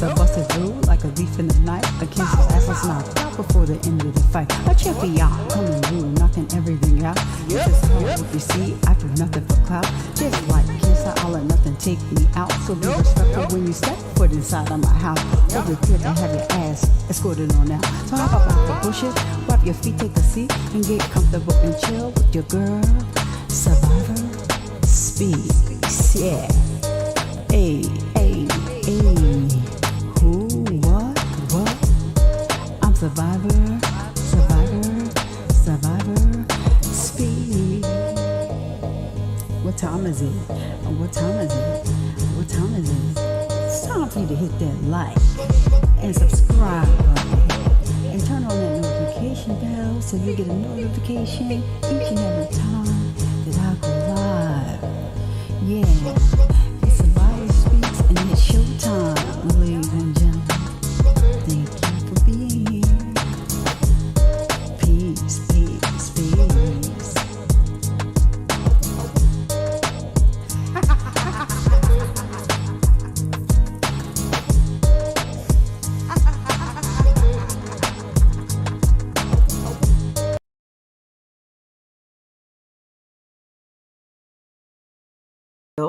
So busted through like a leaf in the night. Against his ass is knocked out before the end of the fight. A champion coming through, knocking everything out. This is how if you see, I do nothing for clout. Just like cancer, I'll let nothing take me out. So be respectful when you step foot inside of my house. Or prepare to have your ass escorted on out. So hop up out the bushes, wipe your feet, take a seat, and get comfortable and chill with your girl. Survivor speaks, yeah. Hey, hey, hey. Who, what? I'm Survivor speak. What time is it? What time is it? It's time for you to hit that like and subscribe button and turn on that notification bell so you get a notification each and every time that I go live. Yeah, it's Survivor Speaks and it's showtime, ladies and gentlemen. Thank you for being here. Peace, peace, peace.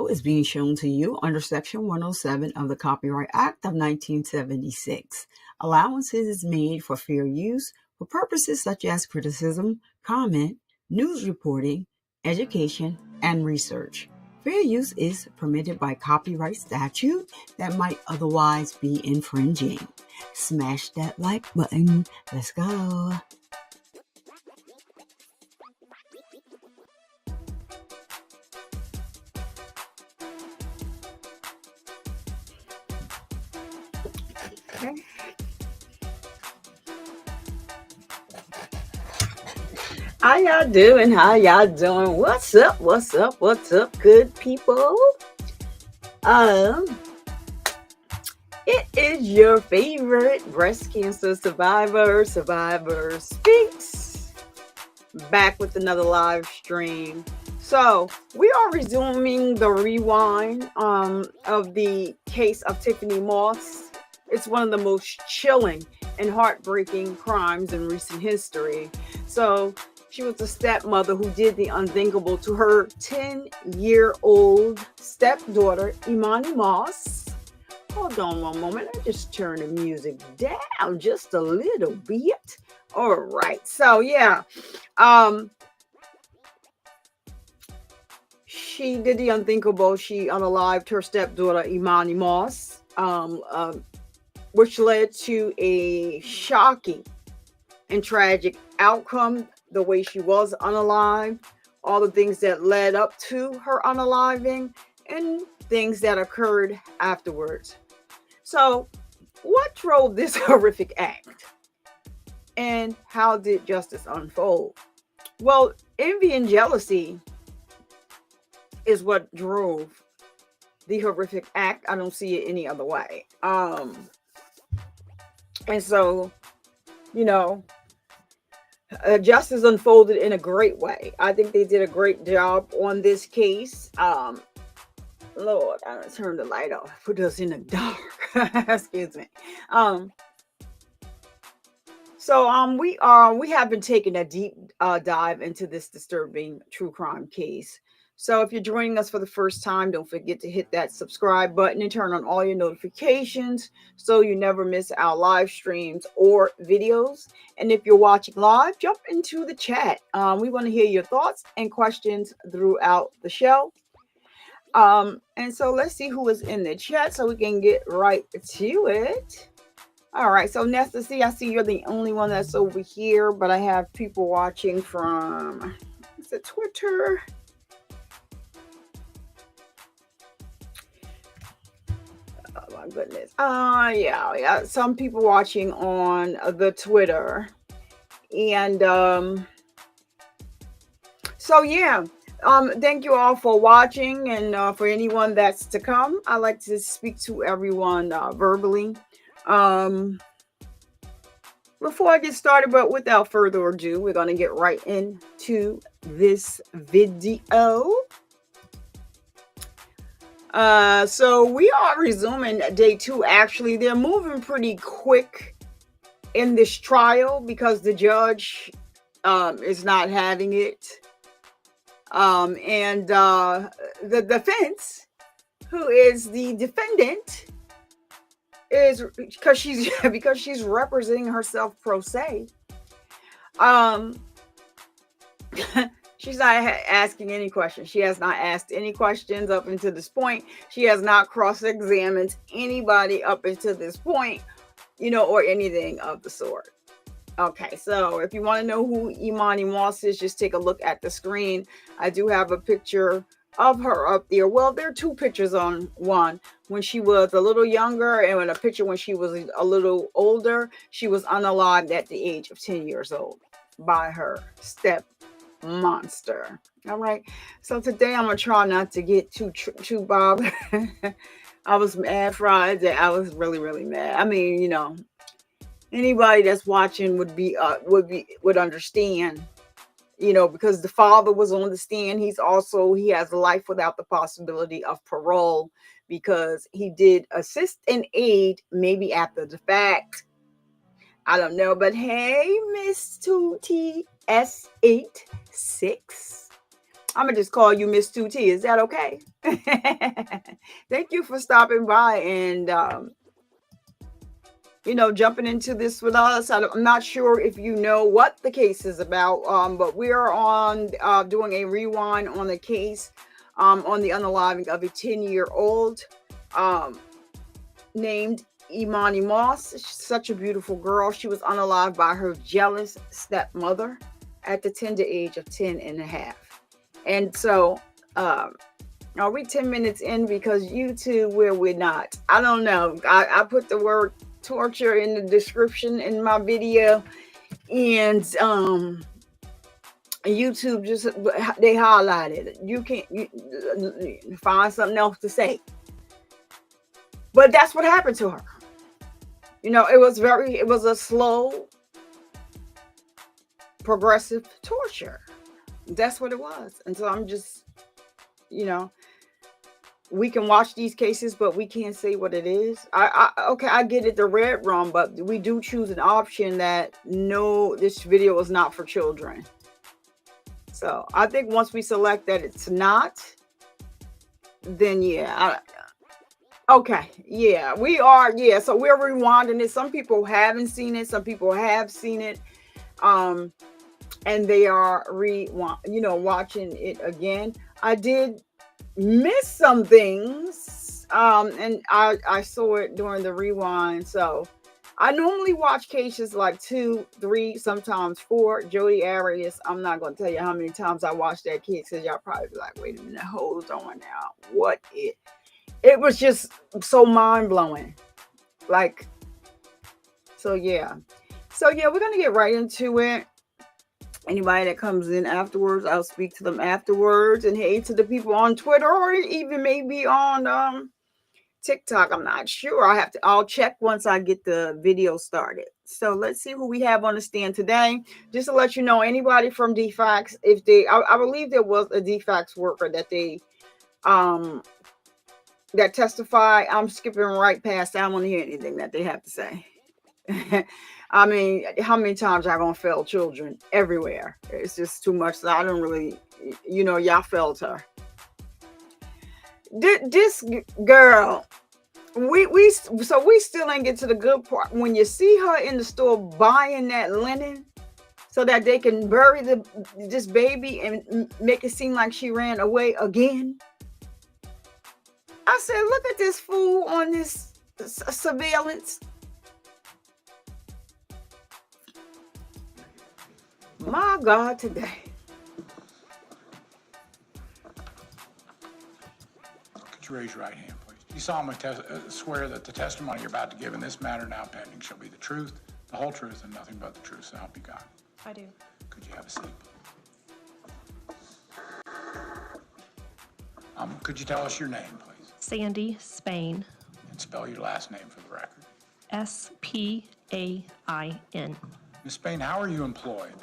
Is being shown to you under Section 107 of the Copyright Act of 1976. Allowances is made for fair use for purposes such as criticism, comment, news reporting, education, and research. Fair use is permitted by copyright statute that might otherwise be infringing. Smash that like button. Let's go. How y'all doing? What's up, good people? It is your favorite breast cancer survivor speaks, back with another live stream. So we are resuming the rewind of the case of Tiffany Moss. It's one of the most chilling and heartbreaking crimes in recent history. So she was a stepmother who did the unthinkable to her 10-year-old stepdaughter, Emani Moss. Hold on one moment. I just turn the music down just a little bit. All right. So, yeah. She did the unthinkable. She unalived her stepdaughter, Emani Moss, which led to a shocking and tragic outcome. The way she was unalived, all the things that led up to her unaliving, and things that occurred afterwards. So, what drove this horrific act? And how did justice unfold? Well, envy and jealousy is what drove the horrific act. I don't see it any other way. And so, justice unfolded in a great way. I think they did a great job on this case. Lord, I don't turn the light off. Put us in the dark. Excuse me. So we have been taking a deep dive into this disturbing true crime case. So if you're joining us for the first time, don't forget to hit that subscribe button and turn on all your notifications so you never miss our live streams or videos. And if you're watching live, jump into the chat. We want to hear your thoughts and questions throughout the show. And so let's see who is in the chat so we can get right to it. All right, so Nesta C, I see you're the only one that's over here, but I have people watching from, is it Twitter? Oh my goodness. Yeah. Some people watching on the Twitter. And so yeah. Thank you all for watching, and for anyone that's to come, I like to speak to everyone verbally. Before I get started, but without further ado, we're going to get right into this video. So we are resuming day 2. Actually, they're moving pretty quick in this trial because the judge is not having it. And the defense, who is the defendant, is because she's representing herself pro se. She's not asking any questions. She has not asked any questions up until this point. She has not cross-examined anybody up until this point, or anything of the sort. Okay, so if you want to know who Emani Moss is, just take a look at the screen. I do have a picture of her up there. Well, there are 2 pictures on one. When she was a little younger and a picture when she was a little older. She was unalived at the age of 10 years old by her step monster. All right, so today I'm gonna try not to get too bothered. I was mad Friday. I was really mad. I mean, anybody that's watching would understand, because the father was on the stand. He has life without the possibility of parole because he did assist and aid, maybe after the fact. I don't know, but hey, Miss 2TS86. I'm going to just call you Miss 2T. Is that okay? Thank you for stopping by and, jumping into this with us. I'm not sure if you know what the case is about, but we are on doing a rewind on the case on the unaliving of a 10-year-old named Emani Moss. She's such a beautiful girl. She was unalived by her jealous stepmother at the tender age of 10 and a half. And so, are we 10 minutes in? Because YouTube, where we're not. I don't know. I put the word torture in the description in my video, and YouTube they highlighted it. You can't find something else to say. But that's what happened to her. It was a slow, progressive torture. That's what it was. And so I'm just, we can watch these cases, but we can't say what it is. Okay, I get it, the red room, but we do choose an option that no, this video is not for children. So I think once we select that it's not, then yeah. Okay, yeah, we are. Yeah, so we're rewinding it. Some people haven't seen it. Some people have seen it, and they are watching it again. I did miss some things, and I saw it during the rewind. So I normally watch cases like 2, 3, sometimes 4. Jodi Arias. I'm not going to tell you how many times I watched that case because y'all probably be like, wait a minute, hold on now, what it? It was just so mind-blowing. So yeah, we're going to get right into it. Anybody that comes in afterwards, I'll speak to them afterwards. And hey, to the people on Twitter or even maybe on TikTok, I'm not sure. I'll check once I get the video started. So let's see who we have on the stand today. Just to let you know, anybody from DFACS, I believe there was a DFACS worker that they that testify. I'm skipping right past. I don't want to hear anything that they have to say. I mean, how many times y'all gonna fail children everywhere? It's just too much. So I don't really, y'all failed her. This girl, we still ain't get to the good part. When you see her in the store buying that linen so that they can bury this baby and make it seem like she ran away again. I said, look at this fool on this surveillance. My God, today. Could you raise your right hand, please? You solemnly swear that the testimony you're about to give in this matter now pending shall be the truth, the whole truth, and nothing but the truth, so help you God. I do. Could you have a seat? Could you tell us your name, please? Sandy Spain. And spell your last name for the record. Spain. Ms. Spain, how are you employed?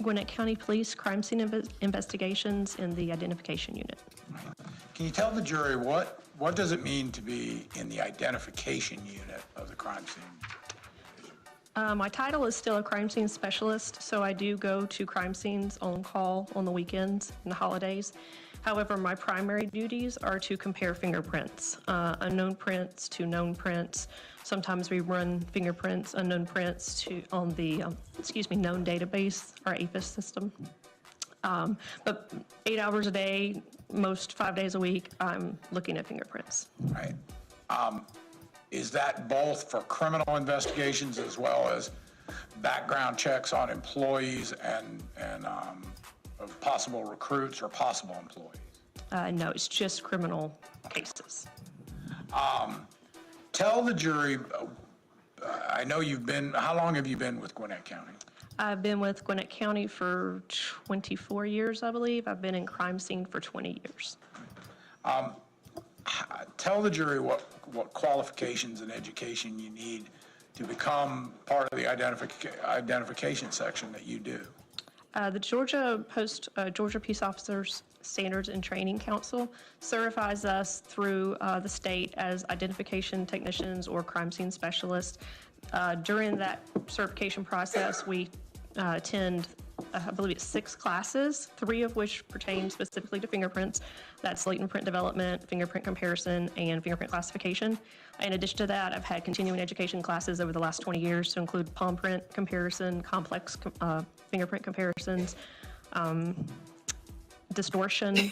Gwinnett County Police Crime Scene Investigations in the Identification Unit. Can you tell the jury what What does it mean to be in the identification unit of the crime scene? My title is still a crime scene specialist, so I do go to crime scenes on call on the weekends and the holidays. However, my primary duties are to compare fingerprints, unknown prints to known prints. Sometimes we run fingerprints, unknown prints on the, known database, our APHIS system. But 8 hours a day, most 5 days a week, I'm looking at fingerprints. Right. Is that both for criminal investigations as well as background checks on employees and of possible recruits or possible employees? No, it's just criminal cases. Tell the jury, I know how long have you been with Gwinnett County? I've been with Gwinnett County for 24 years, I believe. I've been in crime scene for 20 years. Tell the jury what qualifications and education you need to become part of the identification section that you do. The Georgia Peace Officers Standards and Training Council certifies us through the state as identification technicians or crime scene specialists. During that certification process, we attend, I believe it's 6 classes, 3 of which pertain specifically to fingerprints. That's latent print development, fingerprint comparison, and fingerprint classification. In addition to that, I've had continuing education classes over the last 20 years to include palm print comparison, complex fingerprint comparisons, distorted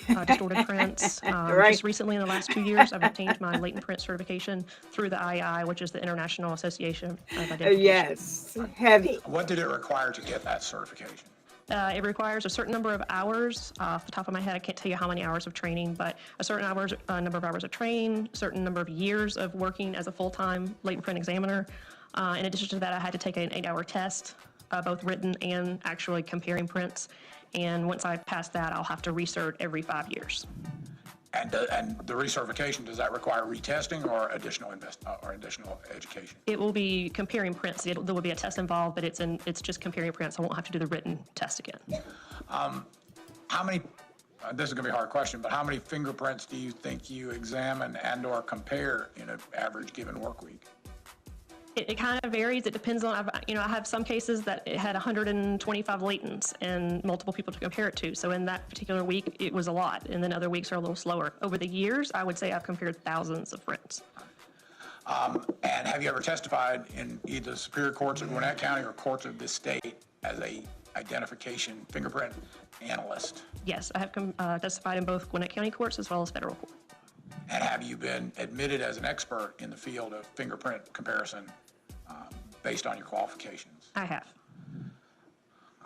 prints. Right. Just recently, in the last 2 years, I've obtained my latent print certification through the IAI, which is the International Association of Identification. Yes, heavy. What did it require to get that certification? It requires a certain number of hours. Off the top of my head, I can't tell you how many hours of training, but a certain number of hours of training, a certain number of years of working as a full-time latent print examiner. In addition to that, I had to take an 8-hour test, both written and actually comparing prints. And once I pass that, I'll have to recert every 5 years. And the recertification, does that require retesting or additional education? It will be comparing prints. There will be a test involved, but it's just comparing prints. I won't have to do the written test again. How many, this is going to be a hard question, but how many fingerprints do you think you examine and or compare in an average given work week? It kind of varies. It depends on, I have some cases that it had 125 latents and multiple people to compare it to. So in that particular week, it was a lot. And then other weeks are a little slower. Over the years, I would say I've compared thousands of prints. And have you ever testified in either the Superior Courts of Gwinnett County or courts of this state as a identification fingerprint analyst? Yes, I have testified in both Gwinnett County courts as well as federal court. And have you been admitted as an expert in the field of fingerprint comparison based on your qualifications? I have.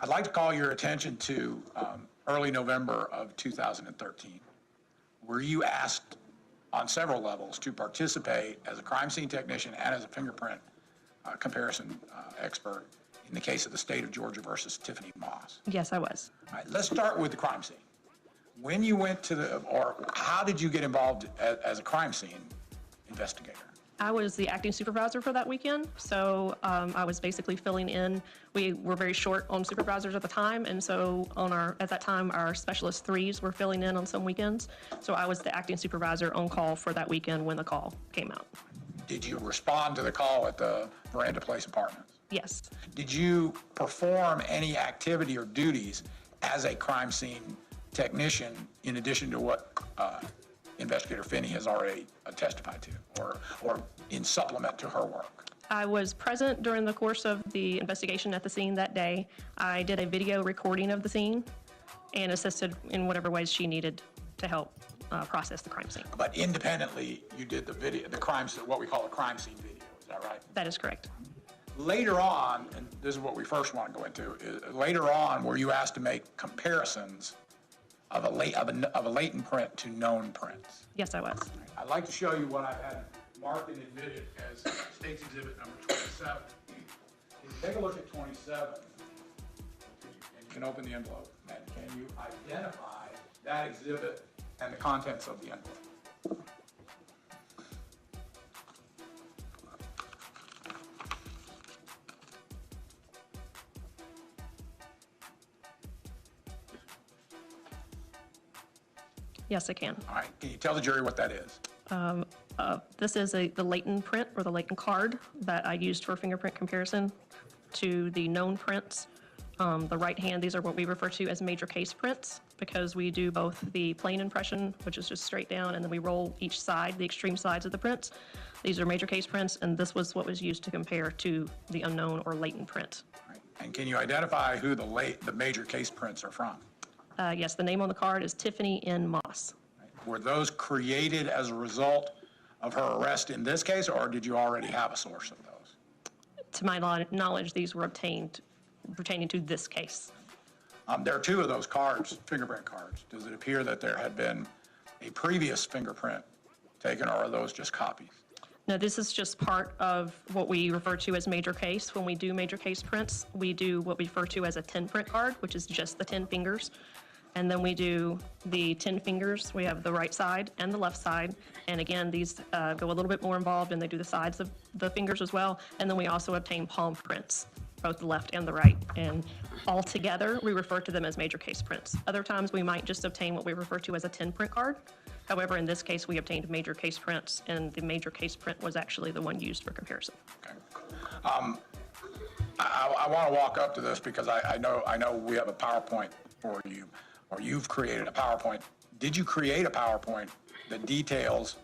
I'd like to call your attention to early November of 2013. Were you asked on several levels to participate as a crime scene technician and as a fingerprint comparison expert in the case of the state of Georgia versus Tiffany Moss? Yes, I was. All right, let's start with the crime scene. When you went to how did you get involved as a crime scene investigator? I was the acting supervisor for that weekend, so I was basically filling in. We were very short on supervisors at the time, and so at that time, our specialist 3s were filling in on some weekends. So I was the acting supervisor on call for that weekend when the call came out. Did you respond to the call at the Veranda Place Apartments? Yes. Did you perform any activity or duties as a crime scene technician in addition to what Investigator Finney has already testified to, or in supplement to her work? I was present during the course of the investigation at the scene that day. I did a video recording of the scene and assisted in whatever ways she needed to help process the crime scene. But independently, you did the video, what we call a crime scene video, is that right? That is correct. Later on, and this is what we first want to go into, later on were you asked to make comparisons of a latent print to known prints? Yes, I was. I'd like to show you what I've had marked and admitted as State's Exhibit number 27. If you take a look at 27, and you can open the envelope, and can you identify that exhibit and the contents of the envelope? Yes, I can. All right, can you tell the jury what that is? This is the latent print or the latent card that I used for fingerprint comparison to the known prints. The right hand, these are what we refer to as major case prints because we do both the plain impression, which is just straight down, and then we roll each side, the extreme sides of the prints. These are major case prints, and this was what was used to compare to the unknown or latent print. Right. And can you identify who the major case prints are from? Yes, the name on the card is Tiffany Moss. Right. Were those created as a result of her arrest in this case, or did you already have a source of those? To my knowledge, these were obtained pertaining to this case. There are two of those cards, fingerprint cards. Does it appear that there had been a previous fingerprint taken, or are those just copies? No, this is just part of what we refer to as major case. When we do major case prints, we do what we refer to as a 10 print card, which is just the 10 fingers. And then we do the 10 fingers. We have the right side and the left side. And again, these go a little bit more involved, and they do the sides of the fingers as well. And then we also obtain palm prints, both the left and the right. And all together, we refer to them as major case prints. Other times, we might just obtain what we refer to as a 10 print card. However, in this case, we obtained major case prints, and the major case print was actually the one used for comparison. Okay. I want to walk up to this because I know we have a PowerPoint for you, or you've created a PowerPoint. Did you create a PowerPoint that details,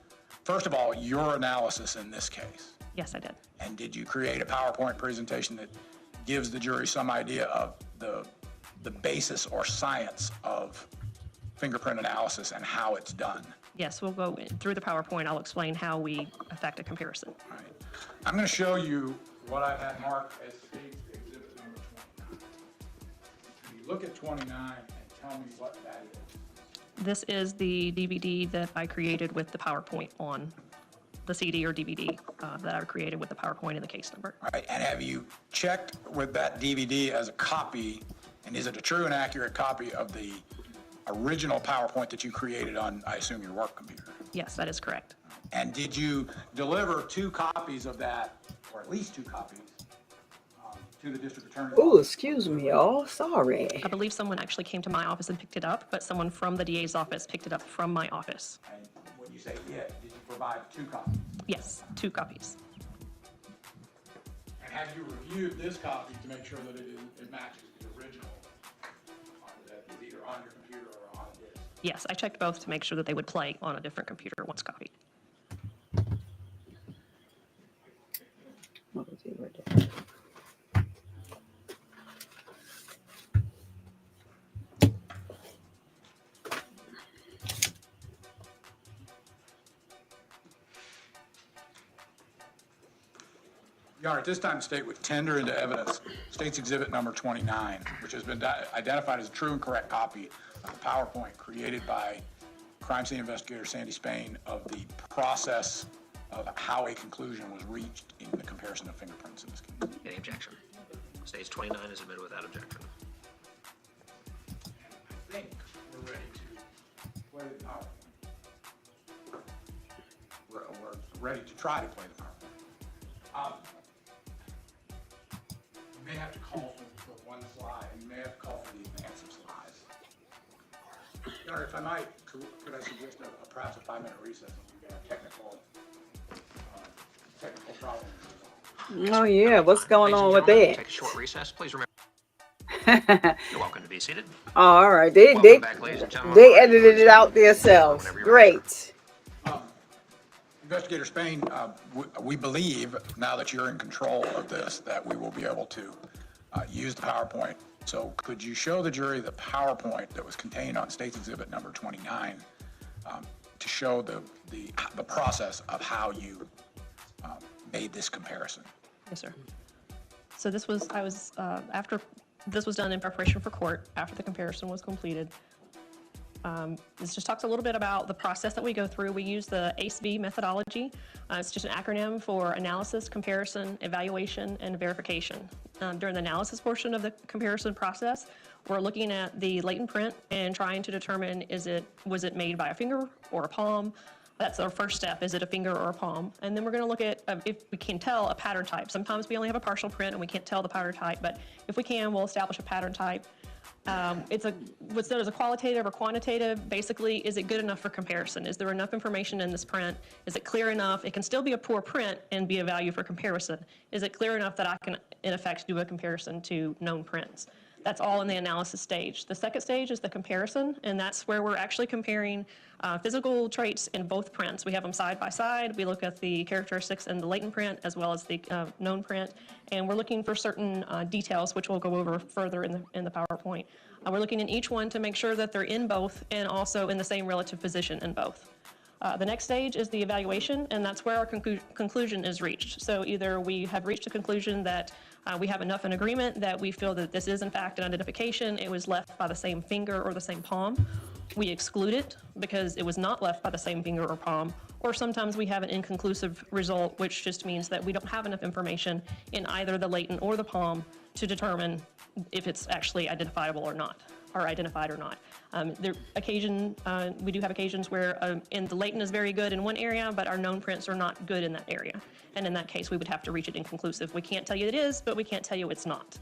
first of all, your analysis in this case? Yes, I did. And did you create a PowerPoint presentation that gives the jury some idea of the basis or science of fingerprint analysis and how it's done? Yes, we'll go through the PowerPoint. I'll explain how we affect a comparison. All right. I'm going to show you what I've had marked as State's Exhibit number 29. Can you look at 29 and tell me what that is? This is the DVD that I created with the PowerPoint on, the CD or DVD that I created with the PowerPoint and the case number. All right. And have you checked with that DVD as a copy, and is it a true and accurate copy of the original PowerPoint that you created on, I assume, your work computer? Yes, that is correct. And did you deliver 2 copies of that, or at least 2 copies, to the district attorney? Oh, excuse me, y'all. Sorry. I believe someone actually came to my office and picked it up, but someone from the DA's office picked it up from my office. And when you say it, did you provide 2 copies? Yes, 2 copies. And have you reviewed this copy to make sure that it matches the original that is either on your computer or on a disk? Yes, I checked both to make sure that they would play on a different computer once copied. What was it right there? Your Honor, at this time, the state would tender into evidence State's Exhibit number 29, which has been identified as a true and correct copy of the PowerPoint created by crime scene investigator Sandy Spain of the process of how a conclusion was reached in the comparison of fingerprints in this case. Any objection? States 29 is admitted without objection. I think we're ready to play the PowerPoint. We're ready to try to play the PowerPoint. You may have to call for one slide. You may have to call for the advance of slides. Your Honor, if I might, could I suggest perhaps a 5-minute recess if we get a technical problem? Oh, yeah. What's going Ladies on and with gentlemen, that? Take a short recess. Please remember, you're welcome to be seated. All right. They Welcome back, ladies and gentlemen. they edited it out themselves. Whenever you're ready, sir. Great. Investigator Spain, we believe, now that you're in control of this, that we will be able to use the PowerPoint. So could you show the jury the PowerPoint that was contained on State's Exhibit number 29 to show the process of how you made this comparison? Yes, sir. So this was, after this was done in preparation for court, after the comparison was completed. This just talks a little bit about the process that we go through. We use the ACE-B methodology. It's just an acronym for analysis, comparison, evaluation, and verification. During the analysis portion of the comparison process, we're looking at the latent print and trying to determine was it made by a finger or a palm. That's our first step. Is it a finger or a palm? And then we're going to look at if we can tell a pattern type. Sometimes we only have a partial print and we can't tell the pattern type, but if we can, we'll establish a pattern type. It's what's known as a qualitative or quantitative. Basically, is it good enough for comparison? Is there enough information in this print? Is it clear enough? It can still be a poor print and be a value for comparison. Is it clear enough that I can, in effect, do a comparison to known prints? That's all in the analysis stage. The second stage is the comparison, and that's where we're actually comparing physical traits in both prints. We have them side by side. We look at the characteristics in the latent print as well as the known print, and we're looking for certain details, which we'll go over further in the PowerPoint. We're looking in each one to make sure that they're in both and also in the same relative position in both. The next stage is the evaluation, and that's where our conclusion is reached. So either we have reached a conclusion that we have enough in agreement that we feel that this is in fact an identification, it was left by the same finger or the same palm. We exclude it because it was not left by the same finger or palm, or sometimes we have an inconclusive result, which just means that we don't have enough information in either the latent or the palm to determine if it's actually identifiable or not, or identified or not. We do have occasions where in the latent is very good in one area, but our known prints are not good in that area. And in that case, we would have to reach it inconclusive. We can't tell you it is, but we can't tell you it's not.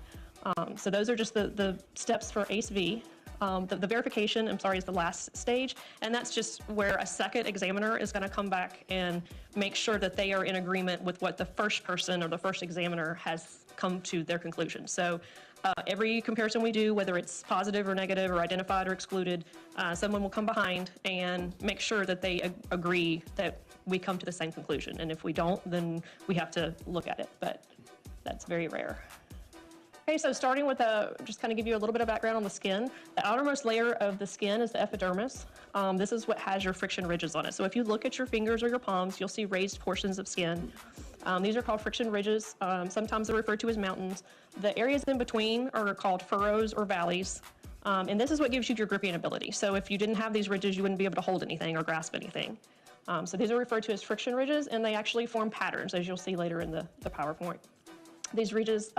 So those are just the steps for ACE-V. The verification, is the last stage, and that's just where a second examiner is going to come back and make sure that they are in agreement with what the first person or the first examiner has come to their conclusion. So every comparison we do, whether it's positive or negative or identified or excluded, someone will come behind and make sure that they agree that we come to the same conclusion. And if we don't, then we have to look at it, but that's very rare. Okay, so starting with just kind of give you a little bit of background on the skin. The outermost layer of the skin is the epidermis. This is what has your friction ridges on it. So if you look at your fingers or your palms, you'll see raised portions of skin. These are called friction ridges. Sometimes they're referred to as mountains. The areas in between are called furrows or valleys. And this is what gives you your gripping ability. So if you didn't have these ridges, you wouldn't be able to hold anything or grasp anything. So these are referred to as friction ridges, and they actually form patterns, as you'll see later in the PowerPoint. These ridges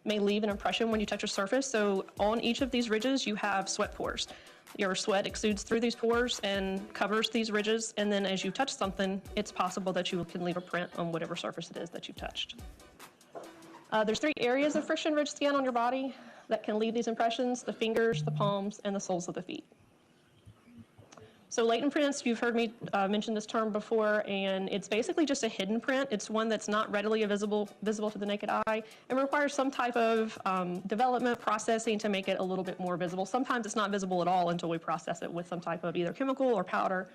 may leave an impression when you touch a surface. So on each of these ridges, you have sweat pores. Your sweat exudes through these pores and covers these ridges. And then as you touch something, it's possible that you can leave a print on whatever surface it is that you've touched. There's 3 areas of friction ridge skin on your body that can leave these impressions: the fingers, the palms, and the soles of the feet. So latent prints, you've heard me mention this term before, and it's basically just a hidden print. It's one that's not readily visible to the naked eye, and requires some type of development, processing to make it a little bit more visible. Sometimes it's not visible at all until we process it with some type of either chemical or powder.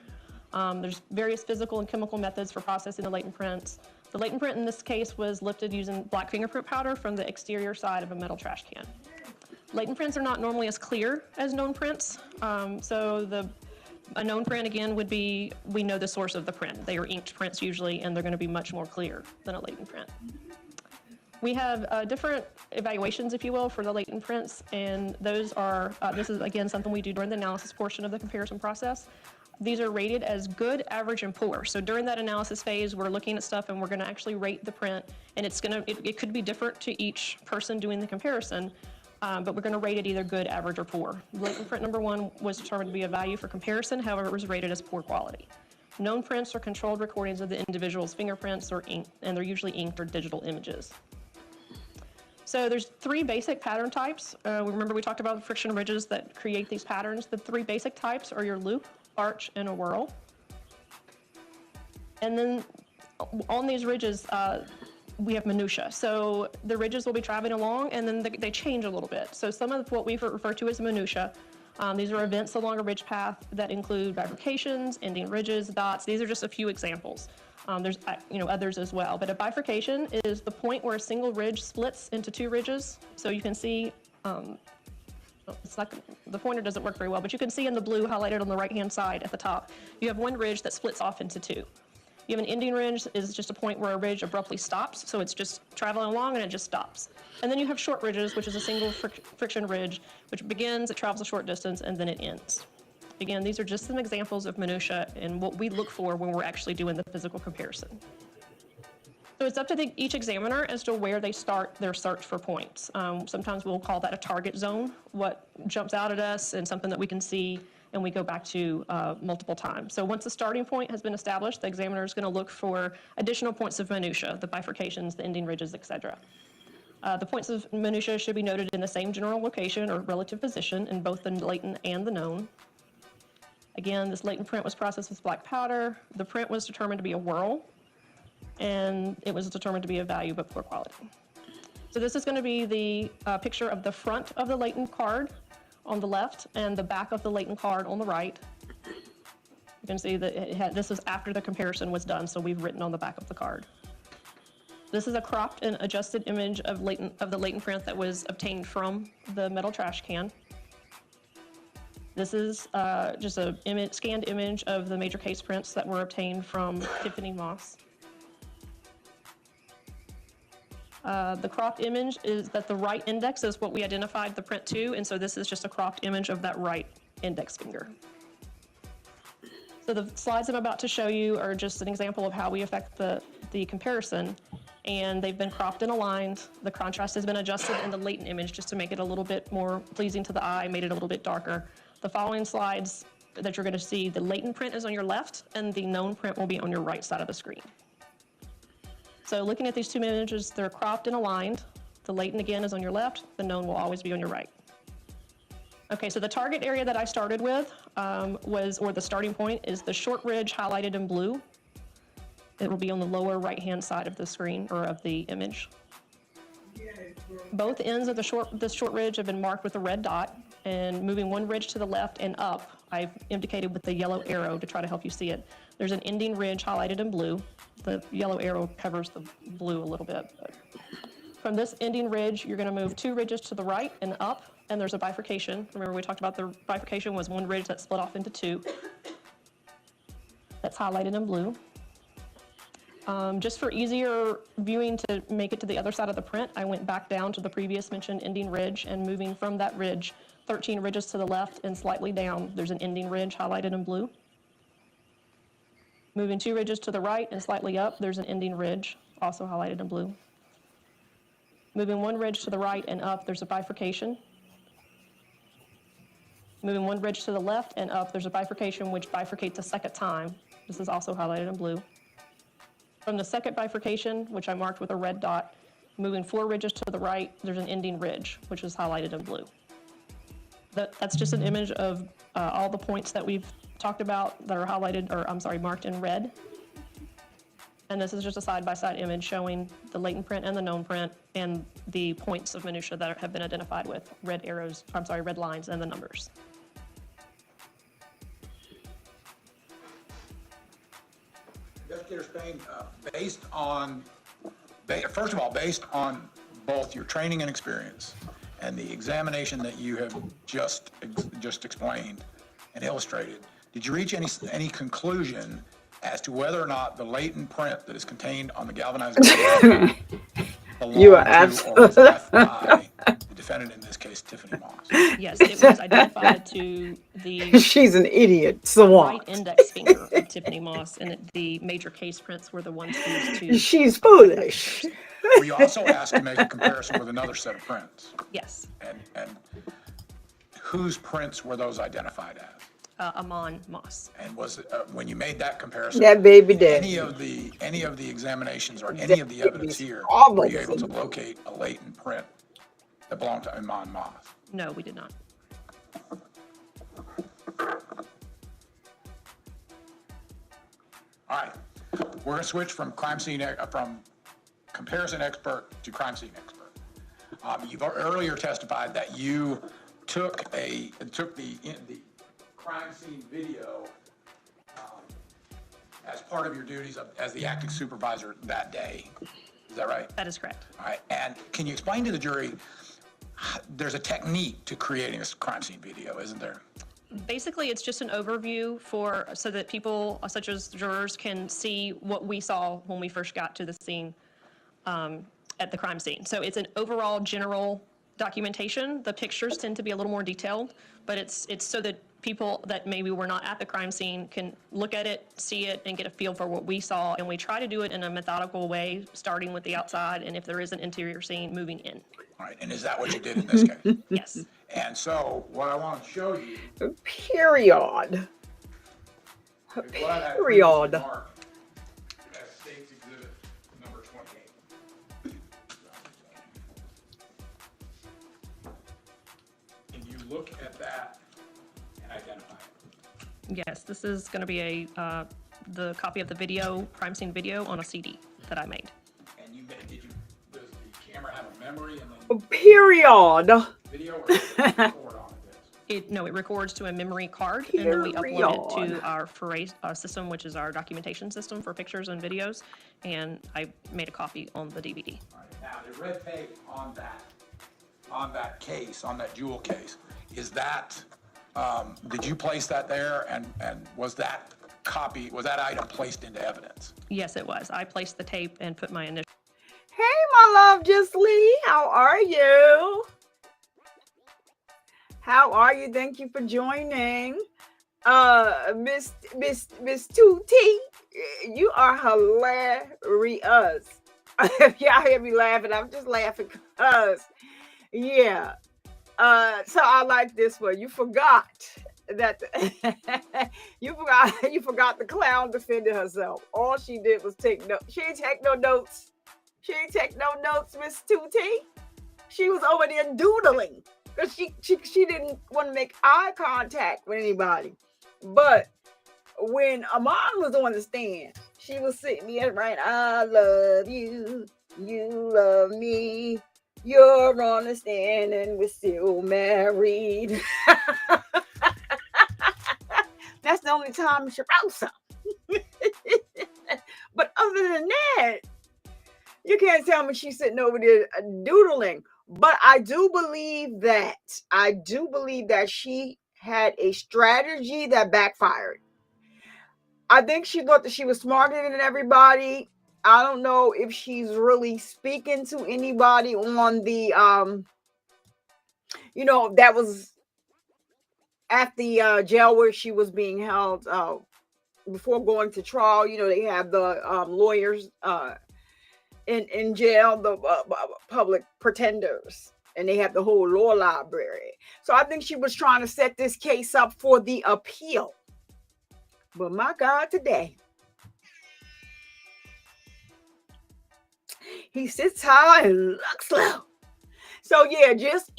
There's various physical and chemical methods for processing the latent prints. The latent print in this case was lifted using black fingerprint powder from the exterior side of a metal trash can. Latent prints are not normally as clear as known prints, a known print, again, would be, we know the source of the print. They are inked prints usually, and they're going to be much more clear than a latent print. We have different evaluations, if you will, for the latent prints, and those are, this is, again, something we do during the analysis portion of the comparison process. These are rated as good, average, and poor. So during that analysis phase, we're looking at stuff, and we're going to actually rate the print, and it could be different to each person doing the comparison. But we're going to rate it either good, average, or poor. Latent print number 1 was determined to be a value for comparison. However, it was rated as poor quality. Known prints are controlled recordings of the individual's fingerprints or ink, and they're usually inked or digital images. So there's 3 basic pattern types. Remember we talked about the friction ridges that create these patterns. The 3 basic types are your loop, arch, and a whirl. And then on these ridges, we have minutia. So the ridges will be traveling along, and then they change a little bit. So some of what we refer to as minutia, these are events along a ridge path that include bifurcations, ending ridges, dots. These are just a few examples. There's others as well. But a bifurcation is the point where a single ridge splits into 2 ridges. So you can see, the pointer doesn't work very well, but you can see in the blue highlighted on the right-hand side at the top, you have one ridge that splits off into 2. You have an ending ridge is just a point where a ridge abruptly stops, so it's just traveling along and it just stops. And then you have short ridges, which is a single friction ridge, which begins, it travels a short distance, and then it ends. Again, these are just some examples of minutia and what we look for when we're actually doing the physical comparison. So it's up to each examiner as to where they start their search for points. Sometimes we'll call that a target zone, what jumps out at us and something that we can see and we go back to multiple times. So once the starting point has been established, the examiner is going to look for additional points of minutia, the bifurcations, the ending ridges, etc. The points of minutia should be noted in the same general location or relative position in both the latent and the known. Again, this latent print was processed with black powder. The print was determined to be a whirl, and it was determined to be of value but poor quality. So this is going to be the picture of the front of the latent card on the left and the back of the latent card on the right. You can see that this is after the comparison was done, so we've written on the back of the card. This is a cropped and adjusted image of the latent print that was obtained from the metal trash can. This is just a scanned image of the major case prints that were obtained from Tiffany Moss. The cropped image is that the right index is what we identified the print to, and so this is just a cropped image of that right index finger. So the slides I'm about to show you are just an example of how we affect the comparison, and they've been cropped and aligned. The contrast has been adjusted in the latent image just to make it a little bit more pleasing to the eye, made it a little bit darker. The following slides that you're going to see, the latent print is on your left, and the known print will be on your right side of the screen. So looking at these two images, they're cropped and aligned. The latent again is on your left, the known will always be on your right. Okay, so the target area that I started with or the starting point is the short ridge highlighted in blue. It will be on the lower right-hand side of the screen or of the image. Both ends of this short ridge have been marked with a red dot, and moving one ridge to the left and up, I've indicated with the yellow arrow to try to help you see it. There's an ending ridge highlighted in blue. The yellow arrow covers the blue a little bit. But from this ending ridge, you're going to move two ridges to the right and up, and there's a bifurcation. Remember, we talked about the bifurcation was one ridge that split off into two. That's highlighted in blue. Just for easier viewing to make it to the other side of the print, I went back down to the previous mentioned ending ridge, and moving from that ridge 13 ridges to the left and slightly down, there's an ending ridge highlighted in blue. Moving two ridges to the right and slightly up, there's an ending ridge, also highlighted in blue. Moving one ridge to the right and up, there's a bifurcation. Moving one ridge to the left and up, there's a bifurcation which bifurcates a second time. This is also highlighted in blue. From the second bifurcation, which I marked with a red dot, moving four ridges to the right, there's an ending ridge, which is highlighted in blue. That's just an image of all the points that we've talked about that are highlighted, or I'm sorry, marked in red. And this is just a side-by-side image showing the latent print and the known print and the points of minutia that have been identified with red arrows, I'm sorry, red lines and the numbers. Investigator Spain, first of all, based on both your training and experience and the examination that you have just explained and illustrated, did you reach any conclusion as to whether or not the latent print that is contained on the galvanized belonged You are to absolutely or was left by the defendant, in this case, Tiffany Moss? Yes, it was identified to the She's an idiot, right savant. index finger of Tiffany Moss, and the major case prints were the ones used to. She's foolish. Were you also asked to make a comparison with another set of prints? Yes, And whose prints were those identified as? Emani Moss. And was it, when you made that comparison, That baby in dead. any of the examinations or any of the evidence here, were Problems. you able to locate a latent print that belonged to Emani Moss? No, we did not. All right, we're going to switch from from comparison expert to crime scene expert. You've earlier testified that you took the crime scene video as part of your duties as the acting supervisor that day. Is that right? That is correct. All right, and can you explain to the jury, there's a technique to creating a crime scene video, isn't there? Basically, it's just an overview so that people, such as jurors, can see what we saw when we first got to the scene at the crime scene. So it's an overall general documentation. The pictures tend to be a little more detailed, but it's so that people that maybe were not at the crime scene can look at it, see it, and get a feel for what we saw. And we try to do it in a methodical way, starting with the outside, and if there is an interior scene, moving in. All right, and is that what you did in this case? Yes. And so what I want to show you Period. is what I Period. marked as State's Exhibit number 28. look at that and identify it? Yes, this is going to be the copy of the video, crime scene video, on a CD that I made. And does the camera have a memory and then Period. video, or does it record on a disc? It records to a memory card, and then we upload it Period. to our Foray system, which is our documentation system for pictures and videos. And I made a copy on the DVD. All right, now the red tape on that case, on that jewel case, is that, did you place that there, and was that item placed into evidence? Yes, it was. I placed the tape and put my initial. Hey, my love, Just Lee, how are you? How are you? Thank you for joining. Miss Tuti, you are hilarious. If y'all hear me laughing, I'm just laughing because, yeah. So I like this one. You forgot that you forgot the clown defended herself. All she did was take notes. She didn't take no notes. She didn't take no notes, Miss Tuti. She was over there doodling because she didn't want to make eye contact with anybody. But when Emani was on the stand, she was sitting there right. I love you. You love me. You're on the stand and we're still married. That's the only time she wrote something. But other than that, you can't tell me she's sitting over there doodling. But I do believe that she had a strategy that backfired. I think she thought that she was smarter than everybody. I don't know if she's really speaking to anybody on the, that was at the jail where she was being held before going to trial. They have the lawyers in jail, the public pretenders, and they have the whole law library. So I think she was trying to set this case up for the appeal. But my God, today, he sits high and looks low. So yeah, just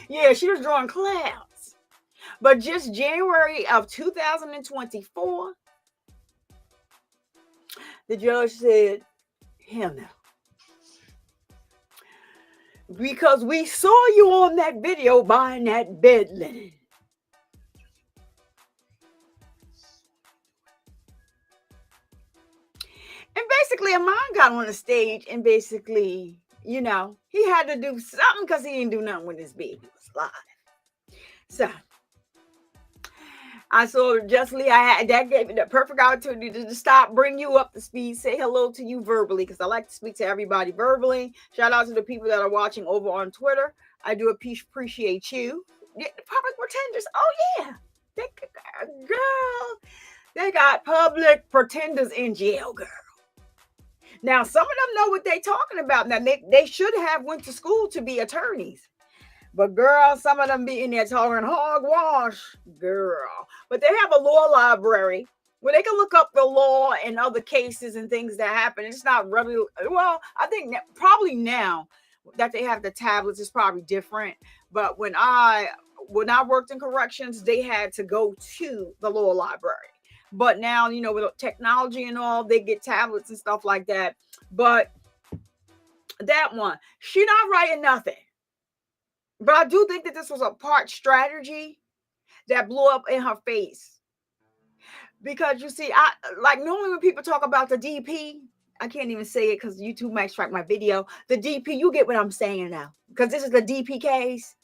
yeah, she was drawing clouds. But just January of 2024, the judge said, hell no. Because we saw you on that video buying that bed linen. And basically, Emani got on the stage and basically, he had to do something because he didn't do nothing when his baby was alive. So, I saw Just Lee. That gave me the perfect opportunity to stop, bring you up to speed, say hello to you verbally, because I like to speak to everybody verbally. Shout out to the people that are watching over on Twitter. I do appreciate you. The public pretenders. Oh, yeah. They got public pretenders in jail, girl. Now, some of them know what they're talking about. Now, they should have went to school to be attorneys. But, girl, some of them be in there talking hogwash, girl. But they have a law library where they can look up the law and other cases and things that happen. It's not really, well, I think probably now that they have the tablets, it's probably different. But when I worked in corrections, they had to go to the law library. But now, with technology and all, they get tablets and stuff like that. But that one, she not writing nothing. But I do think that this was a part strategy that blew up in her face. Because you see, normally when people talk about the DP, I can't even say it because YouTube might strike my video. The DP, you get what I'm saying now. Because this is the DP case.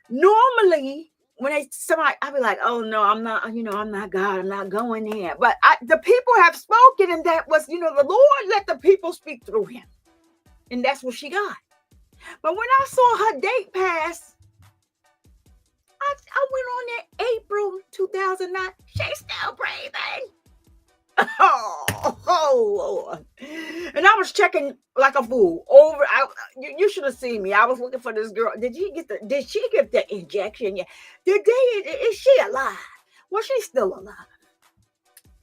Normally, when I'll be like, oh no, I'm not, I'm not God, I'm not going there. But the people have spoken, and that was, the Lord let the people speak through him. And that's what she got. But when I saw her date pass, I went on there April 2009. She's still breathing. Oh, Lord. And I was checking like a fool over. You should have seen me. I was looking for this girl. Did she get the injection yet? Is she alive? Well, she's still alive.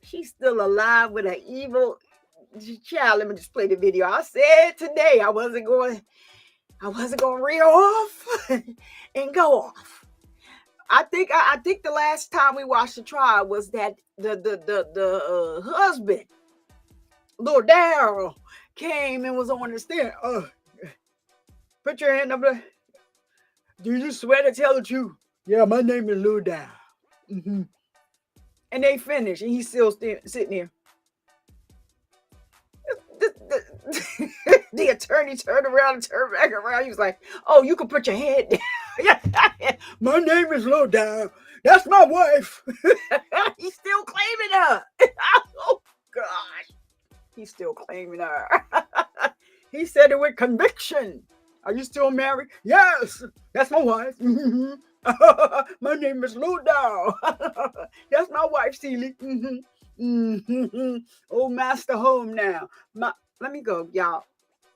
She's still alive with an evil child. Let me just play the video. I said today I wasn't going. I wasn't gonna reel off and go off. I think the last time we watched the trial was that the husband, little Daryl, came and was on the stand. Put your hand up there. Do you swear to tell the truth? Yeah, my name is Lil Daryl. Mm-hmm. And they finished, and he's still sitting there. The attorney turned around and turned back around. He was like, "Oh, you can put your head down." My name is Lil Daryl. That's my wife. He's still claiming her. Oh gosh, he's still claiming her. He said it with conviction. Are you still married? Yes, that's my wife. Mm-hmm. My name is Lil Daryl. That's my wife, Celie. Mm-hmm. Mm-hmm. Oh, master home now. Let me go, y'all.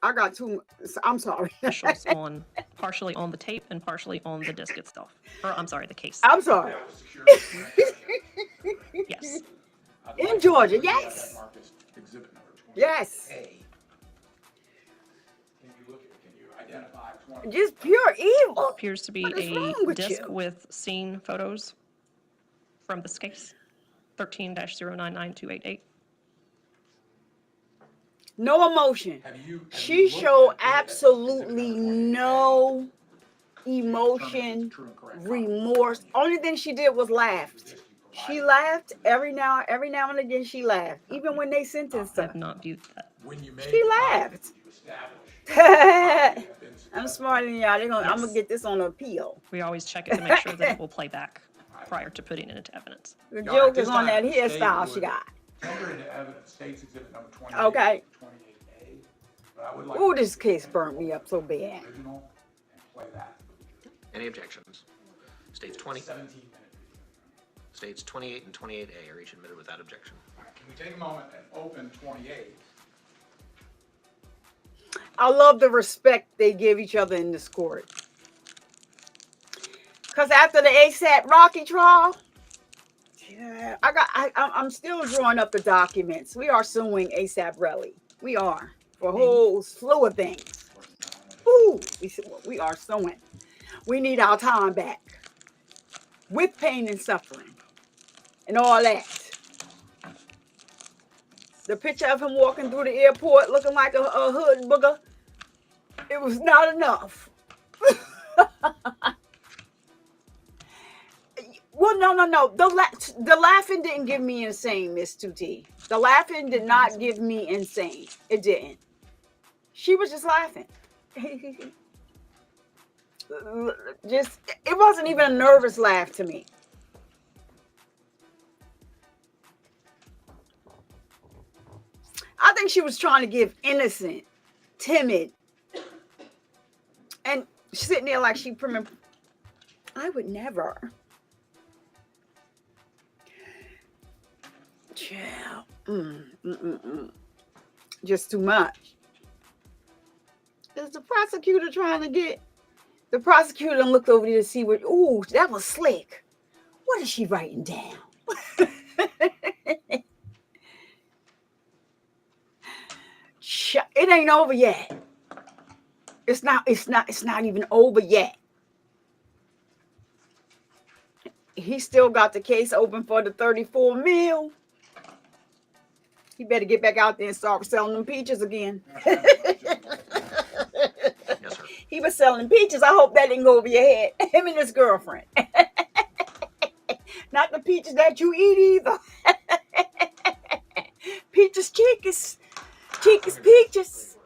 I got too much. I'm sorry. Officials on partially on the tape and partially on the disc itself. Or I'm sorry, the case. I'm sorry. Yes. In Georgia, yes. Exhibit number 20A. Yes. Can you identify 20? Just pure evil. Appears to be What is wrong a with disc you? with scene photos from this case. 13-099288. No emotion. She showed absolutely no emotion, remorse. Only thing she did was laugh. She laughed every now and again. She laughed, even when they sentenced I her. have not viewed that. She laughed. I'm smarter than y'all. I'm gonna get this on appeal. We always check it to make sure that it will play back prior to putting it into evidence. The joke is on that hairstyle she got. Tender into evidence state's exhibit number 28. Okay. 28A. But I would like Ooh, to this see case the burnt me up so bad. original and play that. Any objections? States 20, 17 minutes. states 28 and 28A are each admitted without objection. Can we take a moment and open 28? I love the respect they give each other in this court. Because after the ASAP Rocky trial, yeah, I'm still drawing up the documents. We are suing ASAP Relly. We are for a whole slew of things. Ooh, we are suing. We need our time back with pain and suffering and all that. The picture of him walking through the airport looking like a hood booger, it was not enough. Well, no. The laughing didn't give me insane, Miss 2T. The laughing did not give me insane. It didn't. She was just laughing. It wasn't even a nervous laugh to me. I think she was trying to give innocent, timid, and sitting there like she I would never. Child. Just too much. Is the prosecutor trying to get? The prosecutor looked over there to see what. Ooh, that was slick. What is she writing down? It ain't over yet. It's not even over yet. He still got the case open for the 34 mil. He better get back out there and start selling them peaches again. Yes, sir. He was selling peaches. I hope that didn't go over your head. Him and his girlfriend. Not the peaches that you eat either. Peaches, chicas. Chicas, peaches.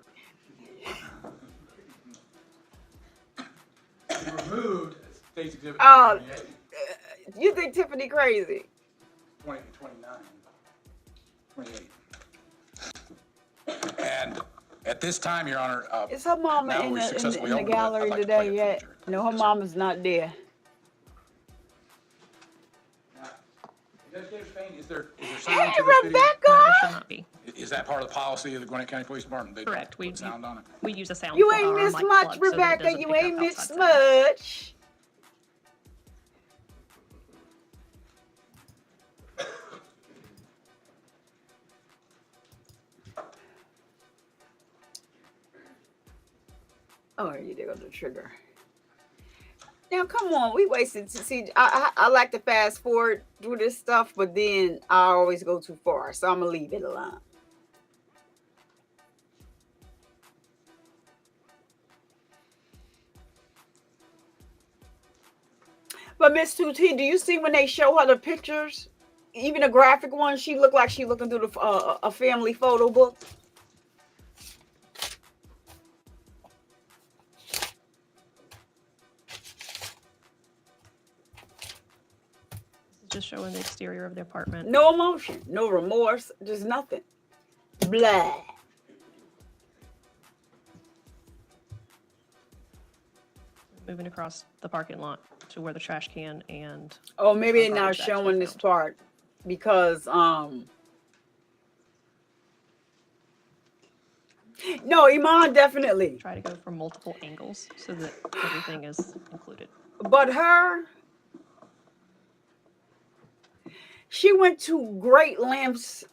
He removed state's exhibit Oh, number 28. You think Tiffany crazy? 20, 29, 28. And at this time, Your Honor, Is her mama now in we the successfully opened it, gallery I'd like to play today it yet? for the jury. No, her Yes, sir. mama's not there. Now, Investigator Spain, is there Hey, sound to this video? No, there Rebecca! should not be. Is that part of the policy of the Gwinnett County Police Department? They Correct. don't put sound on it? We use a sound You for ain't our missed mic much, plug so that it Rebecca. doesn't You pick ain't up missed outside sound. much. Oh, you did go to the trigger. Now, come on, we wasted. See, I like to fast forward through this stuff, but then I always go too far, so I'm gonna leave it alone. But Miss 2T, do you see when they show her the pictures, even the graphic one? She looked like she looking through a family photo book. Just showing the exterior of the apartment. No emotion, no remorse, just nothing. Blah. Moving across the parking lot to where the trash can and Oh, maybe they're not garbage bags were showing this found. part because no, Iman definitely. Try to go from multiple angles so that everything is included. But her, she went to great lengths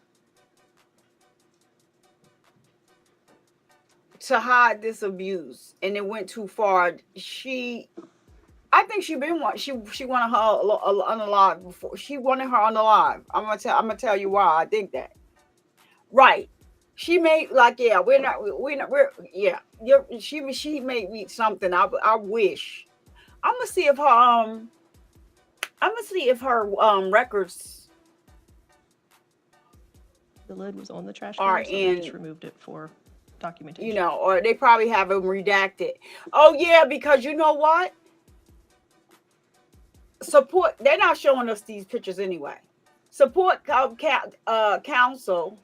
to hide this abuse, and it went too far. I think she been one. She wanted her unalive before. She wanted her unalive. I'm gonna tell you why I think that. Right. She made like yeah. She made me something. I wish. I'm gonna see if her records The lid was on the trash are can, so we just in. removed it for documentation. You know, or they probably have them redacted. Oh yeah, because you know what? Support. They're not showing us these pictures anyway. Support council.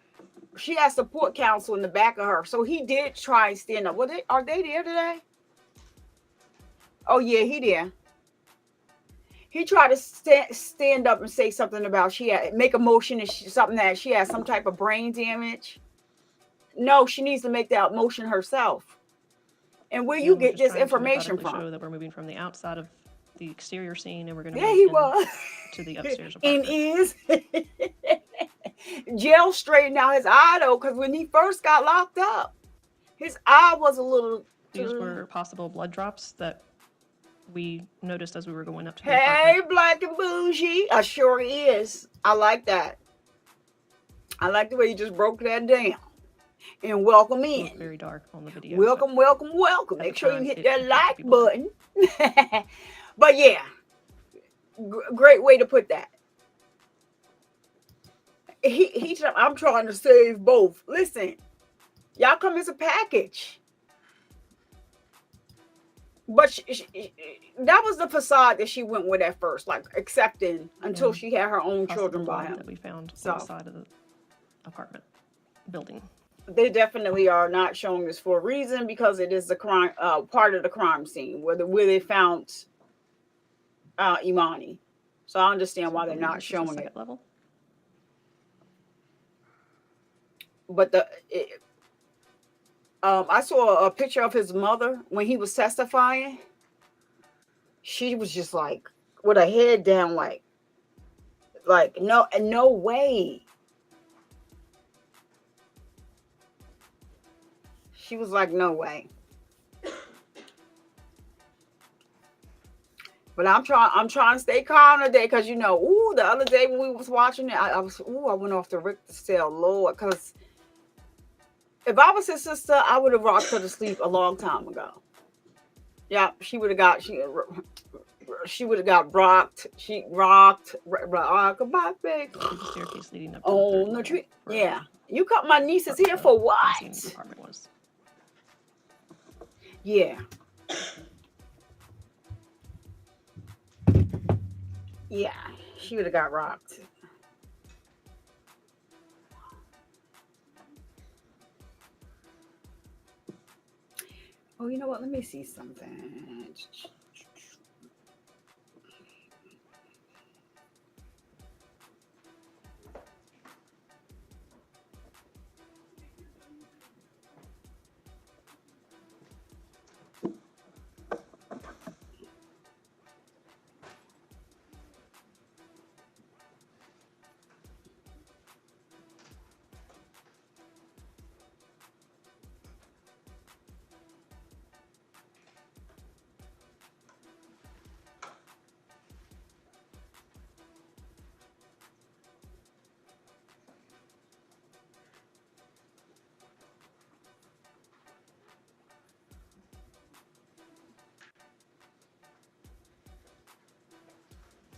She has support council in the back of her, so he did try and stand up. Are they there today? Oh yeah, he there. He tried to stand up and say something about make a motion and something that she has some type of brain damage. No, she needs to make that motion herself. And where you get this information from? Show that we're moving from the outside of the exterior scene, and we're going to Yeah, he was to the upstairs apartment. And is Jail straightened out his eye though, because when he first got locked up, his eye was a little. These were possible blood drops that we noticed as we were going up to the Hey, apartment. Black and Bougie. I sure is. I like that. I like the way you just broke that down. And welcome in. It very dark on the video. Welcome. Make sure you hit that like button. But yeah, great way to put that. I'm trying to save both. Listen, y'all come as a package. But that was the facade that she went with at first, like accepting until she had her own children by him. That we found on the side of the apartment building. They definitely are not showing this for a reason, because it is the crime, part of the crime scene where they found Emani. So I understand why they're not showing it. Level. But I saw a picture of his mother when he was testifying. She was just like with her head down, like no way. She was like, no way. But I'm trying to stay calm today, because the other day when we was watching it, I went off the Richter scale, Lord, because if I was his sister, I would have rocked her to sleep a long time ago. Yeah, she would have got rocked. She rocked. Goodbye, babe. Staircase leading up on the tree. Yeah, you cut my nieces here for what? Yeah. Yeah, she would have got rocked. Oh, you know what? Let me see something.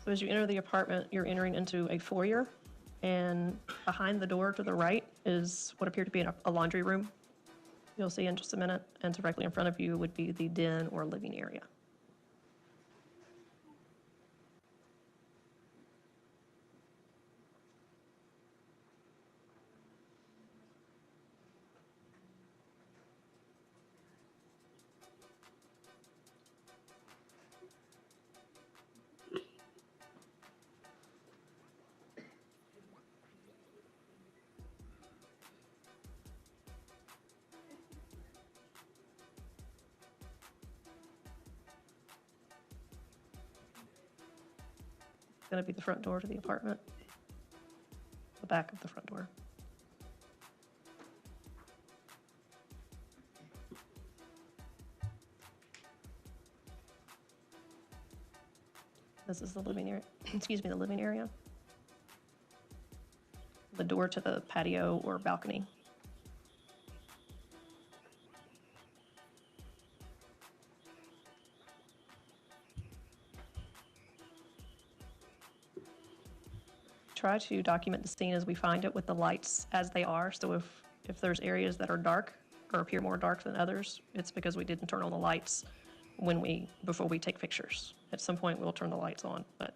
So as you enter the apartment, you're entering into a foyer, and behind the door to the right is what appeared to be a laundry room. You'll see in just a minute, and directly in front of you would be the den or living area. It's going to be the front door to the apartment, the back of the front door. This is the living area. Excuse me, the living area. The door to the patio or balcony. Try to document the scene as we find it with the lights as they are. So if there's areas that are dark or appear more dark than others, it's because we didn't turn on the lights before we take pictures. At some point we'll turn the lights on, but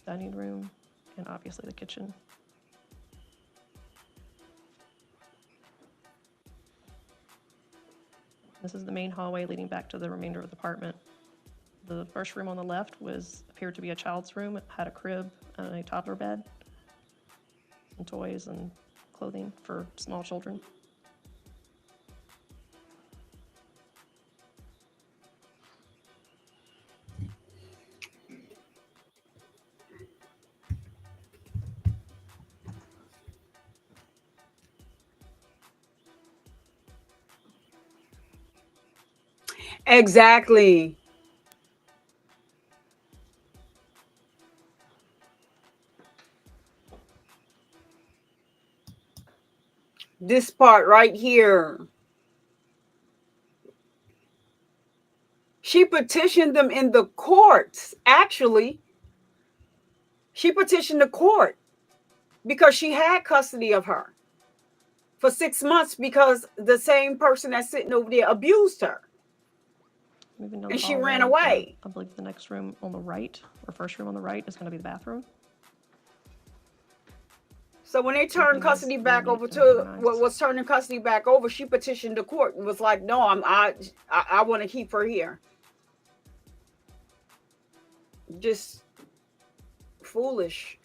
dining room and obviously the kitchen. This is the main hallway leading back to the remainder of the apartment. The first room on the left appeared to be a child's room. It had a crib and a toddler bed, some toys and clothing for small children. Exactly. This part right here. She petitioned them in the courts. Actually, she petitioned the court because she had custody of her for 6 months because the same person that's sitting over there abused her. Moving down And the she hallway, ran away. I believe the next room on the right, or first room on the right, is going to be the bathroom. So when they turned custody back over to what was turning custody back over, she petitioned the court and was like, "No, I want to keep her here." Just foolish.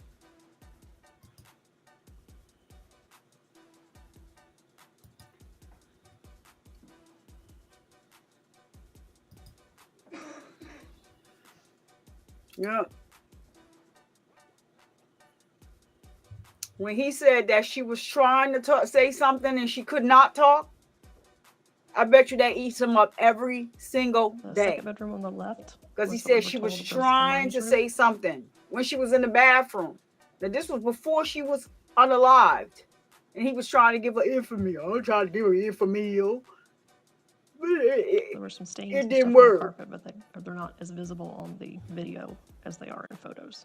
Yeah. When he said that she was trying to say something and she could not talk, I bet you that eats him up every single The day. second bedroom on the left. Because he said she was trying to say something when she was in the bathroom. Now, this was before she was unalived. And he was trying to give her infamy. I'm trying to give her infamy. There were some stains and didn't stuff on the work. carpet, but they're not as visible on the video as they are in photos.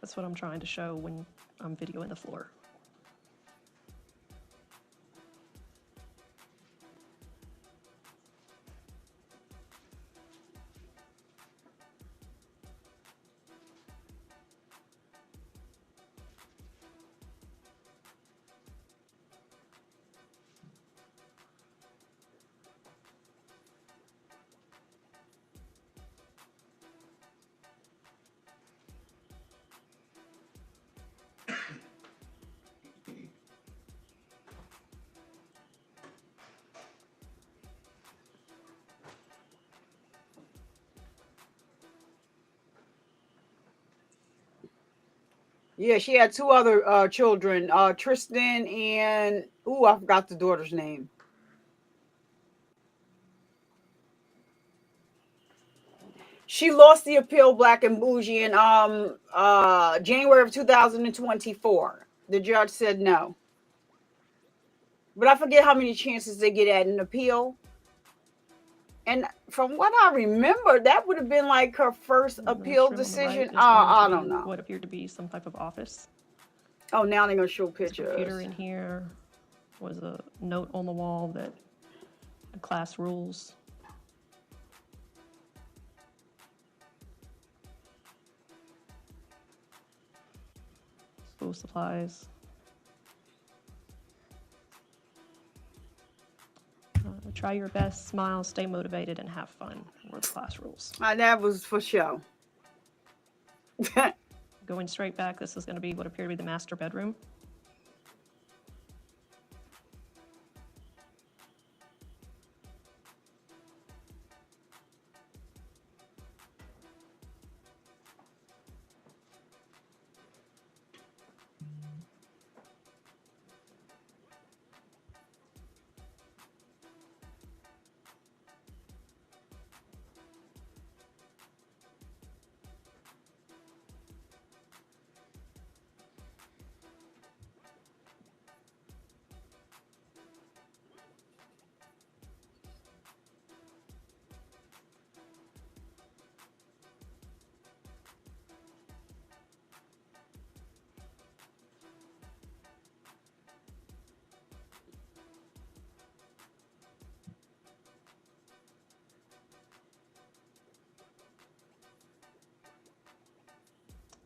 That's what I'm trying to show when I'm videoing the floor. Yeah, she had two other children, Tristan and I forgot the daughter's name. She lost the appeal, Black and Bougie, in January of 2024. The judge said no. But I forget how many chances they get at an appeal. And from what I remember, that would have been like her first appeal decision. I don't know. What appeared to be some type of office. Oh, now they're gonna show There's a computer pictures. in here. Was a note on the wall that class rules. School supplies. Try your best, smile, stay motivated, and have fun were the class rules. That was for show. Going straight back, this is going to be what appeared to be the master bedroom.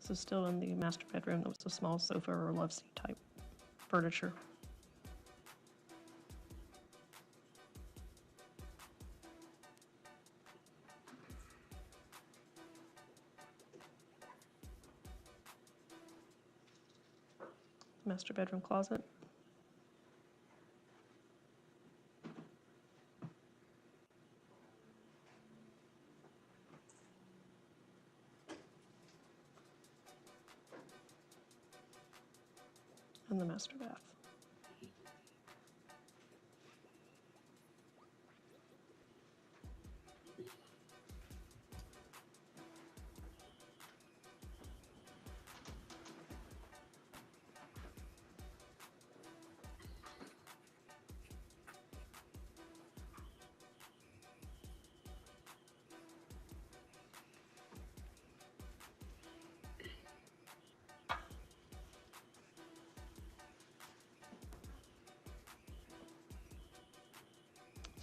This is still in the master bedroom. There was a small sofa or love seat type furniture. Master bedroom closet. And the master bath.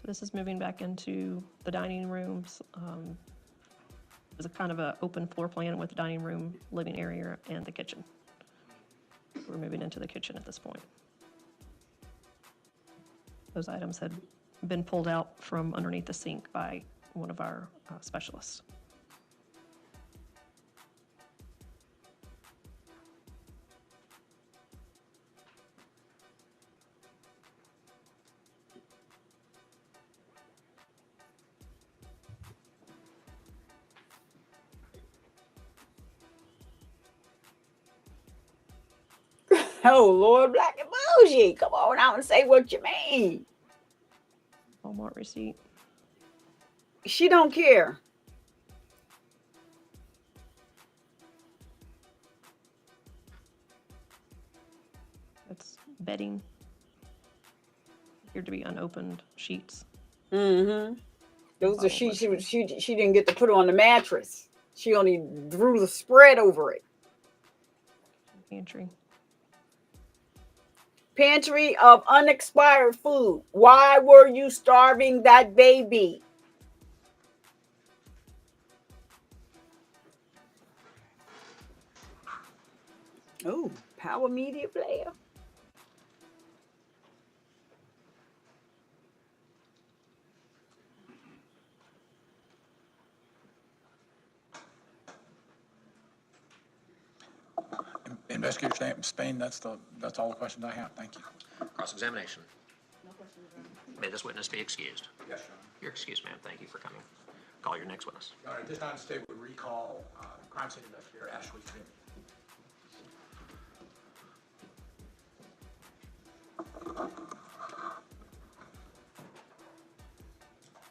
This is moving back into the dining rooms. It's a kind of an open floor plan with the dining room, living area, and the kitchen. We're moving into the kitchen at this point. Those items had been pulled out from underneath the sink by one of our specialists. Oh, Lord, Black and Bougie. Come on out and say what you mean. Walmart receipt. She don't care. That's bedding. Appeared to be unopened sheets. Mm-hmm. Those are sheets she didn't get to put on the mattress. She only drew the spread over it. Pantry. Pantry of unexpired food. Why were you starving that baby? Oh, power media player. Investigator Spain, that's all the questions I have. Thank you. Cross-examination. May this witness be excused? Yes, Your Honor. You're excused, ma'am. Thank you for coming. Call your next witness. Your Honor, at this time, the state would recall crime scene investigator Ashley Jim.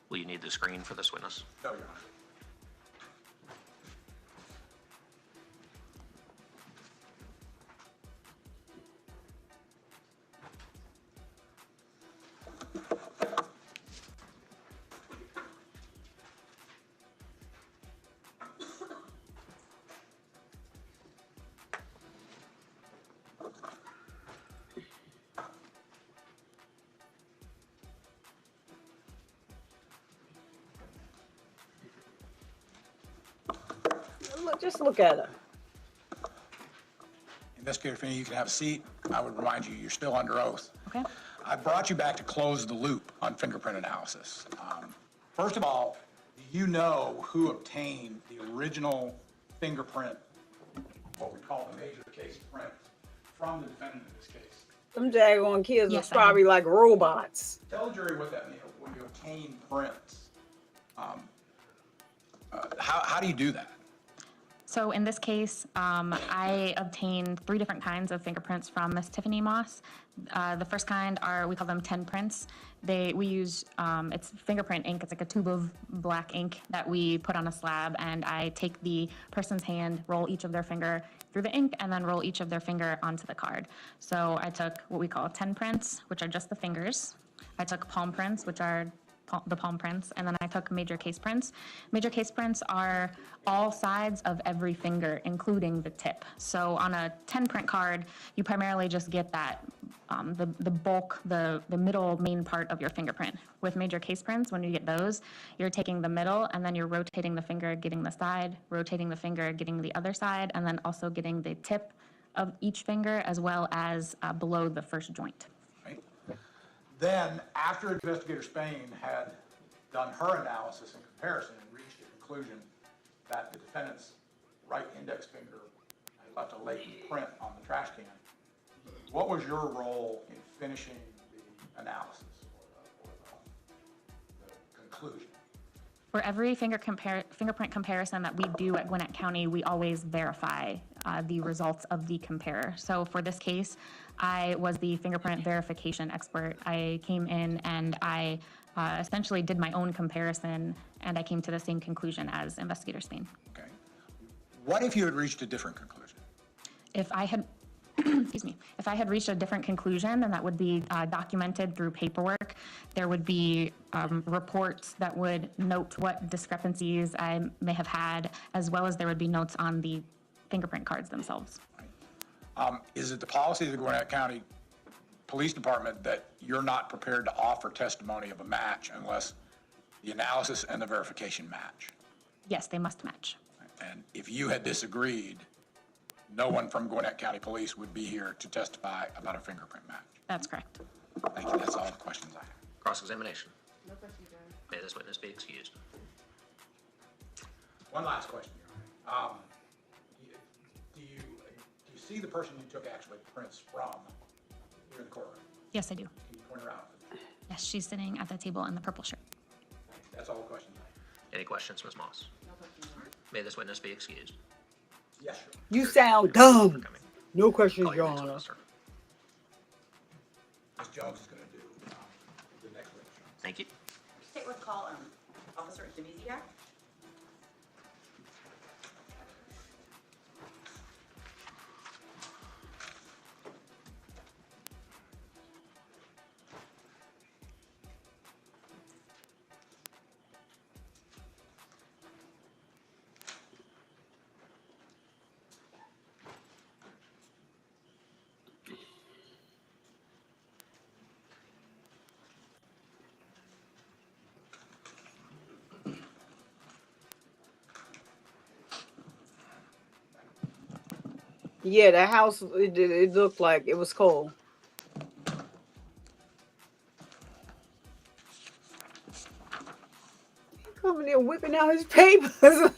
Will you need the screen for this witness? No, Your Honor. just look at her. Investigator Finney, you can have a seat. I would remind you, you're still under oath. Okay. I brought you back to close the loop on fingerprint analysis. First of all, do you know who obtained the original fingerprint, what we call the major case print, from the defendant in this case? Them daggone kids Yes, are probably like robots. Tell the jury what that means when you obtain prints. How do you do that? So in this case, I obtained 3 different kinds of fingerprints from Miss Tiffany Moss. The first kind we call them 10 prints. We use, it's fingerprint ink. It's like a tube of black ink that we put on a slab, and I take the person's hand, roll each of their finger through the ink, and then roll each of their finger onto the card. So I took what we call 10 prints, which are just the fingers. I took palm prints, which are the palm prints, and then I took major case prints. Major case prints are all sides of every finger, including the tip. So on a 10 print card, you primarily just get that, the bulk, the middle main part of your fingerprint. With major case prints, when you get those, you're taking the middle, and then you're rotating the finger, getting the side, rotating the finger, getting the other side, and then also getting the tip of each finger, as well as below the first joint. Right? Then, after Investigator Spain had done her analysis and comparison and reached a conclusion that the defendant's right index finger had left a latent print on the trash can, what was your role in finishing the analysis or the conclusion? For every fingerprint comparison that we do at Gwinnett County, we always verify the results of the comparer. So for this case, I was the fingerprint verification expert. I came in and I essentially did my own comparison, and I came to the same conclusion as Investigator Spain. Okay. What if you had reached a different conclusion? If I had, excuse me, if I had reached a different conclusion, then that would be documented through paperwork. There would be reports that would note what discrepancies I may have had, as well as there would be notes on the fingerprint cards themselves. Is it the policy of the Gwinnett County Police Department that you're not prepared to offer testimony of a match unless the analysis and the verification match? Yes, they must match. And if you had disagreed, no one from Gwinnett County Police would be here to testify about a fingerprint match. That's correct. Thank you. That's all the questions I have. Cross-examination. No questions, Your Honor. May this witness be excused. One last question, Your Honor. Do you see the person you took actually prints from here in the courtroom? Yes, I do. Can you point her out? Yes, she's sitting at the table in the purple shirt. That's all the questions I have. Any questions, Ms. Moss? No questions, Your Honor. May this witness be excused. Yes, sure. You sound dumb. Coming. No questions, Call Your your next Honor. witness, sir. Ms. Jones is going to do the next witness. Thank you. State roll call, Officer Divisiak. Yeah, the house, it looked like it was cold. He coming there whipping out his papers. Raise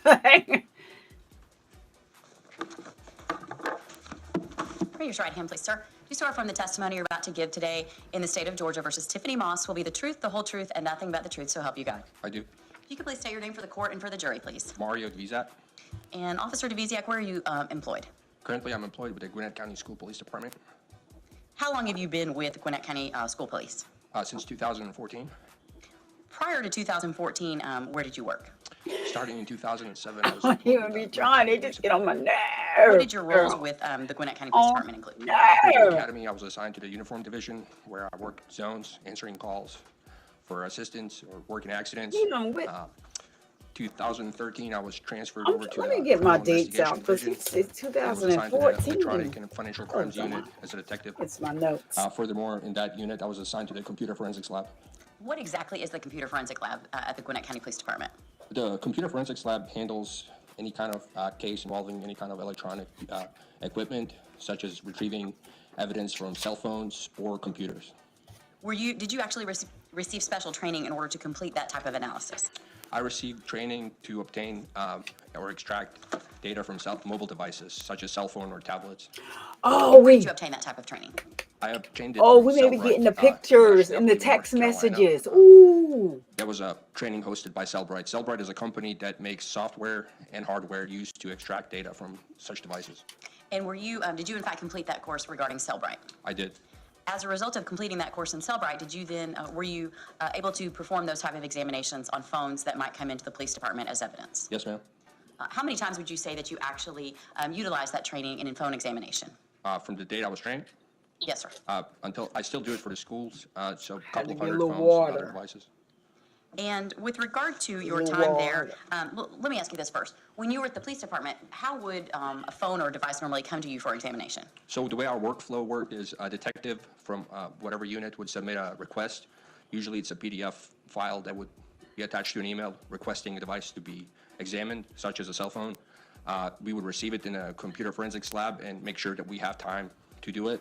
your right hand, please, sir. Do you swear from the testimony you're about to give today in the state of Georgia versus Tiffany Moss will be the truth, the whole truth, and nothing but the truth, so help you God? I do. If you could please state your name for the court and for the jury, please. Mario Dvizak. And Officer Divisiak, where are you employed? Currently, I'm employed with the Gwinnett County School Police Department How long have you been with Gwinnett County School Police? since 2014. Prior to 2014, where did you work? Starting in 2007, I was I employed even with be the trying. They just get on my nerves. What did your roles with the Gwinnett County Police Department include? Police Academy. I was assigned to the uniform division where I worked zones, answering calls for assistance or working accidents. You know, with, 2013, I was transferred over to let the me get my criminal dates out because investigation it's division. I was assigned to the 2014. electronic and financial crimes Hold on. unit as a detective. It's my notes. Furthermore, in that unit, I was assigned to the computer forensics lab. What exactly is the computer forensic lab at the Gwinnett County Police Department? The computer forensics lab handles any kind of case involving any kind of electronic equipment, such as retrieving evidence from cell phones or computers. Did you actually receive special training in order to complete that type of analysis? I received training to obtain or extract data from mobile devices, such as cell phone or tablets. Oh, Where did we you obtain that type of training? I obtained it oh through we may be Cellbrite, getting the in pictures and the SW, North text Carolina. messages. Ooh. There was a training hosted by Cellbrite. Cellbrite is a company that makes software and hardware used to extract data from such devices. And did you in fact complete that course regarding Cellbrite? I did. As a result of completing that course in Cellbrite, were you able to perform those type of examinations on phones that might come into the police department as evidence? Yes, ma'am. How many times would you say that you actually utilized that training in phone examination? From the date I was trained, Yes, sir. until I still do it for the schools, so a couple of get a hundred little phones and other water. devices. And with regard to your Little time there, water. let me ask you this first. When you were at the police department, how would a phone or device normally come to you for examination? So the way our workflow worked is a detective from whatever unit would submit a request. Usually it's a PDF file that would be attached to an email requesting a device to be examined, such as a cell phone. We would receive it in a computer forensics lab and make sure that we have time to do it,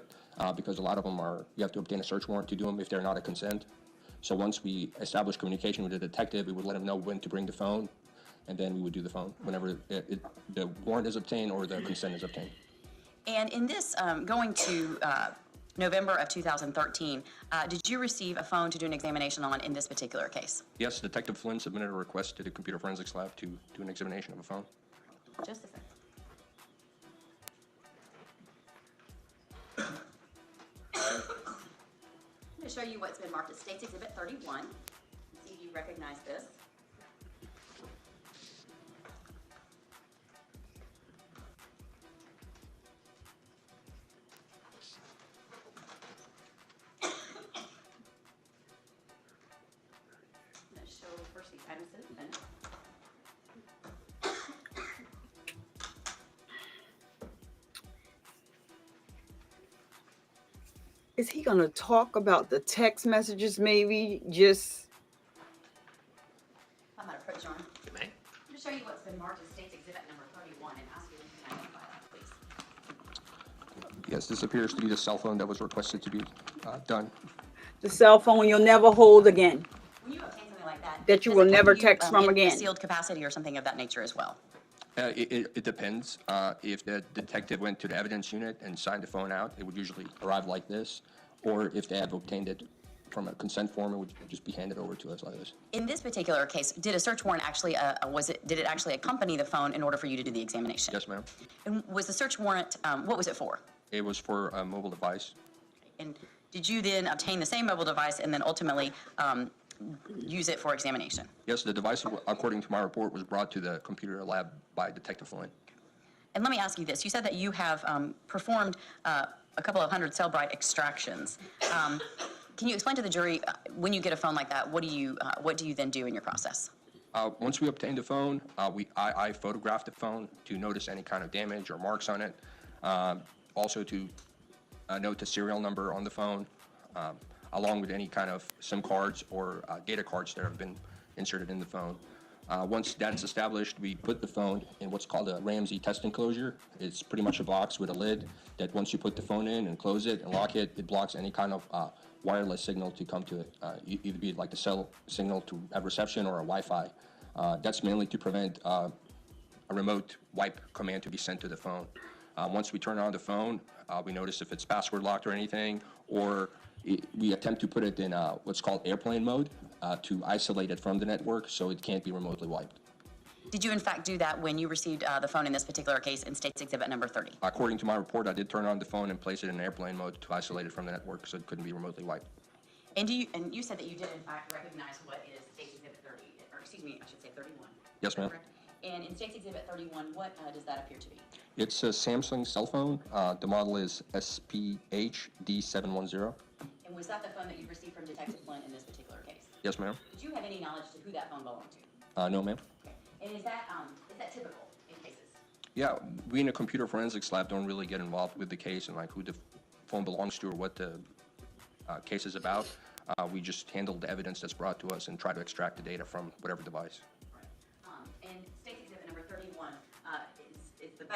because a lot of them you have to obtain a search warrant to do them if they're not a consent. So once we establish communication with the detective, we would let him know when to bring the phone, and then we would do the phone whenever the warrant is obtained or the consent is obtained. And in this, going to November of 2013, did you receive a phone to do an examination on in this particular case? Yes, Detective Flynn submitted a request to the computer forensics lab to do an examination of a phone. Just a second. I'm going to show you what's been marked as State's Exhibit 31. See if you recognize this. I'm going to show first these items to the defendant. Is he gonna talk about the text messages? Maybe just. I'm going to approach you on. May? I'm going to show you what's been marked as State's Exhibit number 31 and ask you if you can identify that, please. Yes, this appears to be the cell phone that was requested to be done. The cell phone you'll never hold again. When you obtain something like that, That you does will it come never to text from in again. a sealed capacity or something of that nature as well? It depends. If the detective went to the evidence unit and signed the phone out, it would usually arrive like this. Or if they have obtained it from a consent form, it would just be handed over to us like this. In this particular case, did a search warrant actually, did it actually accompany the phone in order for you to do the examination? Yes, ma'am. And was the search warrant, what was it for? It was for a mobile device. And did you then obtain the same mobile device and then ultimately use it for examination? Yes, the device, according to my report, was brought to the computer lab by Detective Flynn. And let me ask you this. You said that you have performed a couple of hundred Cellbrite extractions. Can you explain to the jury, when you get a phone like that, what do you then do in your process? Once we obtain the phone, I photograph the phone to notice any kind of damage or marks on it. Also to note the serial number on the phone, along with any kind of SIM cards or data cards that have been inserted in the phone. Once that's established, we put the phone in what's called a Ramsey test enclosure. It's pretty much a box with a lid that once you put the phone in and close it and lock it, it blocks any kind of wireless signal to come to it, either be like the cell signal to have reception or a Wi-Fi. That's mainly to prevent a remote wipe command to be sent to the phone. Once we turn on the phone, we notice if it's password locked or anything, or we attempt to put it in what's called airplane mode to isolate it from the network so it can't be remotely wiped. Did you in fact do that when you received the phone in this particular case in State's Exhibit number 30? According to my report, I did turn on the phone and place it in airplane mode to isolate it from the network so it couldn't be remotely wiped. And you said that you did in fact recognize what is State's Exhibit 30, or excuse me, I should say 31. Yes, ma'am. Correct? And in State's Exhibit 31, what does that appear to be? It's a Samsung cell phone. The model is SPH-D710. And was that the phone that you received from Detective Flynn in this particular case? Yes, ma'am. Did you have any knowledge to who that phone belonged to? No, ma'am. Okay. And is that typical in cases? Yeah, we in a computer forensics lab don't really get involved with the case and like who the phone belongs to or what the case is about. We just handle the evidence that's brought to us and try to extract the data from whatever device. And State's Exhibit number 31,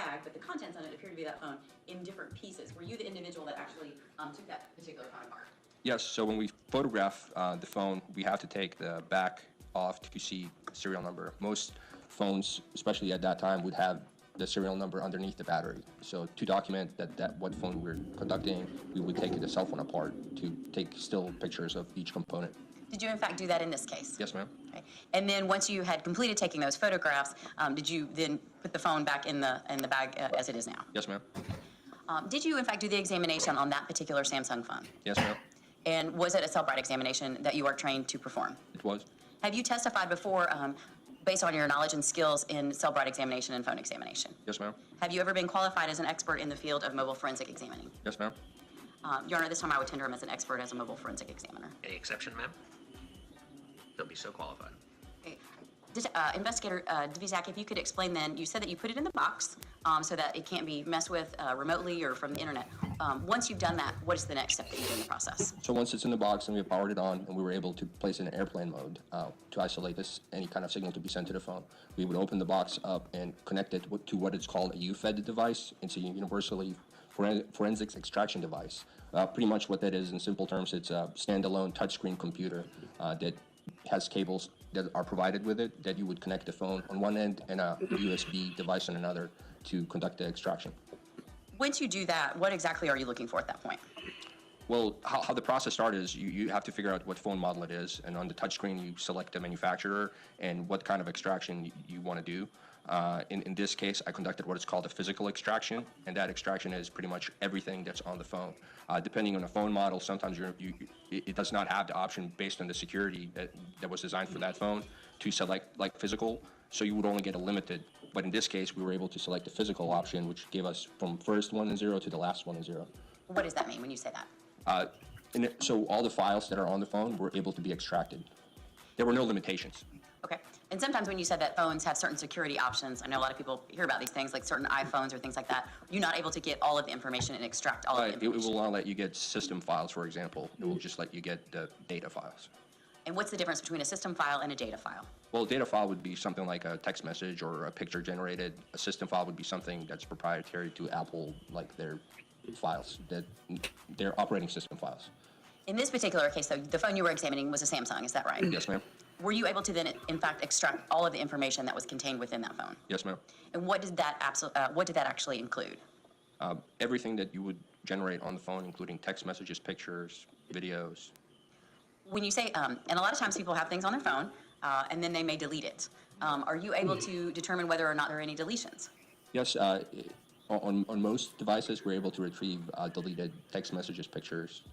bag, but the contents on it appear to be that phone in different pieces. Were you the individual that actually took that particular phone apart? Yes, so when we photograph the phone, we have to take the back off to see serial number. Most phones, especially at that time, would have the serial number underneath the battery. So to document that what phone we're conducting, we would take the cell phone apart to take still pictures of each component. Did you in fact do that in this case? Yes, ma'am. Okay. And then once you had completed taking those photographs, did you then put the phone back in the bag as it is now? Yes, ma'am. Did you in fact do the examination on that particular Samsung phone? Yes, ma'am. And was it a Cellbrite examination that you are trained to perform? It was. Have you testified before based on your knowledge and skills in Cellbrite examination and phone examination? Yes, ma'am. Have you ever been qualified as an expert in the field of mobile forensic examining? Yes, ma'am. Your Honor, this time I would tender him as an expert as a mobile forensic examiner. Any exception, ma'am? He'll be so qualified. Okay. Investigator Dvizak, if you could explain then, you said that you put it in the box so that it can't be messed with remotely or from the internet. Once you've done that, what is the next step that you do in the process? So once it's in the box and we have powered it on and we were able to place it in airplane mode to isolate any kind of signal to be sent to the phone, we would open the box up and connect it to what is called a UFED device. It's a universally forensics extraction device. Pretty much what that is in simple terms, it's a standalone touchscreen computer that has cables that are provided with it that you would connect the phone on one end and a USB device on another to conduct the extraction. Once you do that, what exactly are you looking for at that point? Well, how the process started is you have to figure out what phone model it is, and on the touchscreen you select the manufacturer and what kind of extraction you want to do. In this case, I conducted what is called a physical extraction, and that extraction is pretty much everything that's on the phone. Depending on the phone model, sometimes it does not have the option based on the security that was designed for that phone to select like physical, so you would only get a limited. But in this case, we were able to select the physical option, which gave us from first 1 and 0 to the last 1 and 0. What does that mean when you say that? So all the files that are on the phone were able to be extracted. There were no limitations. Okay. And sometimes when you said that phones have certain security options, I know a lot of people hear about these things, like certain iPhones or things like that. You're not able to get all of the information and extract all of the It information. will not let you get system files, for example. It will just let you get the data files. And what's the difference between a system file and a data file? Well, a data file would be something like a text message or a picture generated. A system file would be something that's proprietary to Apple, like their files, their operating system files. In this particular case, though, the phone you were examining was a Samsung, is that right? Yes, ma'am. Were you able to then, in fact, extract all of the information that was contained within that phone? Yes, ma'am. And what did that actually include? Everything that you would generate on the phone, including text messages, pictures, videos. When you say, and a lot of times people have things on their phone, and then they may delete it. Are you able to determine whether or not there are any deletions? Yes, on most devices, we're able to retrieve deleted text messages, pictures.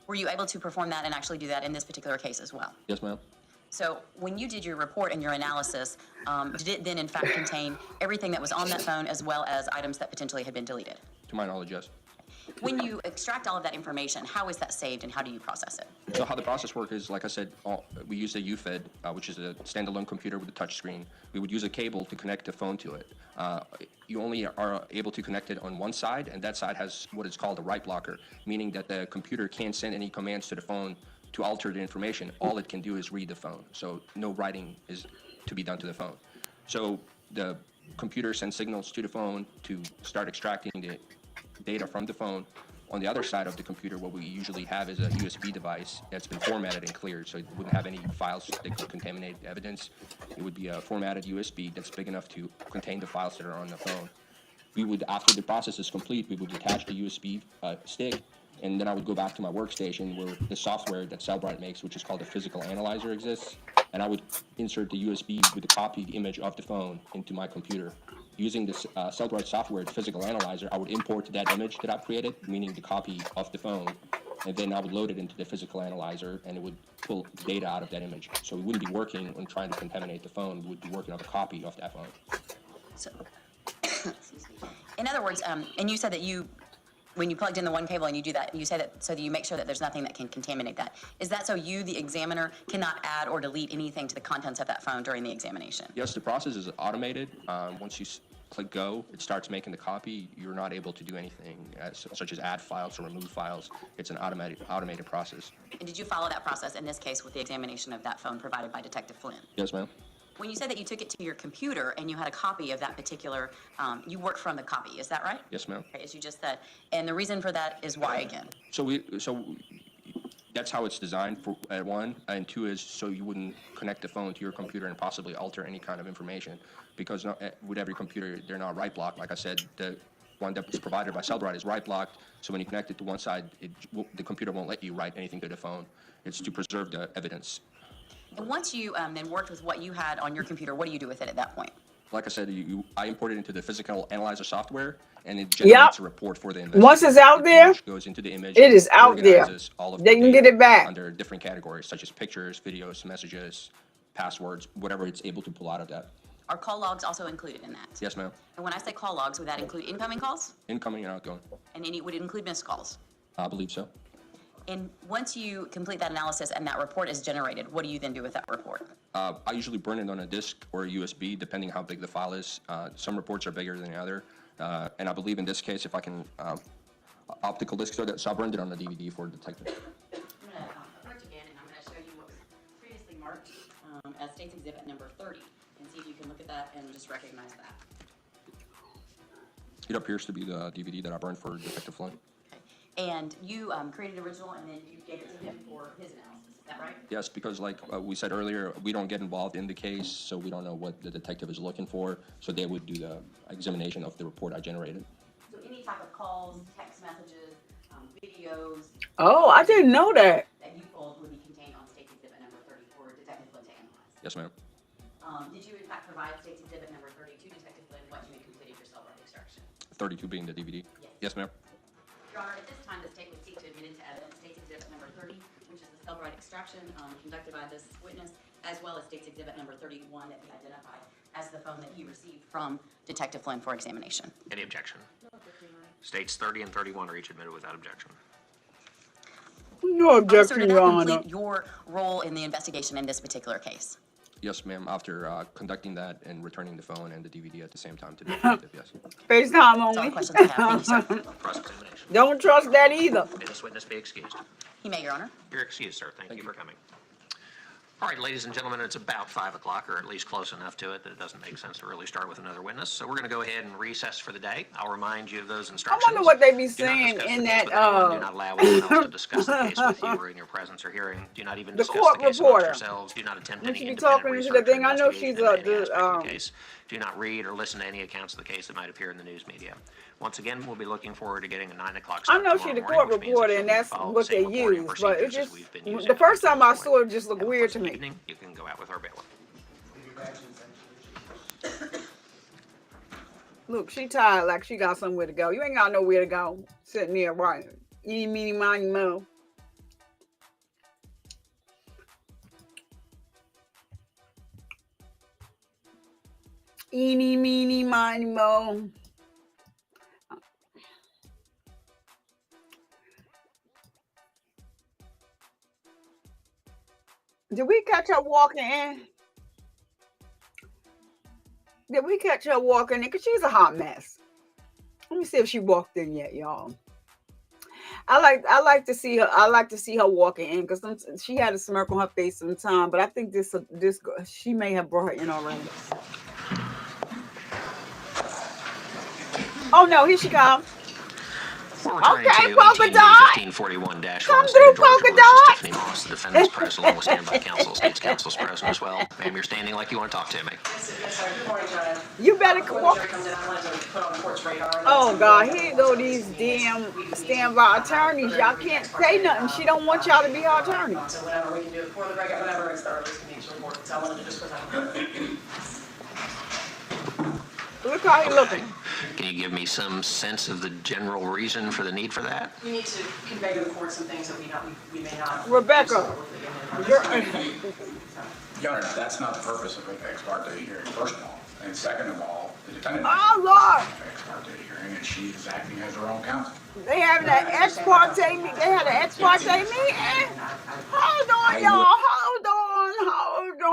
Were you able to perform that and actually do that in this particular case as well? Yes, ma'am. So when you did your report and your analysis, did it then in fact contain everything that was on that phone as well as items that potentially had been deleted? To my knowledge, yes. When you extract all of that information, how is that saved and how do you process it? So how the process works is, like I said, we use a UFED, which is a standalone computer with a touch screen. We would use a cable to connect the phone to it. You only are able to connect it on one side, and that side has what is called a write blocker, meaning that the computer can't send any commands to the phone to alter the information. All it can do is read the phone, so no writing is to be done to the phone. So the computer sends signals to the phone to start extracting the data from the phone. On the other side of the computer, what we usually have is a USB device that's been formatted and cleared, so it wouldn't have any files that could contaminate evidence. It would be a formatted USB that's big enough to contain the files that are on the phone. We would, after the process is complete, we would detach the USB stick, and then I would go back to my workstation where the software that Cellbrite makes, which is called a physical analyzer, exists, and I would insert the USB with the copied image of the phone into my computer. Using this Cellbrite software, the physical analyzer, I would import that image that I've created, meaning the copy of the phone, and then I would load it into the physical analyzer, and it would pull data out of that image. So we wouldn't be working on trying to contaminate the phone, we would be working on a copy of that phone. So, in other words, and you said that when you plugged in the one cable and you do that, you say that so that you make sure that there's nothing that can contaminate that. Is that so you, the examiner, cannot add or delete anything to the contents of that phone during the examination? Yes, the process is automated. Once you click go, it starts making the copy. You're not able to do anything such as add files or remove files. It's an automated process. And did you follow that process in this case with the examination of that phone provided by Detective Flynn? Yes, ma'am. When you said that you took it to your computer and you had a copy of that particular, you worked from the copy, is that right? Yes, ma'am. Okay, as you just said. And the reason for that is why again? So that's how it's designed for at one, and two is so you wouldn't connect the phone to your computer and possibly alter any kind of information, because with every computer they're not write blocked. Like I said, the one that's provided by Cellbrite is write blocked. So when you connect it to one side, the computer won't let you write anything to the phone. It's to preserve the evidence. And once you then worked with what you had on your computer, what do you do with it at that point? Like I said, I imported it into the physical analyzer software, and it generates a report for the investigator. Once it's out there, which goes into the image. it is out there. All of they the can get it back under different categories, such as pictures, videos, messages, passwords, whatever it's able to pull out of that. Are call logs also included in that? Yes, ma'am. And when I say call logs, would that include incoming calls? Incoming and outgoing. And would it include missed calls? I believe so. And once you complete that analysis and that report is generated, what do you then do with that report? I usually burn it on a disk or a USB, depending how big the file is. Some reports are bigger than the other. And I believe in this case, if I can, optical disc, so I burned it on a DVD for detective. I'm going to approach again, and I'm going to show you what was previously marked as State's Exhibit number 30, and see if you can look at that and just recognize that. It appears to be the DVD that I burned for Detective Flynn. Okay. And you created an original, and then you gave it to him for his analysis. Is that right? Yes, because like we said earlier, we don't get involved in the case, so we don't know what the detective is looking for. So they would do the examination of the report I generated. So any type of calls, text messages, videos. Oh, I didn't know that. That you pulled would be contained on State's Exhibit number 30 for Detective Flynn to analyze. Yes, ma'am. Did you in fact provide State's Exhibit number 30 to Detective Flynn once you had completed your cell extraction? 32 being the DVD. Yes, ma'am. Your Honor, at this time, the state would seek to admit into evidence State's Exhibit number 30, which is the cell extraction conducted by this witness, as well as State's Exhibit number 31 that he identified as the phone that he received from Detective Flynn for examination. Any objection? States 30 and 31 are each admitted without objection. No Officer, objection, did Your that Honor. complete your role in the investigation in this particular case? Yes, ma'am. After conducting that and returning the phone and the DVD at the same time to the detective, yes. FaceTime That's all the only. questions I have. Thank you, sir. Cross-examination. Don't trust that either. May this witness be excused. He may, Your Honor. You're excused, sir. Thank you for coming. All right, ladies and gentlemen, it's about 5 o'clock, or at least close enough to it that it doesn't make sense to really start with another witness. So we're going to go ahead and recess for the day. I'll remind you of those I instructions. wonder what they be Do not saying discuss in the case that, with anyone. Do not allow anyone else to discuss the case with you or in your presence or hearing. Do not even The discuss court the case reporter. amongst yourselves. Do not attempt When any she be independent talking to research the thing, or I know she's investigation into any aspect of the the case. Do not read or listen to any accounts of the case that might appear in the news media. Once again, we'll be looking forward to getting a 9 o'clock I start know she the tomorrow court morning, which means reporter, that and she'll that's follow what the same they reporting use. But procedures it's as just we've been using the first up time to I this saw point. it, just looked Have a weird to pleasant me. evening. You can go out with our bailiff. Look, she tired like she got somewhere to go. You ain't got nowhere to go. Sitting there, right? Eeny, meeny, miny, mo. Eeny, meeny, miny, mo. Did we catch her walking in? Did we catch her walking in? Because she's a hot mess. Let me see if she walked in yet, y'all. I like to see her. I like to see her walking in because she had a smirk on her face sometime. But I think this she may have brought her in already. Oh no, here she comes. We're returning Okay, to polka 18 dot. 1541-1 Come State through, of Georgia polka versus dot. Tiffany Moss. The defendant's press along with standby counsel. State's counsel's present as well. Ma'am, you're standing like you want to talk to me. You better come on. Oh God, here go these damn standby attorneys. Y'all can't say nothing. She don't want y'all to be her attorney. So whatever we can do before the break, whatever it's the earliest convenience report. So I wanted to just put that. Look how he looking. Can you give me some sense of the general reason for the need for that? We need to convey to the court some things that we may not. Rebecca. Your Honor, that's not the purpose of an ex parte hearing, first of all. And second of all, the defendant Oh has Lord. an ex parte hearing, and she is acting as her own counsel. They having an ex parte meeting. They had an ex parte meeting. Hold on, y'all. Hold on.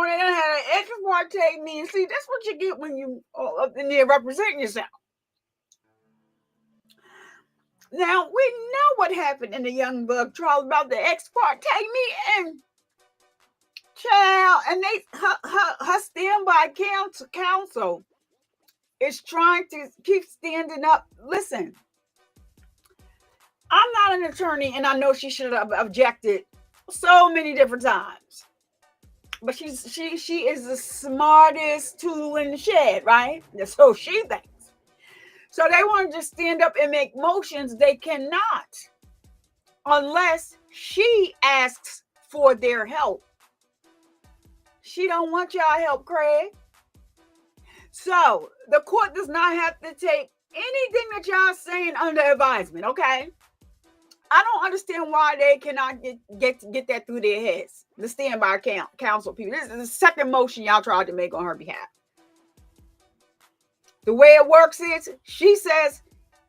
They done had an ex parte meeting. See, that's what you get when you all up in there representing yourself. Now, we know what happened in the Young Buck trial about the ex parte meeting. Child, and her standby counsel is trying to keep standing up. Listen, I'm not an attorney, and I know she should have objected so many different times. But she is the smartest tool in the shed, right? So she thinks. So they want to just stand up and make motions. They cannot unless she asks for their help. She don't want y'all help, Craig. So the court does not have to take anything that y'all saying under advisement, okay? I don't understand why they cannot get that through their heads. The standby counsel people. This is the second motion y'all tried to make on her behalf. The way it works is she says,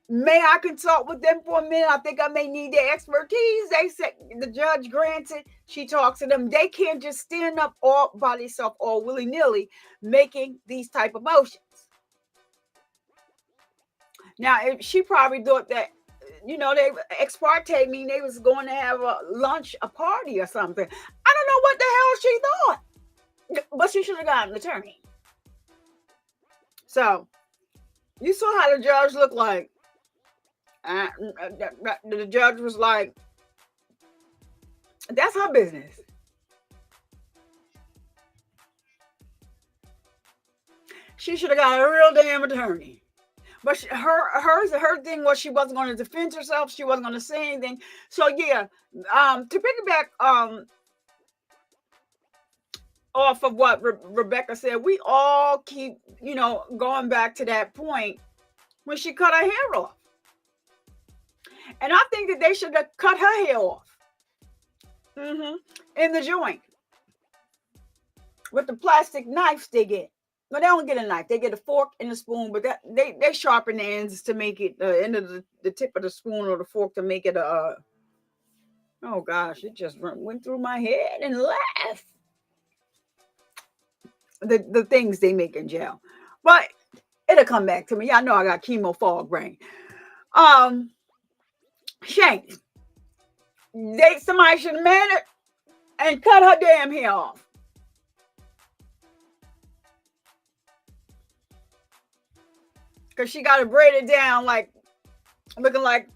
may I consult with them for a minute? I think I may need their expertise. They said the judge granted. She talks to them. They can't just stand up all by themselves, all willy-nilly, making these type of motions. Now, she probably thought that, they ex parte mean they was going to have a lunch, a party or something. I don't know what the hell she thought, but she should have gotten an attorney. So, you saw how the judge looked like. The judge was like, that's her business. She should have got a real damn attorney. But her thing was she wasn't going to defend herself. She wasn't going to say anything. So yeah, to piggyback off of what Rebecca said, we all keep, going back to that point when she cut her hair off. And I think that they should have cut her hair off. In the joint. With the plastic knives they get. But they don't get a knife. They get a fork and a spoon. But they sharpen the ends to make it the end of the tip of the spoon or the fork to make it a. Oh gosh, it just went through my head and left. The things they make in jail. But it'll come back to me. Y'all know I got chemo fog brain. Shank. Somebody should have made it and cut her damn hair off. Because she got to braid it down like, looking like,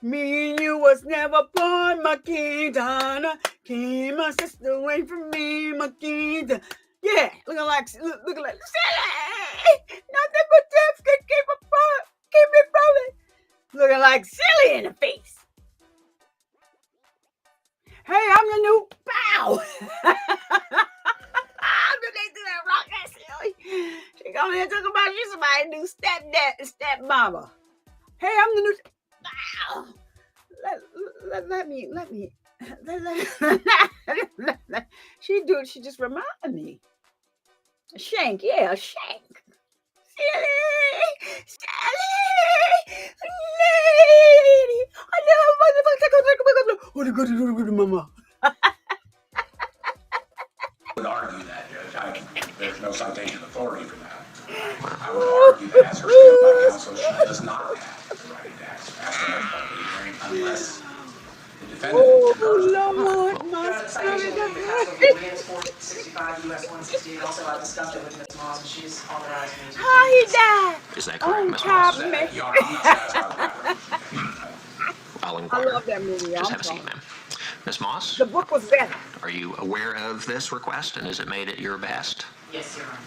me and you was never born, my Quintana. Keep my sister away from me, my Quintana. Yeah, looking like, silly. Nothing but death can keep me from it. Looking like silly in the face. Hey, I'm the new bow. Did they do that wrong? That's silly. She come here talking about you somebody new stepdad and stepmama. Hey, I'm the new bow. She just reminded me. Shank, yeah, Shank. Silly, lady. I never go to mama. Would argue that, Judge. There's no citation authority for that. I would argue that as her standby counsel, she does not have the right to ask for a public hearing unless the defendant concurs. Lord, The citation of the counsel is 465 U.S. 168. Also, I discussed it with Ms. Moss, and she's authorized me to. how he died? Is that correct, Ms. top Moss? man. Your Honor, I'm not satisfied with that. I'll I inquire. love that movie. Just I'm have a seat, sorry. ma'am. Ms. Moss, The book was better. are you aware of this request, and is it made at your behest? Yes, Your Honor.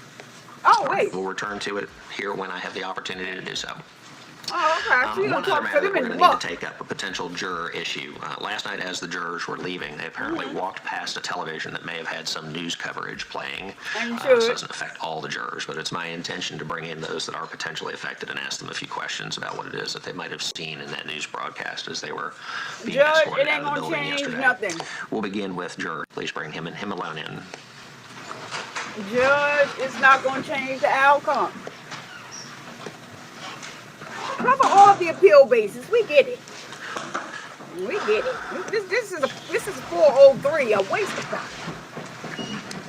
Oh, wait. We'll return to it here when I have the opportunity to do so. Oh, okay. She One done other talked matter to that them we're in going the to need book. to take up, a potential juror issue. Last night, as the jurors were leaving, they apparently walked past a television that may have had some news coverage playing. I'm So sure. it doesn't affect all the jurors, but it's my intention to bring in those that are potentially affected and ask them a few questions about what it is that they might have seen in that news broadcast as they were being Judge, escorted it ain't out of the gonna building change yesterday. nothing. We'll begin with juror. Please bring him and him alone in. Judge, it's not going to change the outcome. Cover all the appeal bases. We get it. We get it. This is a 403, a waste of time.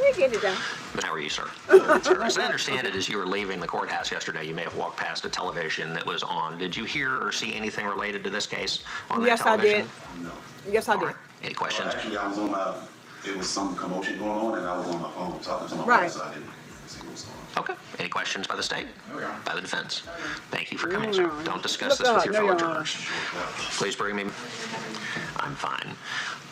We get it done. But how are you, sir? Sir, as I understand it, as you were leaving the courthouse yesterday, you may have walked past a television that was on. Did you hear or see anything related to this case on that Yes, I television? did. Yes, I did. Any questions? Actually, I was on my, there was some commotion going on, and I was on my phone talking to my Right. wife, so I didn't see what was going on. Okay. Any questions by the state? No, Your Honor. By the defense? Thank you for coming, No, sir. Your Honor. Don't discuss Look this with up. your No, fellow Your Honor. jurors. Please bring me. I'm fine.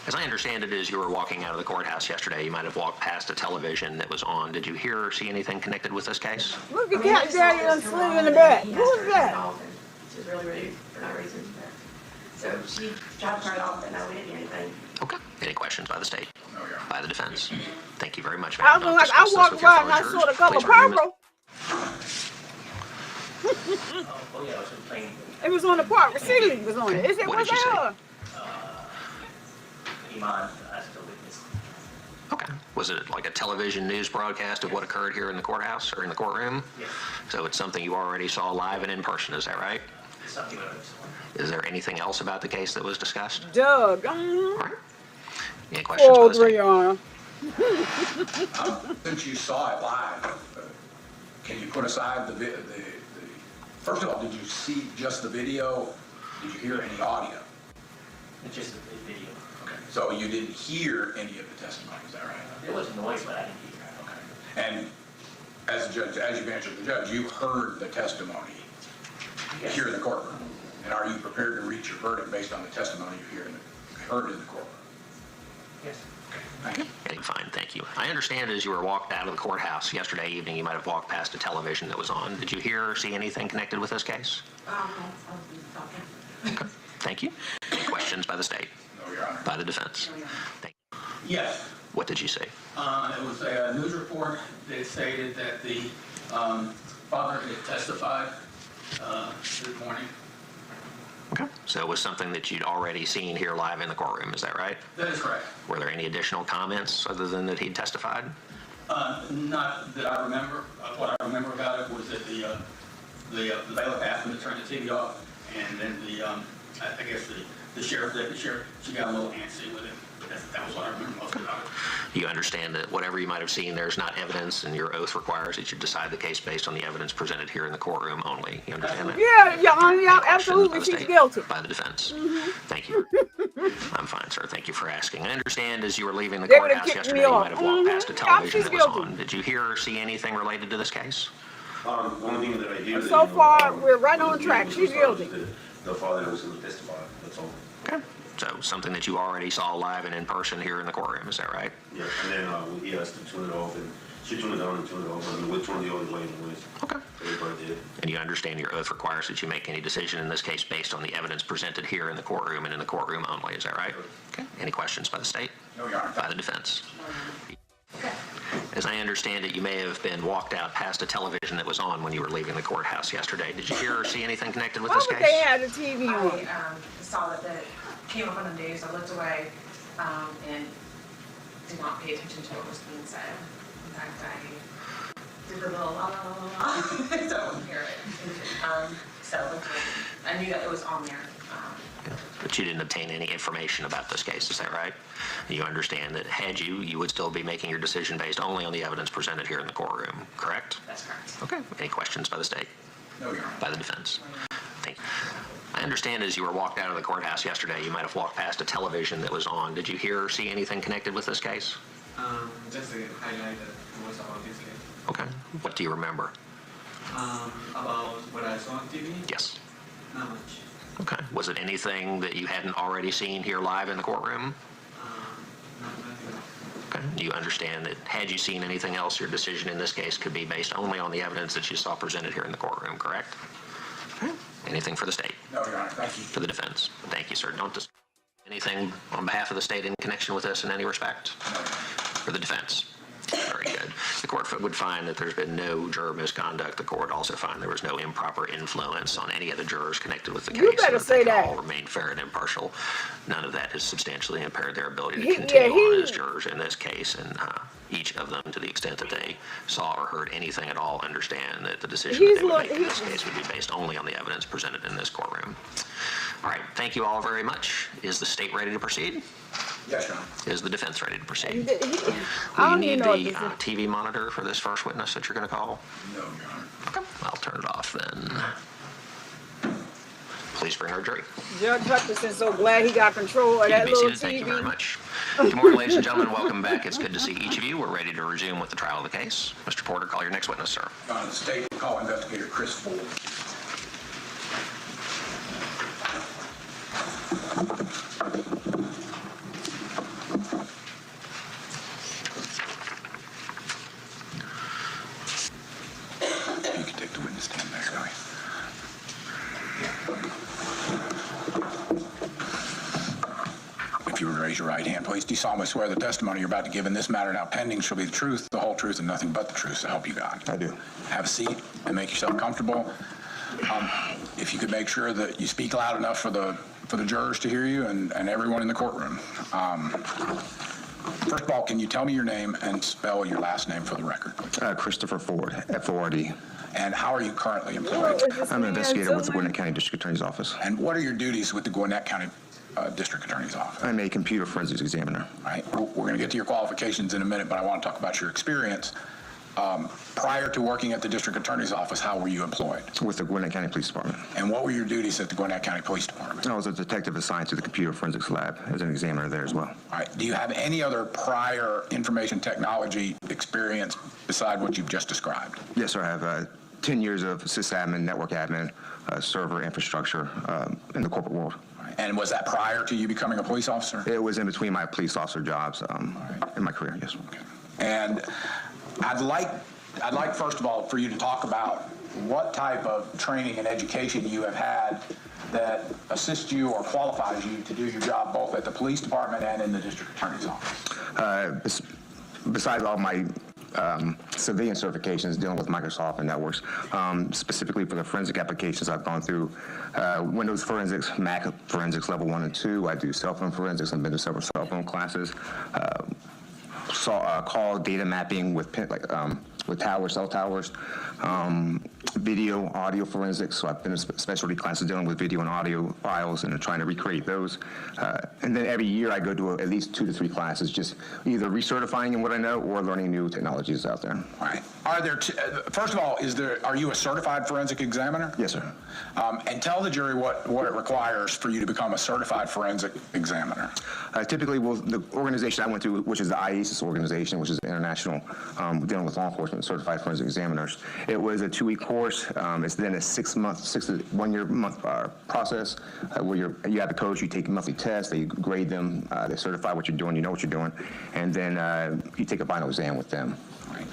As I understand it, as you were walking out of the courthouse yesterday, you might have walked past a television that was on. Did you hear or see anything connected with this case? Look at Cat Daddy asleep in the bed. Who is that? She was really rude for no reason. So she tried to turn it off, but no, we didn't do anything. Okay. Any questions by the state? No, Your Honor. By the defense? Thank you very much. I was Don't like, I discuss this walked with your by and I fellow saw the jurors. color Please bring me- purple. Oh, yeah, it was clean. It was on the part. Ceiling was on it. Is it What was did you say? that Iman, I still witness. Okay. Was it like a television news broadcast of what occurred here in the courthouse or in the courtroom? Yes. So it's something you already saw live and in person, is that right? It's something that I saw. Is there anything else about the case that was discussed? Doug? All right. Any questions by the 403, state? Your Honor. Since you saw it live, can you put aside first of all, did you see just the video? Did you hear any audio? It's just a video. Okay, so you didn't hear any of the testimony, is that right? There was noise, but I didn't hear it. Okay. And as a judge, as you've answered the judge, you heard the testimony Yes. here in the courtroom. And are you prepared to reach your verdict based on the testimony you heard in the courtroom? Yes. Thank you. Okay, fine, thank you. I understand as you were walked out of the courthouse yesterday evening, you might have walked past a television that was on. Did you hear or see anything connected with this case? Okay, thank you. Any questions by the state? No, Your Honor. By the defense? Thank you. Yes, What did you see? it was a news report that stated that the father had testified this morning. Okay. So it was something that you'd already seen here live in the courtroom, is that right? That is correct. Were there any additional comments other than that he'd testified? Not that I remember. What I remember about it was that the bailiff asked him to turn the TV off, and then I guess the sheriff, she got a little antsy with it. That was what I remember most about it. You understand that whatever you might have seen, there's not evidence, and your oath requires that you decide the case based on the evidence presented here in the courtroom only. You understand that? Yeah, Your Honor, yeah, Any questions by absolutely. the She's state? guilty. By the defense. Thank you. I'm fine, sir. Thank you for asking. I understand as you were leaving the They would've courthouse kicked yesterday, me you off. might have walked past a Yeah, television she's that was guilty. on. Did you hear or see anything related to this case? Only thing that I hear. So far, we're right on track. She's guilty. The father was going to testify, that's all. Okay. So something that you already saw live and in person here in the courtroom, is that right? Yeah, and then he asked to turn it off, and she turned it on and turned it off, and we turned the other way anyways. Okay. Everybody did. And you understand your oath requires that you make any decision in this case based on the evidence presented here in the courtroom and in the courtroom only, is that right? Okay. Any questions by the state? No, Your Honor. By the defense? As I understand it, you may have been walked out past a television that was on when you were leaving the courthouse yesterday. Did you hear or see anything connected with Why this would case? they have the TV I on? saw that it came up on the news, I looked away, and did not pay attention to what was being said. In fact, I did the little la la la la la, so I wouldn't hear it. So I knew that it was on there. But you didn't obtain any information about this case, is that right? You understand that had you would still be making your decision based only on the evidence presented here in the courtroom, correct? That's correct. Okay. Any questions by the state? No, Your Honor. By the defense? Thank you. I understand as you were walked out of the courthouse yesterday, you might have walked past a television that was on. Did you hear or see anything connected with this case? Just a highlight that was about this case. Okay. What do you remember? About what I saw on TV? Yes. Not much. Okay. Was it anything that you hadn't already seen here live in the courtroom? Nothing. Okay. Do you understand that had you seen anything else, your decision in this case could be based only on the evidence that you saw presented here in the courtroom, correct? Okay. Anything for the state? No, Your Honor. Thank you. For the defense? Thank you, sir. Don't discuss anything on behalf of the state in connection with this in any respect? No, Your Honor. For the defense? Very good. The court would find that there's been no juror misconduct. The court also find there was no improper influence on any of the jurors connected with the case. You better so say they that. all remain fair and impartial. None of that has substantially impaired their ability to He- continue yeah, on he- as jurors in this case. And each of them, to the extent that they saw or heard anything at all, understand that the decision that they would make in this case would be based only on the evidence presented in this courtroom. All right. Thank you all very much. Is the state ready to proceed? Yes, Your Honor. Is the defense ready to proceed? I Will you don't need even know the what this is. TV monitor for this first witness that you're going to call? No, Your Honor. Okay. I'll turn it off then. please bring our jury. Judge Hutchinson, so glad he got control of You that may be little seated. Thank you TV. very much. Good morning, ladies and gentlemen. Welcome back. It's good to see each of you. We're ready to resume with the trial of the case. Mr. Porter, call your next witness, sir. The state will call investigator Chris Ford. You can take the witness stand there, Scotty. If you would raise your right hand, please. Do you solemnly swear the testimony you're about to give in this matter now pending shall be the truth, the whole truth, and nothing but the truth, so help you God? I do. Have a seat and make yourself comfortable. If you could make sure that you speak loud enough for the jurors to hear you and everyone in the courtroom. First of all, can you tell me your name and spell your last name for the record? Christopher Ford, F-O-R-D. And how are you currently employed? I'm an investigator with the Gwinnett County District Attorney's Office. And what are your duties with the Gwinnett County District Attorney's Office? I'm a computer forensics examiner. All right. We're going to get to your qualifications in a minute, but I want to talk about your experience. Prior to working at the District Attorney's Office, how were you employed? With the Gwinnett County Police Department. And what were your duties at the Gwinnett County Police Department? I was a detective assigned to the computer forensics lab as an examiner there as well. All right. Do you have any other prior information technology experience beside what you've just described? Yes, sir. I have 10 years of sysadmin, network admin, server infrastructure in the corporate world. And was that prior to you becoming a police officer? It was in between my police officer jobs in my career, yes. Okay. And I'd like, first of all, for you to talk about what type of training and education you have had that assists you or qualifies you to do your job both at the police department and in the district attorney's office. Besides all my civilian certifications dealing with Microsoft and networks, specifically for the forensic applications I've gone through, Windows forensics, Mac forensics level 1 and 2. I do cell phone forensics. I've been to several cell phone classes. Call data mapping with towers, cell towers, video, audio forensics. So I've been in specialty classes dealing with video and audio files and trying to recreate those. And then every year I go to at least 2 to 3 classes, just either recertifying in what I know or learning new technologies out there. All right. Are there? First of all, are you a certified forensic examiner? Yes, sir. And tell the jury what it requires for you to become a certified forensic examiner. Typically, the organization I went to, which is the IASIS organization, which is international, dealing with law enforcement certified forensic examiners, it was a 2-week course. It's then a 1-year process where you have the coach, you take monthly tests, they grade them, they certify what you're doing, you know what you're doing, and then you take a final exam with them. Right.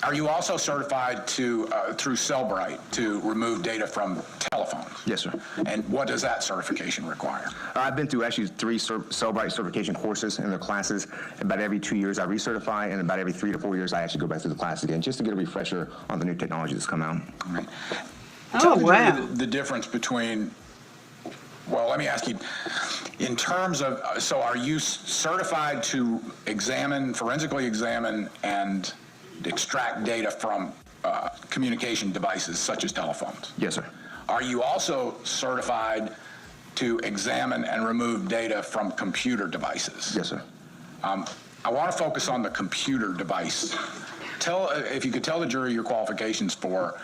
Are you also certified through Cellbrite to remove data from telephones? Yes, sir. And what does that certification require? I've been through actually 3 Cellbrite certification courses in the classes. About every 2 years I recertify, and about every 3 to 4 years I actually go back to the class again just to get a refresher on the new technology that's come out. All right. Oh, Tell wow. the difference between, well, let me ask you, in terms of, so are you certified to forensically examine and extract data from communication devices such as telephones? Yes, sir. Are you also certified to examine and remove data from computer devices? Yes, sir. I want to focus on the computer device. If you could tell the jury your qualifications for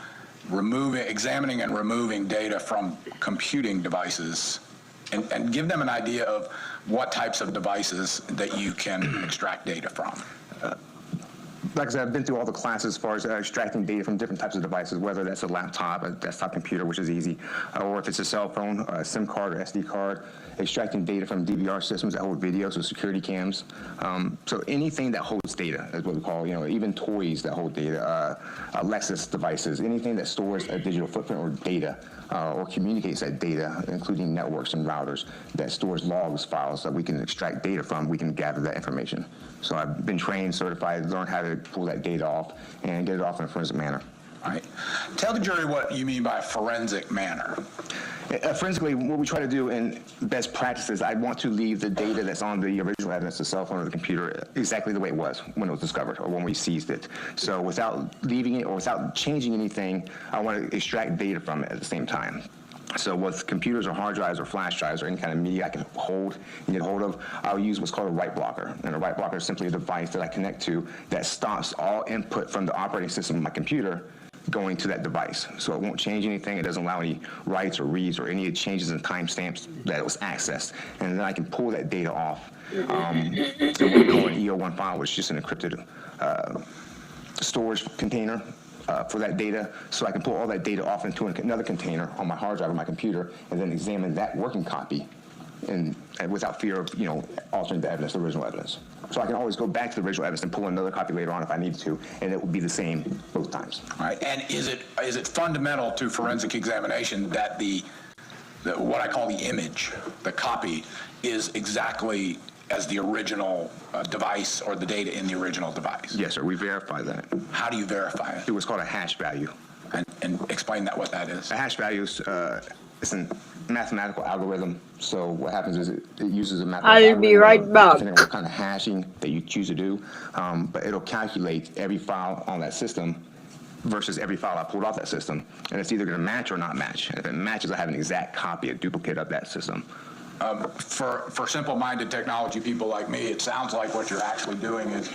examining and removing data from computing devices, and give them an idea of what types of devices that you can extract data from. Like I said, I've been through all the classes as far as extracting data from different types of devices, whether that's a laptop, a desktop computer, which is easy, or if it's a cell phone, a SIM card or SD card, extracting data from DVR systems that hold video, so security cams. So anything that holds data is what we call, even toys that hold data, Lexus devices, anything that stores a digital footprint or data, or communicates that data, including networks and routers, that stores logs, files that we can extract data from, we can gather that information. So I've been trained, certified, learned how to pull that data off and get it off in a forensic manner. All right. Tell the jury what you mean by forensic manner. Forensically, what we try to do in best practices, I want to leave the data that's on the original evidence, the cell phone or the computer, exactly the way it was when it was discovered or when we seized it. So without leaving it or without changing anything, I want to extract data from it at the same time. So with computers or hard drives or flash drives or any kind of media I can hold and get hold of, I'll use what's called a write blocker. And a write blocker is simply a device that I connect to that stops all input from the operating system of my computer going to that device. So it won't change anything. It doesn't allow any writes or reads or any changes in timestamps that it was accessed. And then I can pull that data off. So what we call an EO1 file, which is just an encrypted storage container for that data. So I can pull all that data off into another container on my hard drive on my computer and then examine that working copy and without fear of, altering the evidence, the original evidence. So I can always go back to the original evidence and pull another copy later on if I need to, and it will be the same both times. All right. And is it fundamental to forensic examination that the what I call the image, the copy, is exactly as the original device or the data in the original device? Yes, sir. We verify that. How do you verify it? It was called a hash value. And explain what that is. A hash value is it's a mathematical algorithm. So what happens is it uses a mathematical algorithm. I'll be right back. Depending on what kind of hashing that you choose to do. But it'll calculate every file on that system versus every file I pulled off that system. And it's either going to match or not match. And if it matches, I have an exact copy, a duplicate of that system. For simple-minded technology people like me, it sounds like what you're actually doing is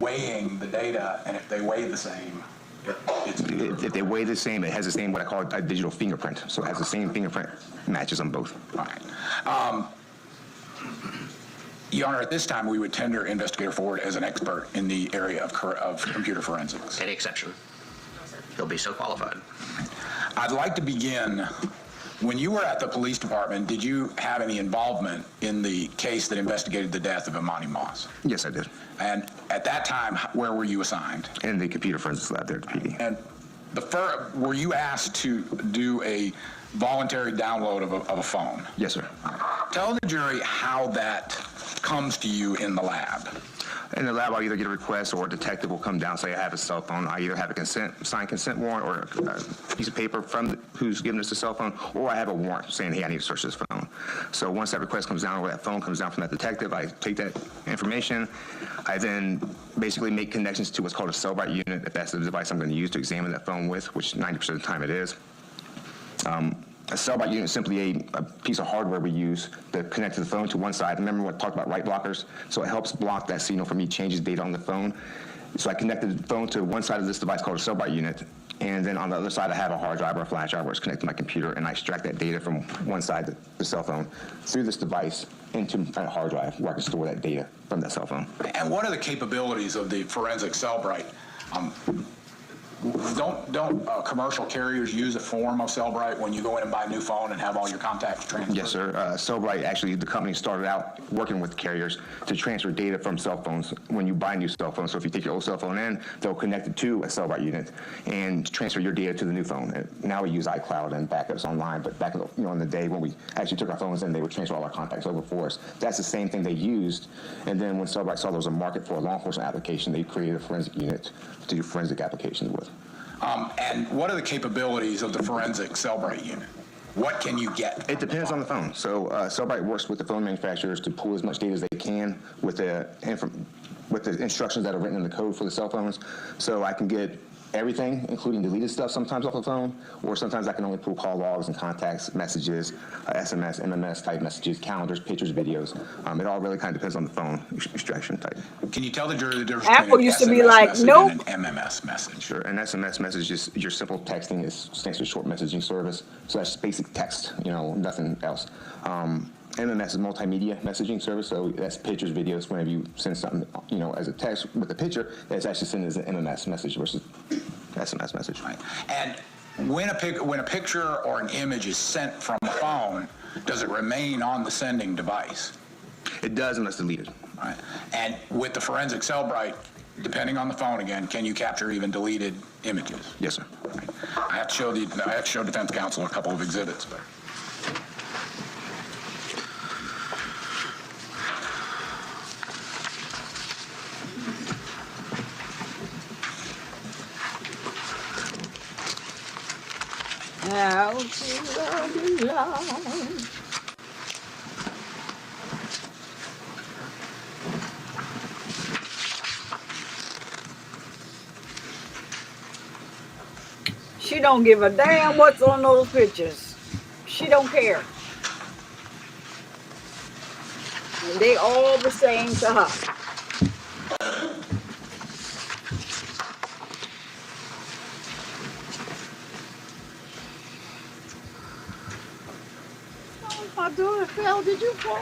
weighing the data, and if they weigh the same, if they weigh the same, it has the same, what I call a digital fingerprint. So it has the same fingerprint, matches on both. All right. Your Honor, at this time, we would tender Investigator Ford as an expert in the area of computer forensics. Any exception. He'll be so qualified. I'd like to begin. When you were at the police department, did you have any involvement in the case that investigated the death of Emani Moss? Yes, I did. And at that time, where were you assigned? In the computer forensics lab there at the PD. And were you asked to do a voluntary download of a phone? Yes, sir. Tell the jury how that comes to you in the lab. In the lab, I'll either get a request or a detective will come down and say, I have a cell phone. I either have a signed consent warrant or a piece of paper from who's given us the cell phone, or I have a warrant saying, hey, I need to search this phone. So once that request comes down or that phone comes down from that detective, I take that information. I then basically make connections to what's called a Cellbrite unit, if that's the device I'm going to use to examine that phone with, which 90% of the time it is. A Cellbrite unit is simply a piece of hardware we use to connect to the phone to one side. Remember what I talked about write blockers? So it helps block that signal from me changes data on the phone. So I connected the phone to one side of this device called a Cellbrite unit, and then on the other side I have a hard drive or a flash drive where it's connected to my computer, and I extract that data from one side, the cell phone, through this device into that hard drive where I can store that data from that cell phone. And what are the capabilities of the forensic Cellbrite? Don't commercial carriers use a form of Cellbrite when you go in and buy a new phone and have all your contacts transferred? Yes, sir. Cellbrite, actually, the company started out working with carriers to transfer data from cell phones when you buy a new cell phone. So if you take your old cell phone in, they'll connect it to a Cellbrite unit and transfer your data to the new phone. And now we use iCloud and backups online, but back in the day when we actually took our phones in, they would transfer all our contacts over for us. That's the same thing they used. And then when Cellbrite saw there was a market for a law enforcement application, they created a forensic unit to do forensic applications with. And what are the capabilities of the forensic Cellbrite unit? What can you get? It depends on the phone. So Cellbrite works with the phone manufacturers to pull as much data as they can with the instructions that are written in the code for the cell phones. So I can get everything, including deleted stuff sometimes off the phone, or sometimes I can only pull call logs and contacts, messages, SMS, MMS type messages, calendars, pictures, videos. It all really kind of depends on the phone extraction type. Can you tell the jury the difference Apple between used an to be SMS like, message nope. and an MMS message? Sure, an SMS message is your simple texting. It stands for short messaging service. So that's basic text, nothing else. MMS is multimedia messaging service, so that's pictures, videos. Whenever you send something, as a text with a picture, it's actually sent as an MMS message versus SMS message. Right. And when a picture or an image is sent from a phone, does it remain on the sending device? It does unless deleted. Right. And with the forensic Cellbrite, depending on the phone again, can you capture even deleted images? Yes, sir. Right. I have to show defense counsel a couple of exhibits, but. How to love you, love. She don't give a damn what's on those pictures. She don't care. And they all the same to her. daughter fell. Did you fall?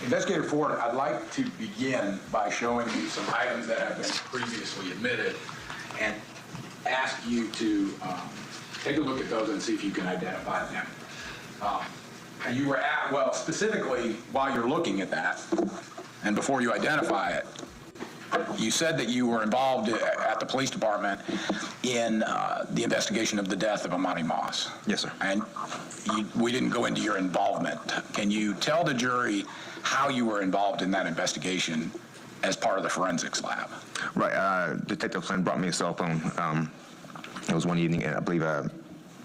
Investigator Ford, I'd like to begin by showing you some items that have been previously admitted and ask you to take a look at those and see if you can identify them. And you were at, well, specifically, while you're looking at that, and before you identify it, you said that you were involved at the police department in the investigation of the death of Emani Moss. Yes, sir. And we didn't go into your involvement. Can you tell the jury how you were involved in that investigation as part of the forensics lab? Right. Detective Flynn brought me a cell phone. It was one evening, I believe,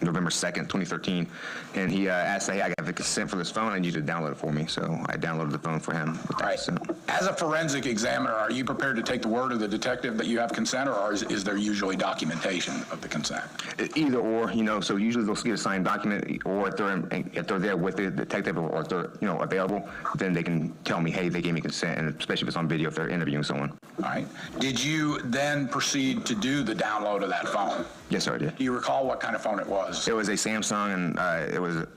November 2nd, 2013, and he asked, hey, I got the consent for this phone, I need you to download it for me. So I downloaded the phone for him with that consent. As a forensic examiner, are you prepared to take the word of the detective that you have consent, or is there usually documentation of the consent? Either or, so usually they'll get a signed document, or if they're there with the detective, or if they're, available, then they can tell me, hey, they gave me consent, and especially if it's on video, if they're interviewing someone. All right. Did you then proceed to do the download of that phone? Yes, sir, I did. Do you recall what kind of phone it was? It was a Samsung, and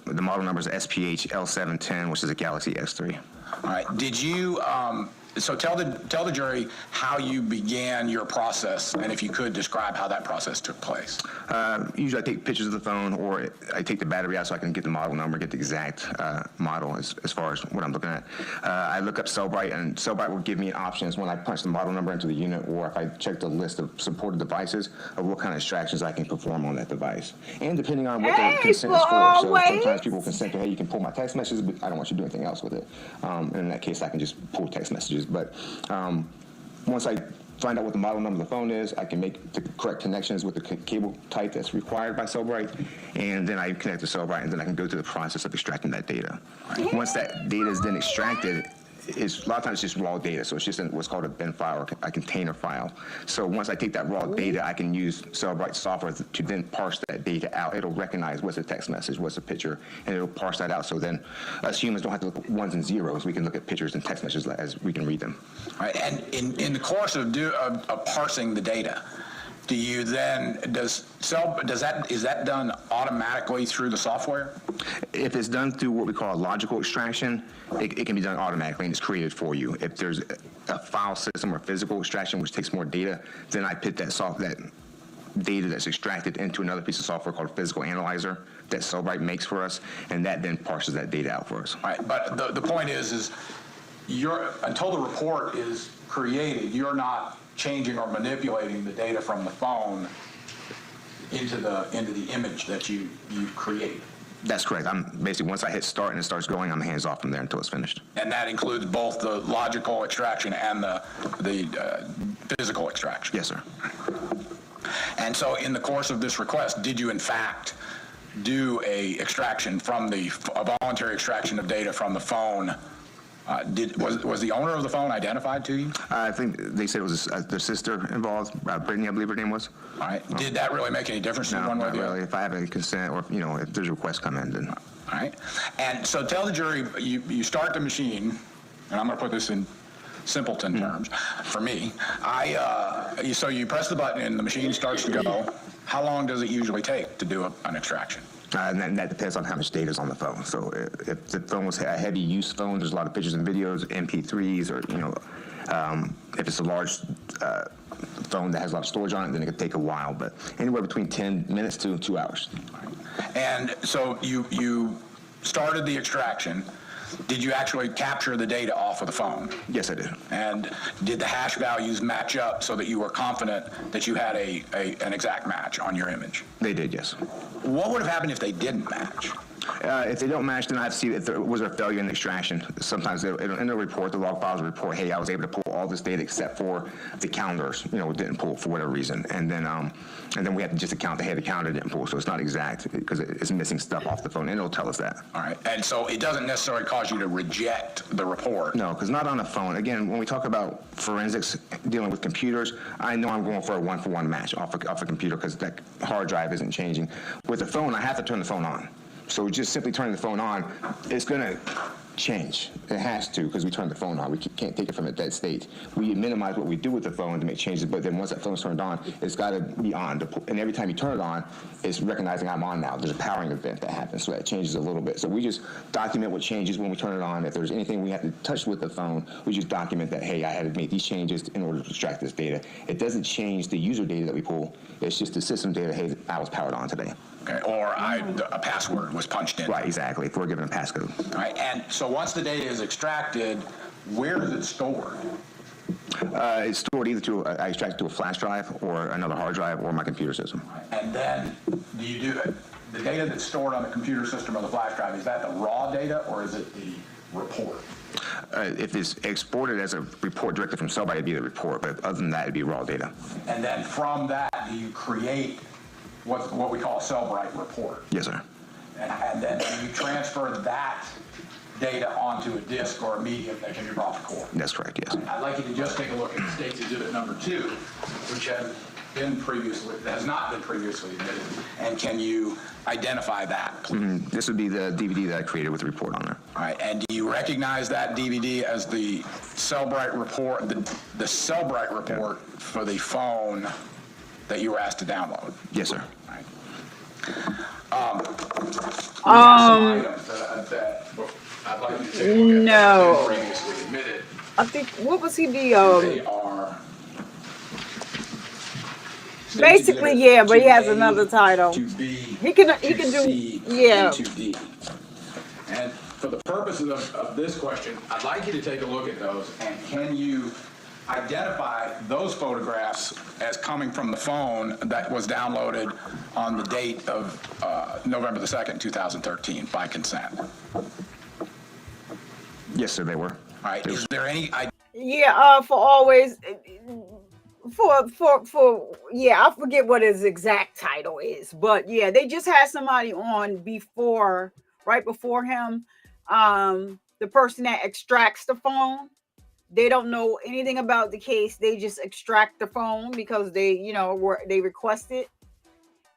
the model number is SPH L710, which is a Galaxy S3. All right. Did you? So tell the jury how you began your process, and if you could describe how that process took place. Usually I take pictures of the phone, or I take the battery out so I can get the model number, get the exact model as far as what I'm looking at. I look up Cellbrite, and Cellbrite will give me options when I punch the model number into the unit, or if I check the list of supported devices of what kind of extractions I can perform on that device. And depending on what the consent is for. So sometimes people consent to, hey, you can pull my text messages, but I don't want you to do anything else with it. And in that case, I can just pull text messages. But once I find out what the model number of the phone is, I can make the correct connections with the cable type that's required by Cellbrite, and then I connect to Cellbrite, and then I can go through the process of extracting that data. Once that data is then extracted, a lot of times it's just raw data, so it's just what's called a bin file or a container file. So once I take that raw data, I can use Cellbrite software to then parse that data out. It'll recognize what's a text message, what's a picture, and it'll parse that out. So then us humans don't have to look at ones and zeros. We can look at pictures and text messages as we can read them. All right. And in the course of parsing the data, do you then is that done automatically through the software? If it's done through what we call a logical extraction, it can be done automatically and it's created for you. If there's a file system or physical extraction which takes more data, then I put that data that's extracted into another piece of software called a physical analyzer that Cellbrite makes for us, and that then parses that data out for us. All right. But the point is until the report is created, you're not changing or manipulating the data from the phone into the image that you create. That's correct. I'm basically, once I hit start and it starts going, I'm hands off from there until it's finished. And that includes both the logical extraction and the physical extraction. Yes, sir. And so in the course of this request, did you in fact do a voluntary extraction of data from the phone? Was the owner of the phone identified to you? I think they said it was their sister involved, Brittany, I believe her name was. All right. Did that really make any difference in one way or the other? Not really. If I have any consent, or if there's a request come in, then. All right. And so tell the jury, you start the machine, and I'm going to put this in simpleton terms for me. So you press the button and the machine starts to go. How long does it usually take to do an extraction? And that depends on how much data is on the phone. So if the phone was a heavy use phone, there's a lot of pictures and videos, MP3s, or if it's a large phone that has a lot of storage on it, then it could take a while. But anywhere between 10 minutes to 2 hours. And so you started the extraction. Did you actually capture the data off of the phone? Yes, I did. And did the hash values match up so that you were confident that you had an exact match on your image? They did, yes. What would have happened if they didn't match? If they don't match, then I have to see if there was a failure in the extraction. Sometimes in the report, the log files will report, hey, I was able to pull all this data except for the counters, didn't pull for whatever reason. And then we have to just account the counter didn't pull, so it's not exact because it's missing stuff off the phone, and it'll tell us that. All right. And so it doesn't necessarily cause you to reject the report. No, because not on a phone. Again, when we talk about forensics dealing with computers, I know I'm going for a one-for-one match off a computer because that hard drive isn't changing. With the phone, I have to turn the phone on. So just simply turning the phone on, it's going to change. It has to, because we turned the phone on. We can't take it from a dead state. We minimize what we do with the phone to make changes, but then once that phone's turned on, it's got to be on. And every time you turn it on, it's recognizing I'm on now. There's a powering event that happens, so that changes a little bit. So we just document what changes when we turn it on. If there's anything we have to touch with the phone, we just document that, hey, I had to make these changes in order to extract this data. It doesn't change the user data that we pull. It's just the system data, hey, I was powered on today. Okay, or a password was punched in. Right, exactly, if we're given a passcode. All right, and so once the data is extracted, where is it stored? It's stored either to, I extract it to a flash drive or another hard drive or my computer system. And then do you do the data that's stored on the computer system or the flash drive, is that the raw data or is it the report? If it's exported as a report directly from somebody, it'd be the report, but other than that, it'd be raw data. And then from that, do you create what we call a Cellbrite report? Yes, sir. And then you transfer that data onto a disk or a medium that can be brought to court. That's correct, yes. I'd like you to just take a look at State's Exhibit number 2, which has not been previously admitted. And can you identify that, please? This would be the DVD that I created with the report on it. All right, and do you recognize that DVD as the Cellbrite report, the Cellbrite report for the phone that you were asked to download? Yes, sir. All right. Items that I'd like you to take a look at that have been previously admitted. I think, what was he They are basically, yeah, but he has another title. to B, He can to do, C, yeah. and to D. And for the purposes of this question, I'd like you to take a look at those, and can you identify those photographs as coming from the phone that was downloaded on the date of November the 2nd, 2013 by consent? Yes, sir, they were. All right, is there any Yeah, for always, yeah, I forget what his exact title is, but yeah, they just had somebody on right before him, the person that extracts the phone. They don't know anything about the case. They just extract the phone because they requested.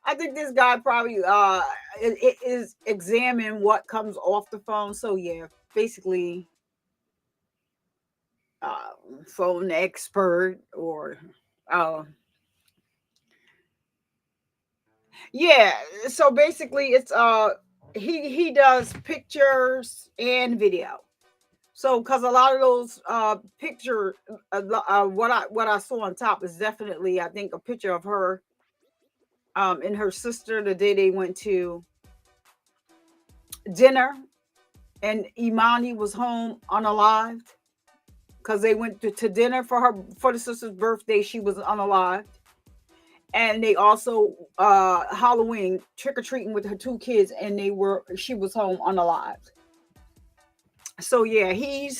I think this guy probably is examine what comes off the phone. So yeah, basically, phone expert or yeah. So basically, it's he does pictures and video. So, because a lot of those picture, what I saw on top is definitely, I think, a picture of her and her sister the day they went to dinner, and Emani was home unalived because they went to dinner for the sister's birthday. She was unalived, and they also Halloween trick or treating with her 2 kids, and she was home unalived. So yeah, he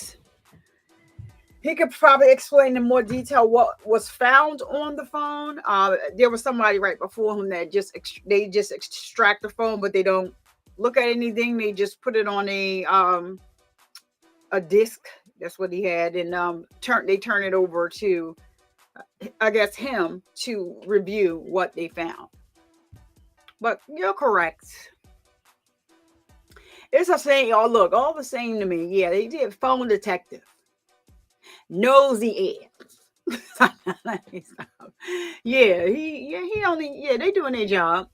could probably explain in more detail what was found on the phone. There was somebody right before him that they just extract the phone, but they don't look at anything. They just put it on a disc. That's what he had, and they turn it over to, I guess, him to review what they found. But you're correct. It's the same. Oh, look, all the same to me. Yeah, they did phone detective. Nosy ass. Yeah, they doing their job.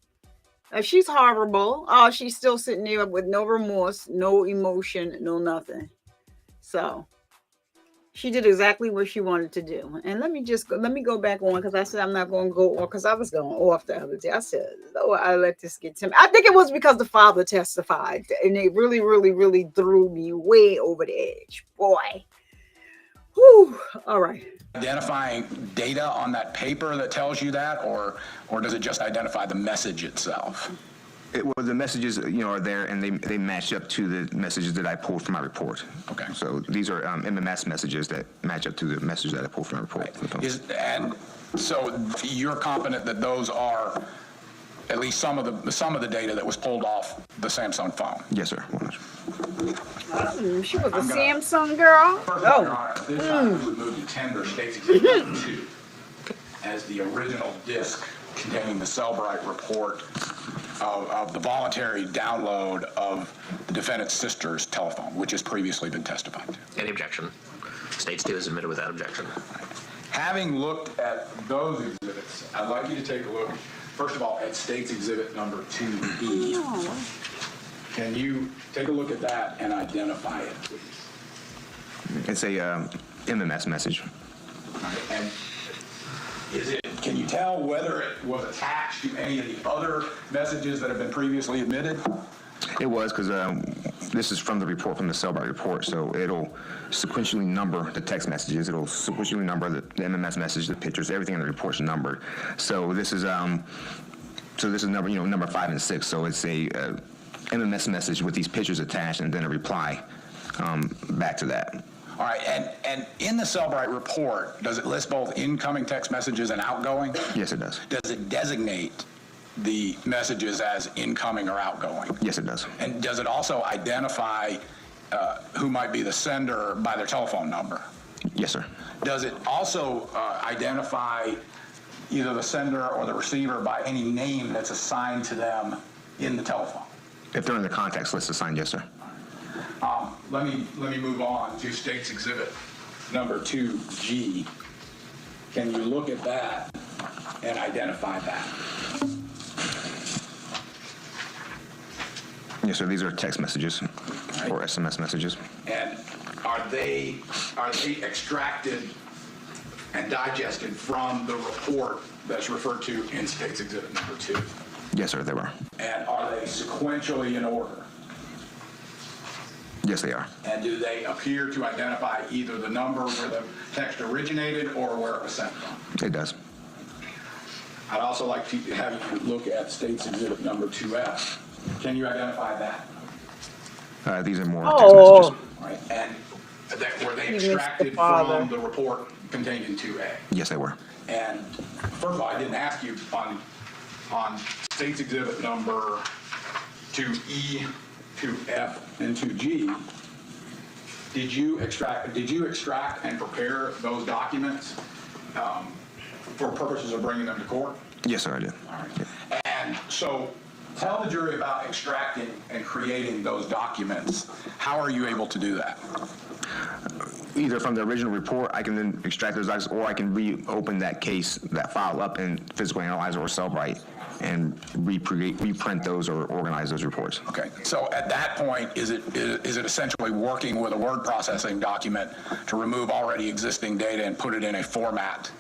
She's horrible. She's still sitting there with no remorse, no emotion, no nothing. So she did exactly what she wanted to do. And let me go back on, because I said I'm not going to go on, because I was going off the other day. I said, Lord, I let this get to me. I think it was because the father testified, and it really, really, really threw me way over the edge. Boy. Whew. All right. identifying data on that paper that tells you that, or does it just identify the message itself? Well, the messages, are there, and they match up to the messages that I pulled from my report. Okay. So these are MMS messages that match up to the message that I pulled from my report. Right. And so you're confident that those are at least some of the data that was pulled off the Samsung phone? Yes, sir. She was a Samsung girl? First of all, Your Honor, this time we would move to tender State's Exhibit 2 as the original disk containing the Cellbrite report of the voluntary download of the defendant's sister's telephone, which has previously been testified to. Any objection? States 2 is admitted without objection. Having looked at those exhibits, I'd like you to take a look, first of all, at State's Exhibit number 2E. Can you take a look at that and identify it, please? It's a MMS message. And can you tell whether it was attached to any of the other messages that have been previously admitted? It was, because this is from the report, from the Cellbrite report, so it'll sequentially number the text messages. It'll sequentially number the MMS message, the pictures, everything in the report's numbered. So this is number, number 5 and 6. So it's a MMS message with these pictures attached, and then a reply back to that. All right, and in the Cellbrite report, does it list both incoming text messages and outgoing? Yes, it does. Does it designate the messages as incoming or outgoing? Yes, it does. And does it also identify who might be the sender by their telephone number? Yes, sir. Does it also identify either the sender or the receiver by any name that's assigned to them in the telephone? If they're in the contacts list assigned, yes, sir. Let me move on to State's Exhibit number 2G. Can you look at that and identify that? Yes, sir. These are text messages or SMS messages. And are they extracted and digested from the report that's referred to in State's Exhibit number 2? Yes, sir, they were. And are they sequentially in order? Yes, they are. And do they appear to identify either the number where the text originated or where it was sent from? It does. I'd also like to have you look at State's Exhibit number 2F. Can you identify that? These are more text messages. All right. And were they extracted from the report contained in 2A? Yes, they were. And first of all, I didn't ask you on State's Exhibit number 2E, 2F, and 2G, did you extract and prepare those documents for purposes of bringing them to court? Yes, sir, I did. All right. And so tell the jury about extracting and creating those documents. How are you able to do that? Either from the original report, I can then extract those documents, or I can reopen that case, that file up in Physical Analyzer or Cellbrite, and reprint those or organize those reports. Okay. So at that point, is it essentially working with a word processing document to remove already existing data and put it in a format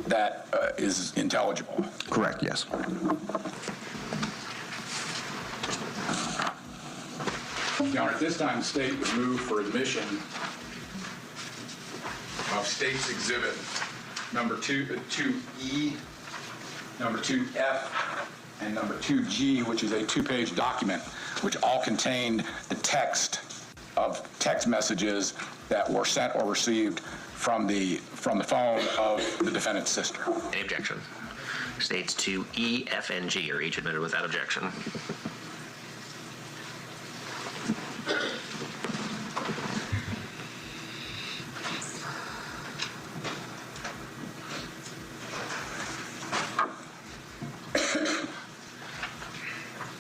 that is intelligible? Correct, yes. Your Honor, at this time, the state would move for admission of State's Exhibit number 2E, number 2F, and number 2G, which is a 2-page document, which all contained the text of text messages that were sent or received from the phone of the defendant's sister. Any objection? States 2E, F, and G are each admitted without objection.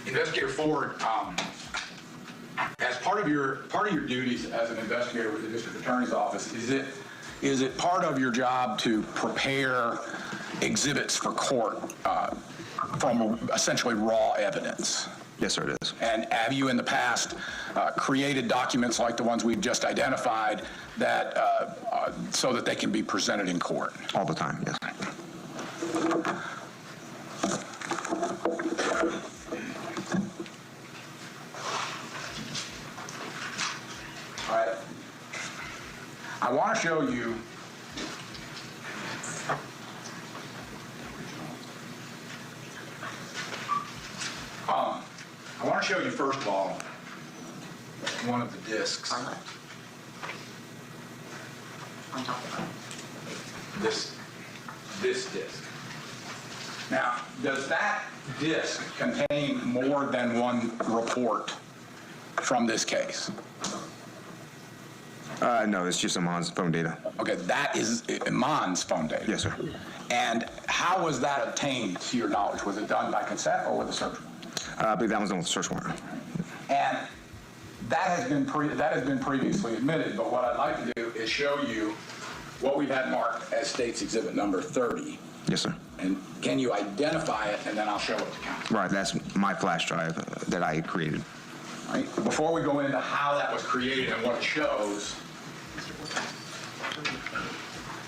Investigator Ford, as part of your duties as an investigator with the district attorney's office, is it part of your job to prepare exhibits for court from essentially raw evidence? Yes, sir, it is. And have you in the past created documents like the ones we've just identified that so that they can be presented in court? All the time, yes. All right. I want to show you first of all one of the discs. This disc. Now, does that disc contain more than one report from this case? No, it's just Emani's phone data. Okay, that is Emani's phone data. Yes, sir. And how was that obtained, to your knowledge? Was it done by consent or with a search warrant? I believe that was on the search warrant. And that has been previously admitted, but what I'd like to do is show you what we've had marked as State's Exhibit number 30. Yes, sir. And can you identify it, and then I'll show it to council. Right, that's my flash drive that I created. Right. Before we go into how that was created and what it shows,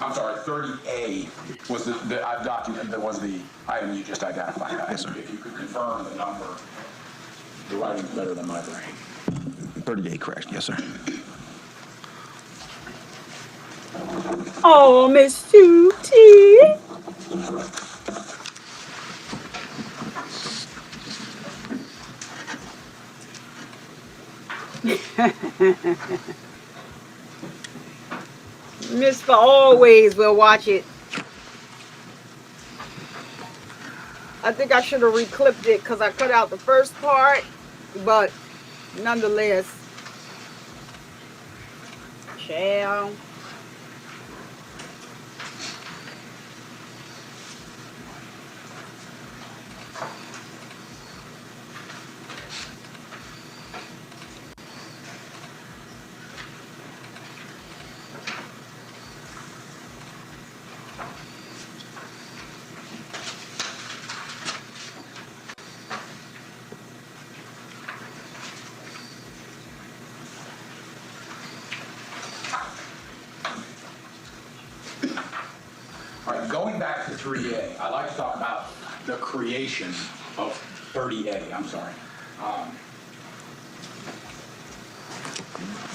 I'm sorry, 30A was the document that was the item you just identified. Yes, sir. If you could confirm the number, the writing's better than my brain. 38, correct. Yes, sir. Oh, Miss Sutie. Mr. Always will watch it. I think I should have reclipped it because I cut out the first part, but nonetheless, shall. All right, going back to 3A, I'd like to talk about the creation of 30A. I'm sorry.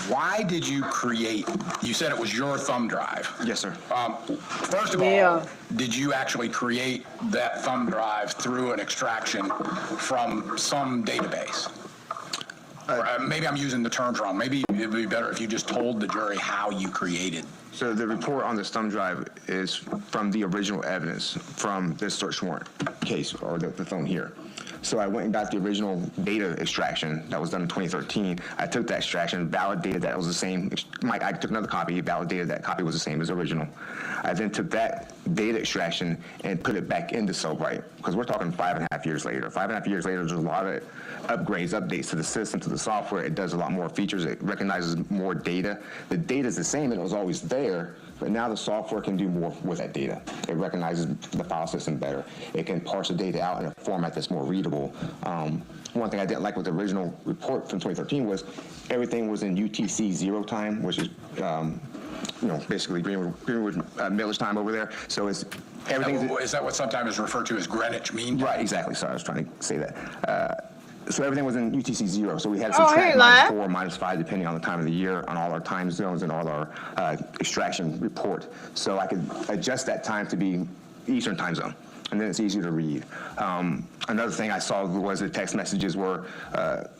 Why did you create, you said it was your thumb drive. Yes, sir. First of all, did you actually create that thumb drive through an extraction from some database? Or maybe I'm using the terms wrong. Maybe it would be better if you just told the jury how you created. So the report on this thumb drive is from the original evidence from this search warrant case, or the phone here. So I went and got the original data extraction that was done in 2013. I took that extraction, validated that it was the same. I took another copy, validated that copy was the same as the original. I then took that data extraction and put it back into Cellbrite, because we're talking 5.5 years later. 5.5 years later, there's a lot of upgrades, updates to the system, to the software. It does a lot more features. It recognizes more data. The data is the same, and it was always there, but now the software can do more with that data. It recognizes the file system better. It can parse the data out in a format that's more readable. One thing I didn't like with the original report from 2013 was everything was in UTC 0 time, which is basically Greenwood Village time over there. So it's everything. Is that what sometimes is referred to as Greenwich Mean Time? Right, exactly. Sorry, I was trying to say that. So everything was in UTC 0. So we had to subtract -4, -5, depending on the time of the year, on all our time zones and all our extraction report. So I could adjust that time to be Eastern time zone, and then it's easier to read. Another thing I saw was the text messages were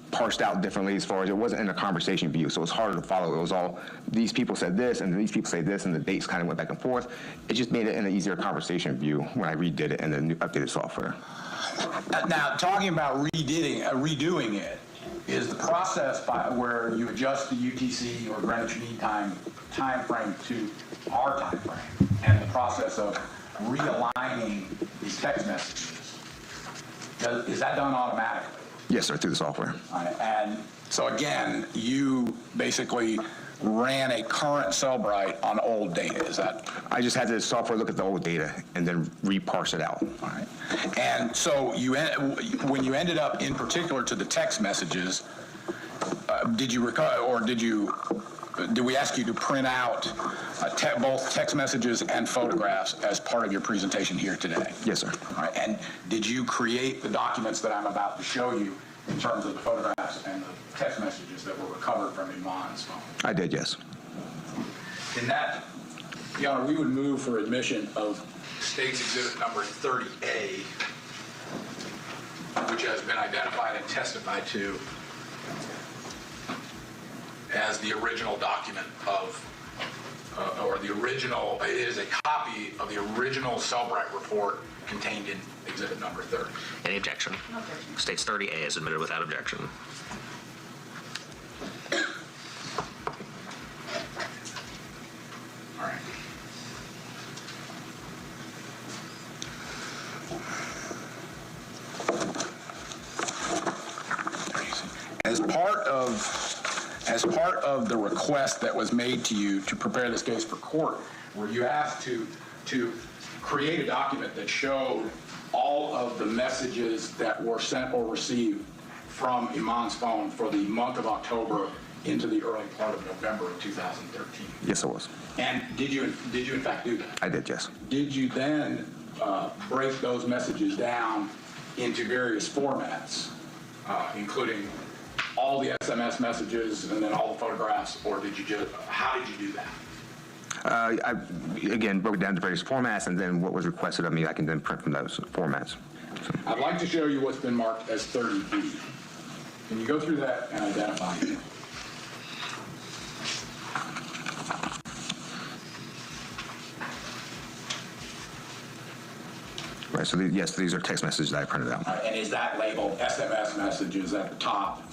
parsed out differently, as far as it wasn't in a conversation view, so it was harder to follow. It was all, these people said this, and these people say this, and the dates kind of went back and forth. It just made it in an easier conversation view when I redid it in the new updated software. Now, talking about redoing it, is the process by where you adjust the UTC or Greenwich Mean Time frame to our time frame, and the process of realigning these text messages, is that done automatically? Yes, sir, through the software. And so again, you basically ran a current Cellbrite on old data, is that? I just had the software look at the old data and then reparse it out. All right. And so when you ended up, in particular to the text messages, did you recall, or did we ask you to print out both text messages and photographs as part of your presentation here today? Yes, sir. All right. And did you create the documents that I'm about to show you in terms of the photographs and the text messages that were recovered from Emani's phone? I did, yes. In that, Your Honor, we would move for admission of State's Exhibit number 30A, which has been identified and testified to as the original document of, it is a copy of the original Cellbrite report contained in Exhibit number 30. Any objection? No objection. States 30A is admitted without objection. All right. of the request that was made to you to prepare this case for court, were you asked to create a document that showed all of the messages that were sent or received from Iman's phone for the month of October into the early part of November of 2013? Yes, I was. And did you in fact do that? I did, yes. Did you then break those messages down into various formats, including all the SMS messages and then all the photographs, or how did you do that? I, again, broke it down to various formats, and then what was requested of me, I can then print from those formats. So. I'd like to show you what's been marked as 30B. Can you go through that and identify it? Right, so yes, these are text messages that I printed out. And is that labeled SMS messages at the top?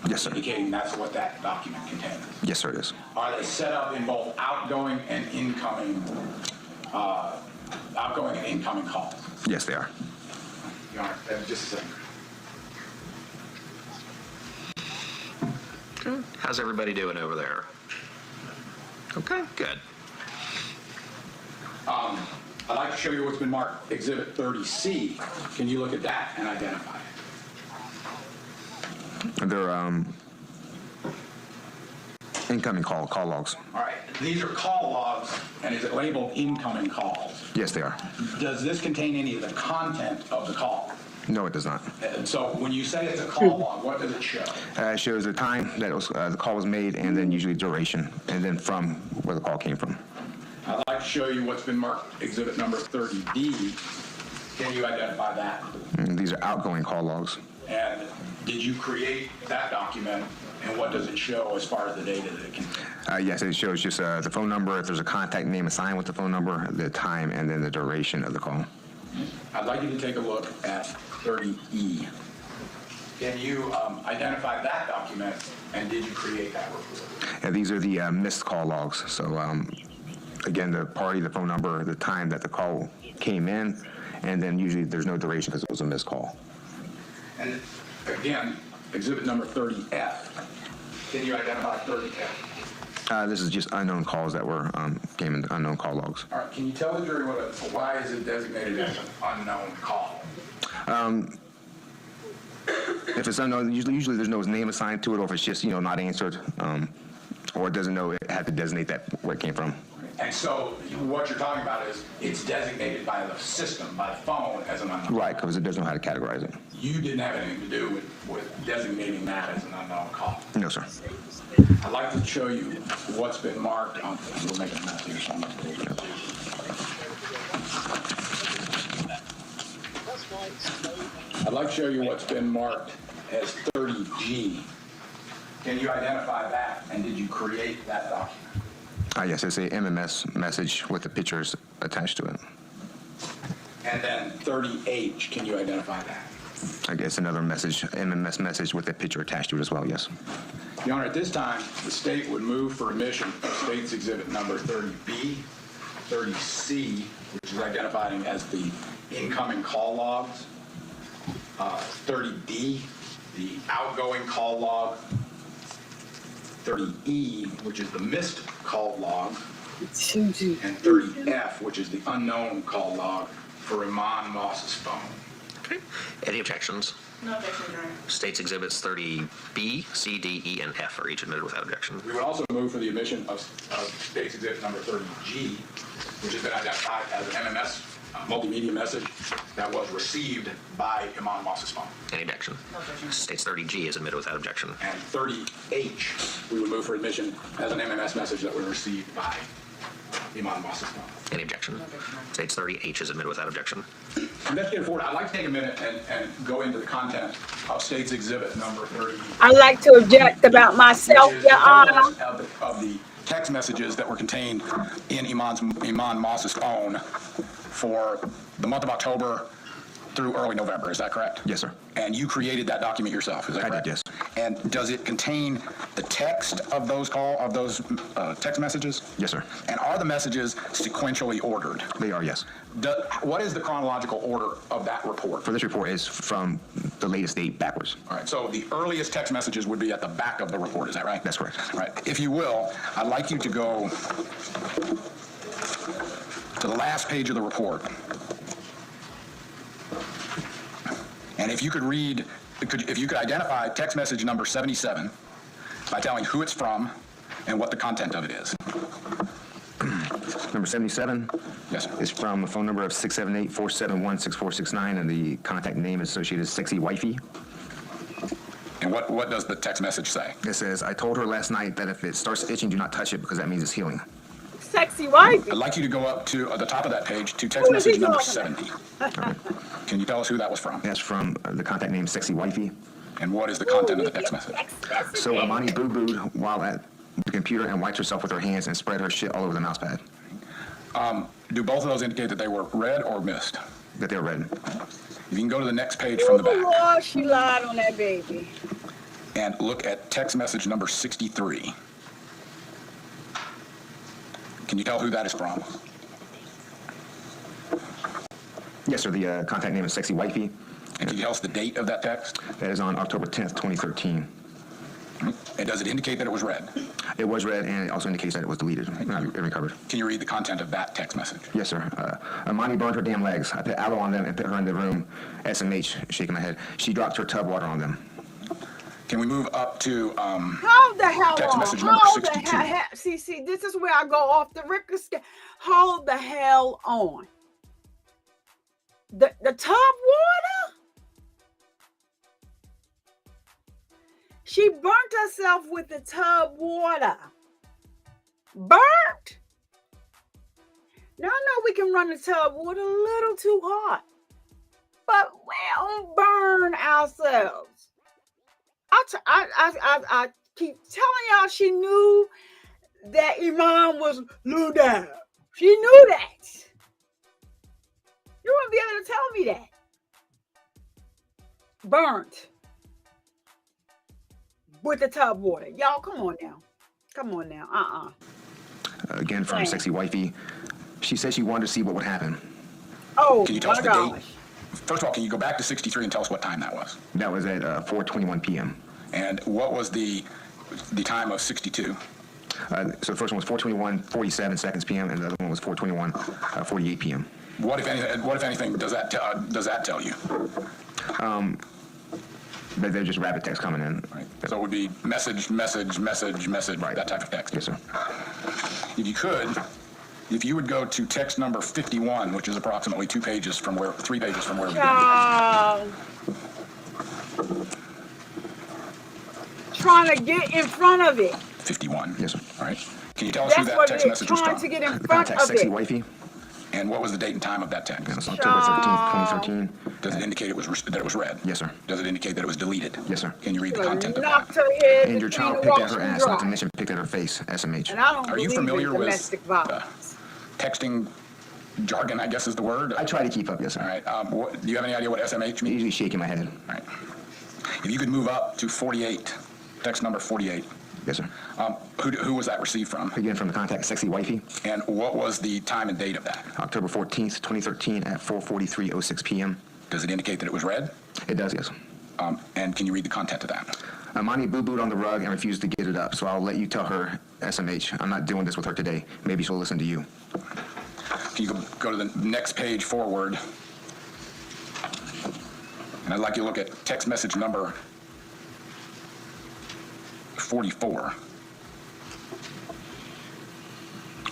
Yes, sir. Indicating that's what that document contains? Yes, sir, it is. Are they set up in both outgoing and incoming calls? Yes, they are. Your Honor, just a second. Okay. How's everybody doing over there? Okay, good. I'd like to show you what's been marked Exhibit 30C. Can you look at that and identify it? They're incoming call logs. All right. These are call logs, and is it labeled incoming calls? Yes, they are. Does this contain any of the content of the call? No, it does not. And so when you say it's a call log, what does it show? It shows the time that the call was made, and then usually duration, and then from where the call came from. I'd like to show you what's been marked Exhibit number 30D. Can you identify that? These are outgoing call logs. And did you create that document, and what does it show as far as the data that it contains? Yes, it shows just the phone number, if there's a contact name assigned with the phone number, the time, and then the duration of the call. I'd like you to take a look at 30E. Can you identify that document, and did you create that report? And these are the missed call logs. So again, the party, the phone number, the time that the call came in, and then usually there's no duration because it was a missed call. And again, Exhibit number 30F. Can you identify 30F? This is just unknown calls that were came in unknown call logs. All right, can you tell the jury why is it designated as an unknown call? If it's unknown, usually there's no name assigned to it, or if it's just not answered, or it doesn't know, it had to designate that where it came from. And so what you're talking about is it's designated by the system, by the phone, as an unknown. Right, because it doesn't know how to categorize it. You didn't have anything to do with designating that as an unknown call. No, sir. I'd like to show you what's been marked on. We'll make a mess here. I'd like to show you what's been marked as 30G. Can you identify that, and did you create that document? Yes, it's a MMS message with the pictures attached to it. And then 30H, can you identify that? I guess another message, MMS message with a picture attached to it as well, yes. Your Honor, at this time, the state would move for admission of State's Exhibit number 30B, 30C, which is identifying as the incoming call logs, 30D, the outgoing call log, 30E, which is the missed call log, and 30F, which is the unknown call log for Emani Moss's phone. Okay. Any objections? No objection, Your Honor. States Exhibits 30B, C, D, E, and F are each admitted without objection. We would also move for the admission of State's Exhibit number 30G, which has been identified as an MMS multimedia message that was received by Emani Moss's phone. Any objection? No objection. States 30G is admitted without objection. And 30H, we would move for admission as an MMS message that was received by Emani Moss's phone. Any objection? States 30H is admitted without objection. Investigator Ford, I'd like to take a minute and go into the content of State's Exhibit number 30. I'd like to object about myself, Your Honor. Of the text messages that were contained in Emani Moss's phone for the month of October through early November. Is that correct? Yes, sir. And you created that document yourself, is that correct? I did, yes. And does it contain the text of those text messages? Yes, sir. And are the messages sequentially ordered? They are, yes. What is the chronological order of that report? For this report is from the latest date backwards. All right, so the earliest text messages would be at the back of the report, is that right? That's correct. All right, if you will, I'd like you to go to the last page of the report. And if you could read, if you could identify text message number 77 by telling who it's from and what the content of it is. Number 77 Yes, sir. is from a phone number of 678-471-6469, and the contact name associated is Sexy Wifey. And what does the text message say? It says, I told her last night that if it starts itching, do not touch it because that means it's healing. Sexy wifey. I'd like you to go up to the top of that page to text message number 70. Can you tell us who that was from? That's from the contact name Sexy Wifey. And what is the content of the text message? So Emani boo-booed while at the computer and wiped herself with her hands and spread her shit all over the mouse pad. Do both of those indicate that they were read or missed? That they were read. If you can go to the next page from the back Lord, she lied on that baby. and look at text message number 63. Can you tell who that is from? Yes, sir. The contact name is Sexy Wifey. And can you tell us the date of that text? That is on October 10th, 2013. And does it indicate that it was read? It was read, and it also indicates that it was deleted and recovered. Can you read the content of that text message? Yes, sir. Emani burned her damn legs. I put aloe on them and put her in the room. SMH, shaking my head. She dropped her tub water on them. Can we move up to Hold the hell text on. message number Hold the 62? hell. See, this is where I go off the record scale. Hold the hell on. The tub water? She burnt herself with the tub water. Burnt? Now I know we can run the tub water a little too hot, but we don't burn ourselves. I keep telling y'all she knew that Iman was low down. She knew that. You wouldn't be able to tell me that. Burnt with the tub water. Y'all, come on now. Come on now. Again, from Sexy Wifey. She said she wanted to see what would happen. Oh, Can you tell us my the gosh. date? First of all, can you go back to 63 and tell us what time that was? That was at 4:21 p.m. And what was the time of 62? So the first one was 4:21:47 seconds p.m. and the other one was 4:21:48 p.m. What if anything does that tell you? But they're just rapid text coming in. Right. So it would be message, right. That type of text. Yes, sir. If you would go to text number 51, which is approximately 3 pages from where we began. Trying to get in front of it. 51. Yes, sir. All right. Can you tell us who That's that what text it is. message was Trying from? to get in The front contact of Sexy it. Wifey. And what was the date and time of that text? It's October 13th, 2013. Does it indicate that it was read? Yes, sir. Does it indicate that it was deleted? Yes, sir. Can you read the content of that? Knocked her head And your between child the picked at rocks her and ass, not to dry. mention picked at her face. SMH. And I don't Are you believe familiar in with domestic violence. texting jargon, I guess is the word? I try to keep up, yes, sir. All right. Do you have any idea what SMH means? Usually shaking my head. All right. If you could move up to 48, text number 48. Yes, sir. Who was that received from? Again, from the contact Sexy Wifey. And what was the time and date of that? October 14th, 2013 at 4:43:06 p.m. Does it indicate that it was read? It does, yes. And can you read the content of that? Emani boo-booed on the rug and refused to get it up, so I'll let you tell her, SMH. I'm not doing this with her today. Maybe she'll listen to you. Can you go to the next page forward? And I'd like you to look at text message number 44.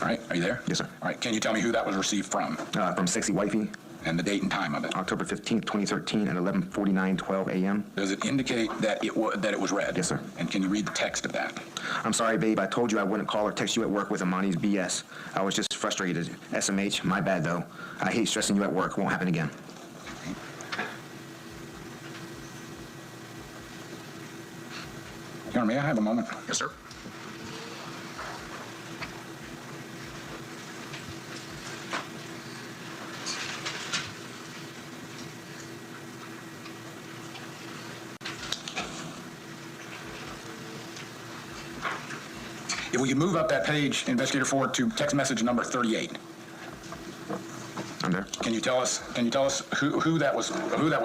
All right, are you there? Yes, sir. All right, can you tell me who that was received from? From Sexy Wifey. And the date and time of it? October 15th, 2013 at 11:49:12 a.m. Does it indicate that it was read? Yes, sir. And can you read the text of that? I'm sorry, babe. I told you I wouldn't call or text you at work with Emani's BS. I was just frustrated. SMH, my bad, though. I hate stressing you at work. Won't happen again. Your Honor, may I have a moment? Yes, sir. If we could move up that page, Investigator Ford, to text message number 38. I'm there. Can you tell us who that was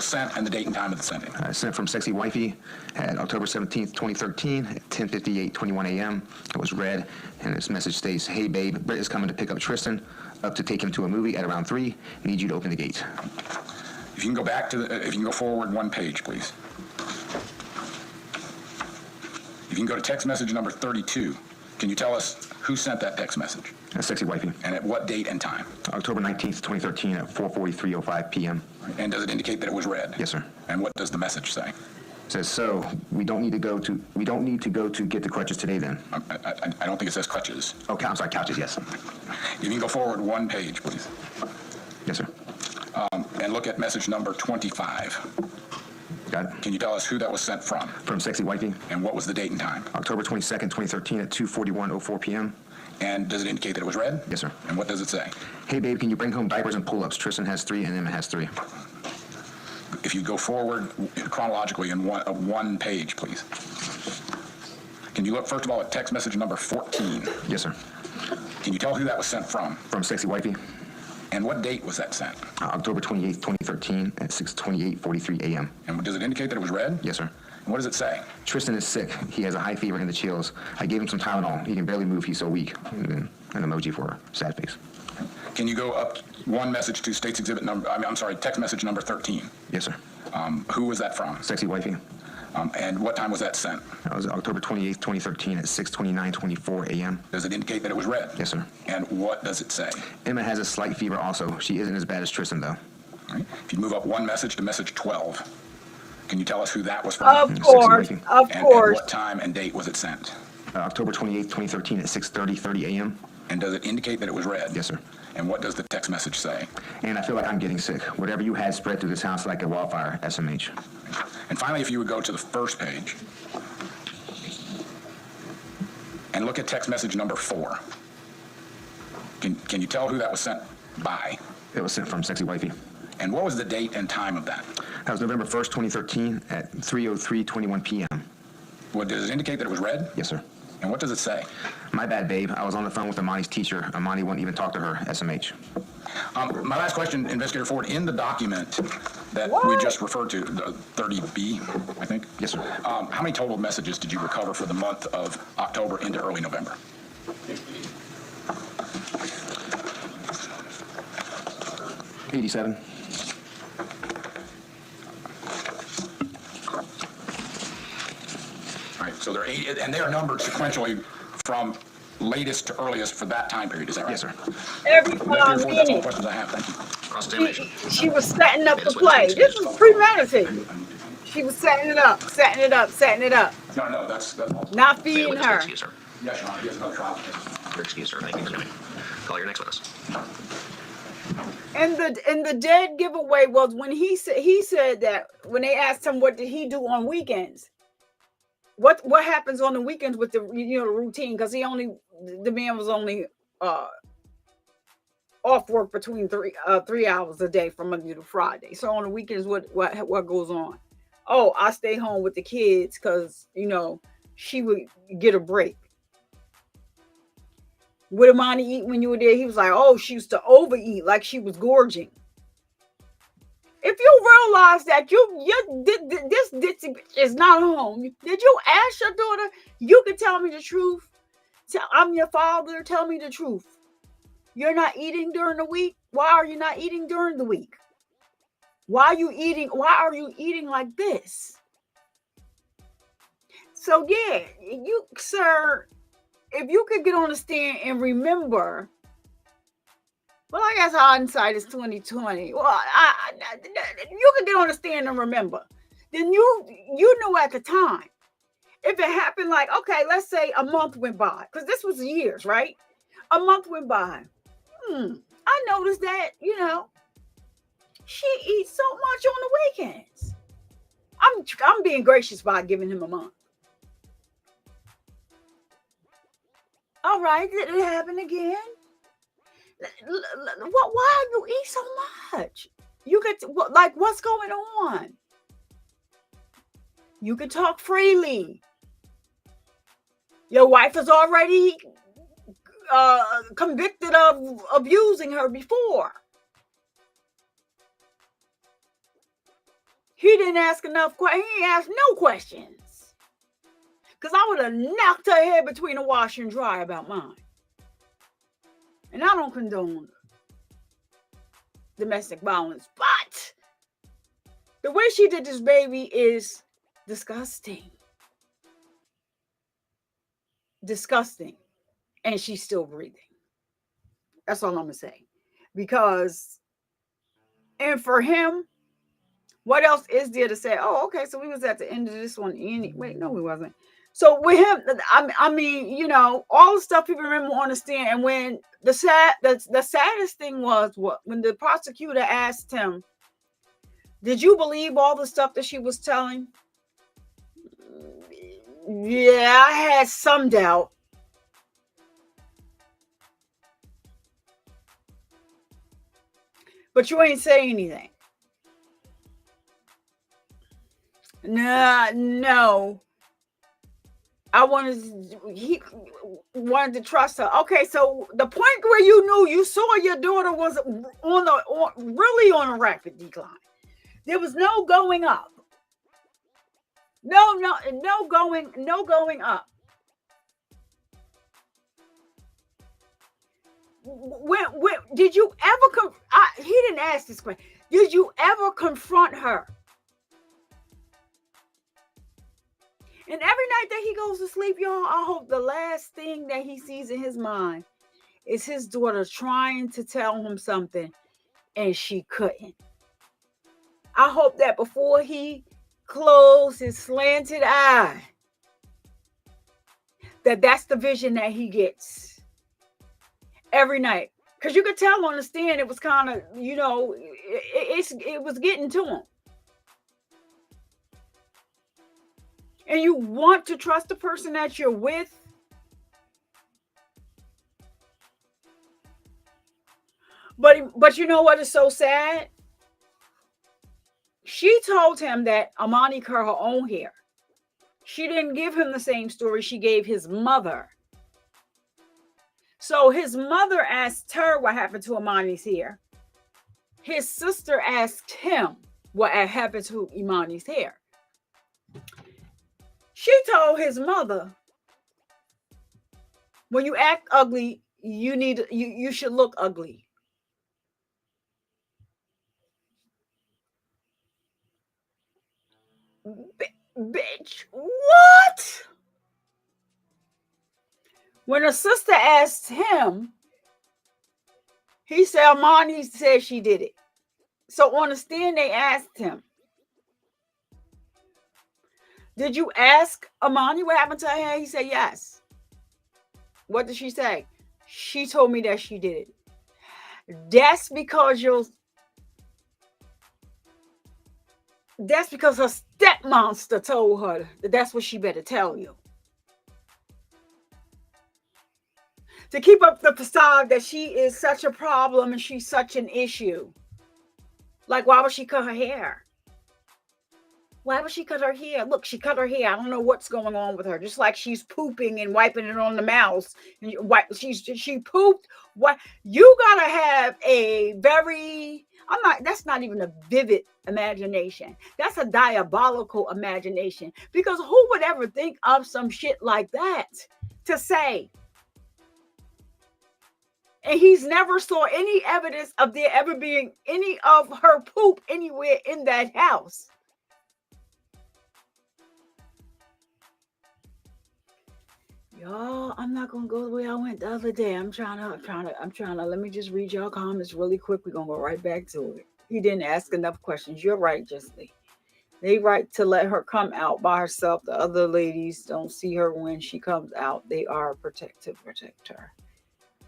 sent and the date and time of the sending? Sent from Sexy Wifey at October 17th, 2013 at 10:58:21 a.m. It was read, and this message states, "Hey babe, Britt is coming to pick up Tristan up to take him to a movie at around 3. Need you to open the gate." If you can go forward one page, please. If you can go to text message number 32, can you tell us who sent that text message? Sexy Wifey. And at what date and time? October 19th, 2013 at 4:43:05 p.m. And does it indicate that it was read? Yes, sir. And what does the message say? It says, "So we don't need to go to get the crutches today then." I don't think it says crutches. Okay, I'm sorry, couches, yes. If you can go forward one page, please. Yes, sir. And look at message number 25. Got it. Can you tell us who that was sent from? From Sexy Wifey. And what was the date and time? October 22nd, 2013 at 2:41:04 p.m. And does it indicate that it was read? Yes, sir. And what does it say? "Hey babe, can you bring home diapers and pull-ups? Tristan has 3 and Emma has 3. If you go forward chronologically in one page, please. Can you look, first of all, at text message number 14? Yes, sir. Can you tell who that was sent from? From Sexy Wifey. And what date was that sent? October 28th, 2013 at 6:28:43 a.m. And does it indicate that it was read? Yes, sir. And what does it say? "Tristan is sick. He has a high fever and the chills. I gave him some Tylenol. He can barely move. He's so weak." And then an emoji for a sad face. Can you go up one message to text message number 13? Yes, sir. Who was that from? Sexy Wifey. And what time was that sent? That was October 28th, 2013 at 6:29:24 a.m. Does it indicate that it was read? Yes, sir. And what does it say? "Emma has a slight fever also. She isn't as bad as Tristan, though." All right. If you move up one message to message 12, can you tell us who that was from? Of course, of course. And what time and date was it sent? October 28th, 2013 at 6:30:30 a.m. And does it indicate that it was read? Yes, sir. And what does the text message say? "And I feel like I'm getting sick. Whatever you had spread through this house like a wildfire, SMH." And finally, if you would go to the first page and look at text message number 4. Can you tell who that was sent by? It was sent from Sexy Wifey. And what was the date and time of that? That was November 1st, 2013 at 3:03:21 p.m. Well, does it indicate that it was read? Yes, sir. And what does it say? "My bad, babe. I was on the phone with Emani's teacher. Emani wouldn't even talk to her, SMH." My last question, Investigator Ford, in the document that we just referred to, the 30B, I think? Yes, sir. How many total messages did you recover for the month of October into early November? 87. All right, so they're 80, and they are numbered sequentially from latest to earliest for that time period, is that right? Yes, sir. Every Investigator Ford, that's all the minute. questions I have, thank you. Cross-examination. She was setting up the play. This was premeditated. She was setting it up, setting it up, setting it up. No, that's all. Not Say feeding witness, her. excuse, sir. Yes, Your Honor, he has another trial. Your excuse, sir. Thank you for coming. Call your next witness. And the dead giveaway was when he said that when they asked him what did he do on weekends. What happens on the weekends with the routine, because the man was only off work between 3 hours a day from Monday to Friday. So on the weekends, what goes on? Oh, I stay home with the kids because she would get a break. What did Emani eat when you were there? He was like, oh, she used to overeat, like she was gorging. If you realize that this is not home, did you ask your daughter? You can tell me the truth. I'm your father. Tell me the truth. You're not eating during the week. Why are you not eating during the week? Why are you eating like this? So yeah, you, sir, if you could get on the stand and remember. Well, I guess hindsight is 2020. Well, you can get on the stand and remember. Then you knew at the time. If it happened, like, okay, let's say a month went by, because this was years, right? A month went by. I noticed that, she eats so much on the weekends. I'm being gracious by giving him a month. All right, did it happen again? Why do you eat so much? You could, what's going on? You could talk freely. Your wife is already convicted of abusing her before. He didn't ask enough questions. He asked no questions. Because I would have knocked her head between the washer and dryer about mine. And I don't condone domestic violence. But the way she did this baby is disgusting. Disgusting. And she's still breathing. That's all I'm going to say. Because, and for him, what else is there to say? Oh, okay, so we was at the end of this one. Wait, no, we wasn't. So with him, I mean, you know, all the stuff people remember on the stand. And when the saddest thing was when the prosecutor asked him, did you believe all the stuff that she was telling? Yeah, I had some doubt. But you ain't saying anything. Nah, no. He wanted to trust her. Okay, so the point where you knew you saw your daughter was really on a rapid decline. There was no going up. No going up. When did you ever he didn't ask this question. Did you ever confront her? And every night that he goes to sleep, y'all, I hope the last thing that he sees in his mind is his daughter trying to tell him something and she couldn't. I hope that before he closed his slanted eye, that's the vision that he gets every night. Because you could tell on the stand, it was kind of, you know, it was getting to him. And you want to trust the person that you're with. But you know what is so sad? She told him that Emani cut her own hair. She didn't give him the same story she gave his mother. So his mother asked her what happened to Emani's hair. His sister asked him what had happened to Emani's hair. She told his mother, when you act ugly, you should look ugly. Bitch, what? When a sister asked him, he said, Emani said she did it. So on the stand, they asked him, did you ask Emani what happened to her hair? He said, yes. What did she say? She told me that she did it. That's because her stepmonster told her that that's what she better tell you. To keep up the facade that she is such a problem and she's such an issue. Like, why would she cut her hair? Why would she cut her hair? Look, she cut her hair. I don't know what's going on with her. Just like she's pooping and wiping it on the mouse. And she pooped. What? You gotta have a very, that's not even a vivid imagination. That's a diabolical imagination. Because who would ever think of some shit like that to say? And he's never saw any evidence of there ever being any of her poop anywhere in that house. Y'all, I'm not gonna go the way I went the other day. I'm trying to let me just read y'all comments really quick. We're gonna go right back to it. He didn't ask enough questions. You're right, Justly. They right to let her come out by herself. The other ladies don't see her when she comes out. They are protect her.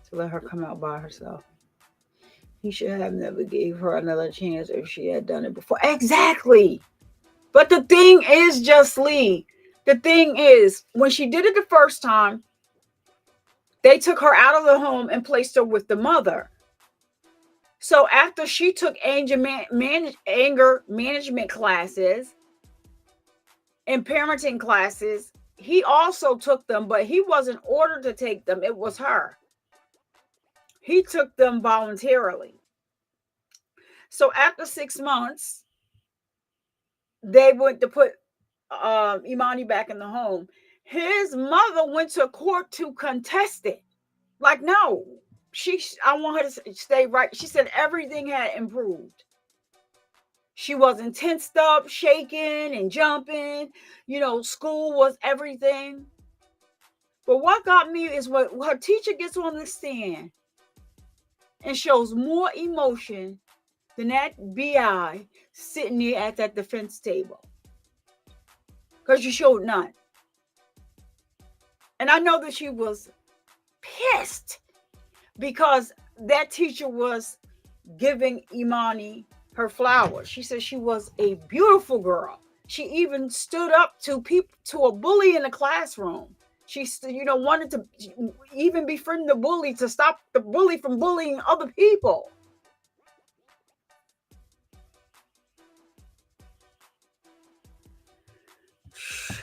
To let her come out by herself. He should have never gave her another chance if she had done it before. Exactly. But the thing is, Justly, the thing is, when she did it the first time, they took her out of the home and placed her with the mother. So after she took anger management classes and parenting classes, he also took them, but he wasn't ordered to take them. It was her. He took them voluntarily. So after 6 months, they went to put Emani back in the home. His mother went to court to contest it. Like, no, I want her to stay right. She said everything had improved. She wasn't tensed up, shaking and jumping. You know, school was everything. But what got me is what her teacher gets on the stand and shows more emotion than that BI sitting there at that defense table. Because she showed none. And I know that she was pissed because that teacher was giving Emani her flowers. She said she was a beautiful girl. She even stood up to a bully in the classroom. She, wanted to even befriend the bully to stop the bully from bullying other people.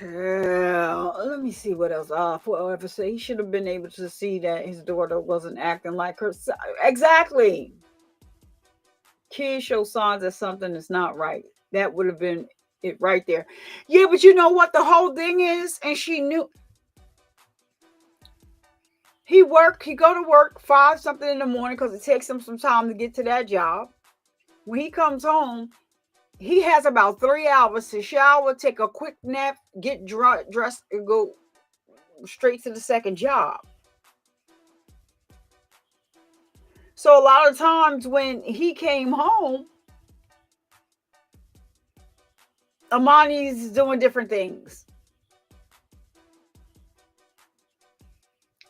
Let me see what else. Forever say he should have been able to see that his daughter wasn't acting like her. Exactly. Kids show signs that something is not right. That would have been it right there. Yeah, but you know what the whole thing is? And she knew. He go to work 5 something in the morning because it takes him some time to get to that job. When he comes home, he has about 3 hours to shower, take a quick nap, get dressed, and go straight to the second job. So a lot of times when he came home, Emani's doing different things.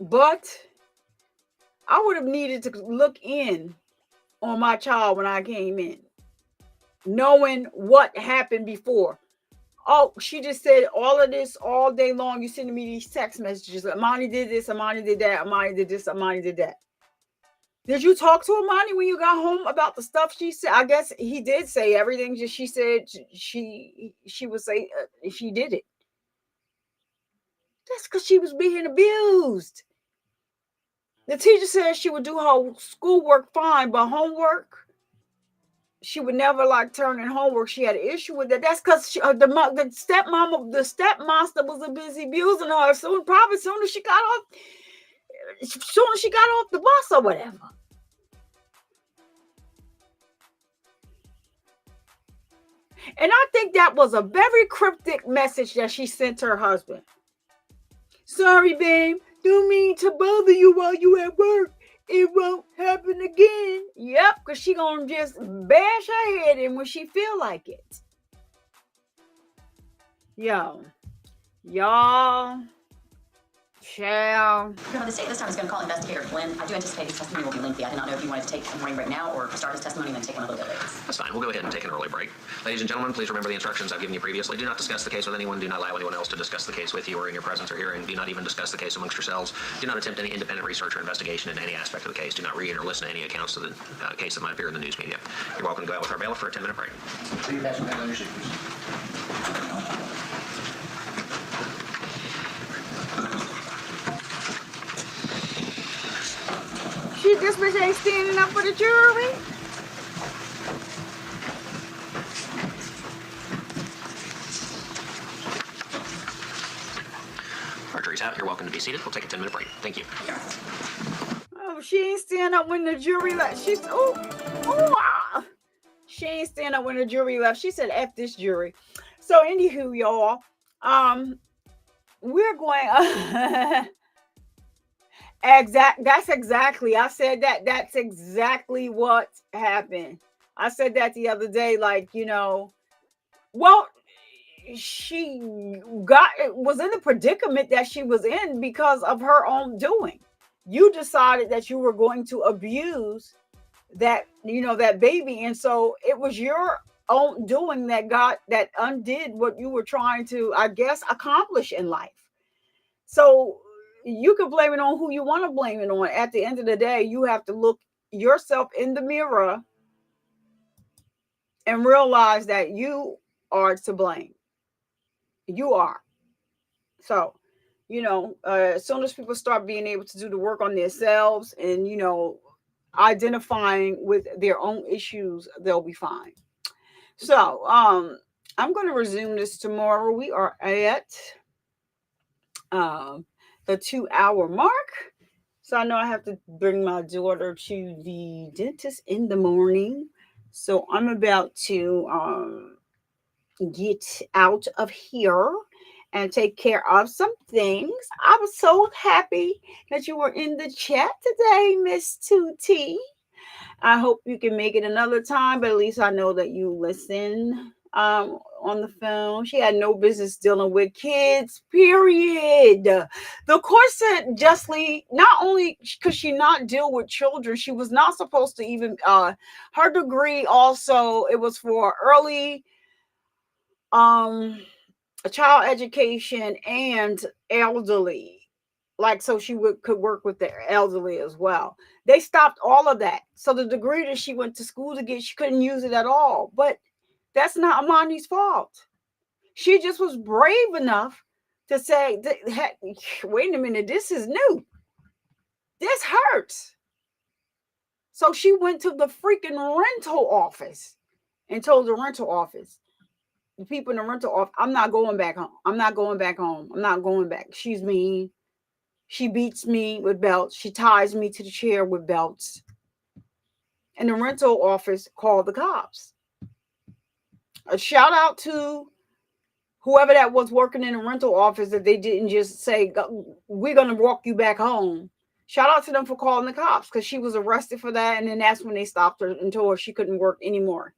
But I would have needed to look in on my child when I came in, knowing what happened before. Oh, she just said all of this all day long. You're sending me these text messages. Emani did this, Emani did that, Emani did this, Emani did that. Did you talk to Emani when you got home about the stuff she said? I guess he did say everything. Just she said she would say she did it. That's because she was being abused. The teacher said she would do her schoolwork fine, but homework, she would never like turn in homework. She had an issue with that. That's because the stepmaster was busy abusing her. Probably soon as she got off the bus or whatever. And I think that was a very cryptic message that she sent her husband. Sorry, babe. Don't mean to bother you while you at work. It won't happen again. Yep, because she gonna just bash her head in when she feel like it. Y'all. Shall. The state this time is going to call investigator Glenn. I do anticipate his testimony will be lengthy. I did not know if you wanted to take a morning break now or start his testimony and then take one a little bit later. That's fine. We'll go ahead and take an early break. Ladies and gentlemen, please remember the instructions I've given you previously. Do not discuss the case with anyone. Do not allow anyone else to discuss the case with you or in your presence or hearing. Do not even discuss the case amongst yourselves. Do not attempt any independent research or investigation in any aspect of the case. Do not read or listen to any accounts of the case that might appear in the news media. You're welcome to go out with our bailiff for a 10-minute break. This bitch ain't standing up for the jury. Archery's out. You're welcome to be seated. We'll take a 10-minute break. Thank you. Oh, she ain't standing up when the jury left. She ain't standing up when the jury left. She said, F this jury. So anywho, y'all, we're going that's exactly. I said that's exactly what happened. I said that the other day, she was in the predicament that she was in because of her own doing. You decided that you were going to abuse that baby, and so it was your own doing that undid what you were trying to, I guess, accomplish in life. So you can blame it on who you want to blame it on. At the end of the day, you have to look yourself in the mirror and realize that you are to blame. You are. So as soon as people start being able to do the work on themselves and, identifying with their own issues, they'll be fine. So, I'm going to resume this tomorrow. We are at the 2 hour mark. So I know I have to bring my daughter to the dentist in the morning. So I'm about to get out of here and take care of some things. I was so happy that you were in the chat today, Miss Tuti. I hope you can make it another time, but at least I know that you listen on the phone. She had no business dealing with kids, period. The court said justly, not only could she not deal with children, she was not supposed to even, her degree also, it was for early child education and elderly, like, so she could work with the elderly as well. They stopped all of that, so the degree that she went to school to get, she couldn't use it at all. But that's not Emani's fault. She just was brave enough to say, wait a minute, this is new, this hurts. So she went to the freaking rental office and told the rental office, the people in the rental office, I'm not going back home. I'm not going back home. I'm not going back. She's mean. She beats me with belts. She ties me to the chair with belts. And the rental office called the cops. A shout out to whoever that was working in the rental office, that they didn't just say, we're going to walk you back home. Shout out to them for calling the cops, because she was arrested for that. And then that's when they stopped her and told her she couldn't work anymore.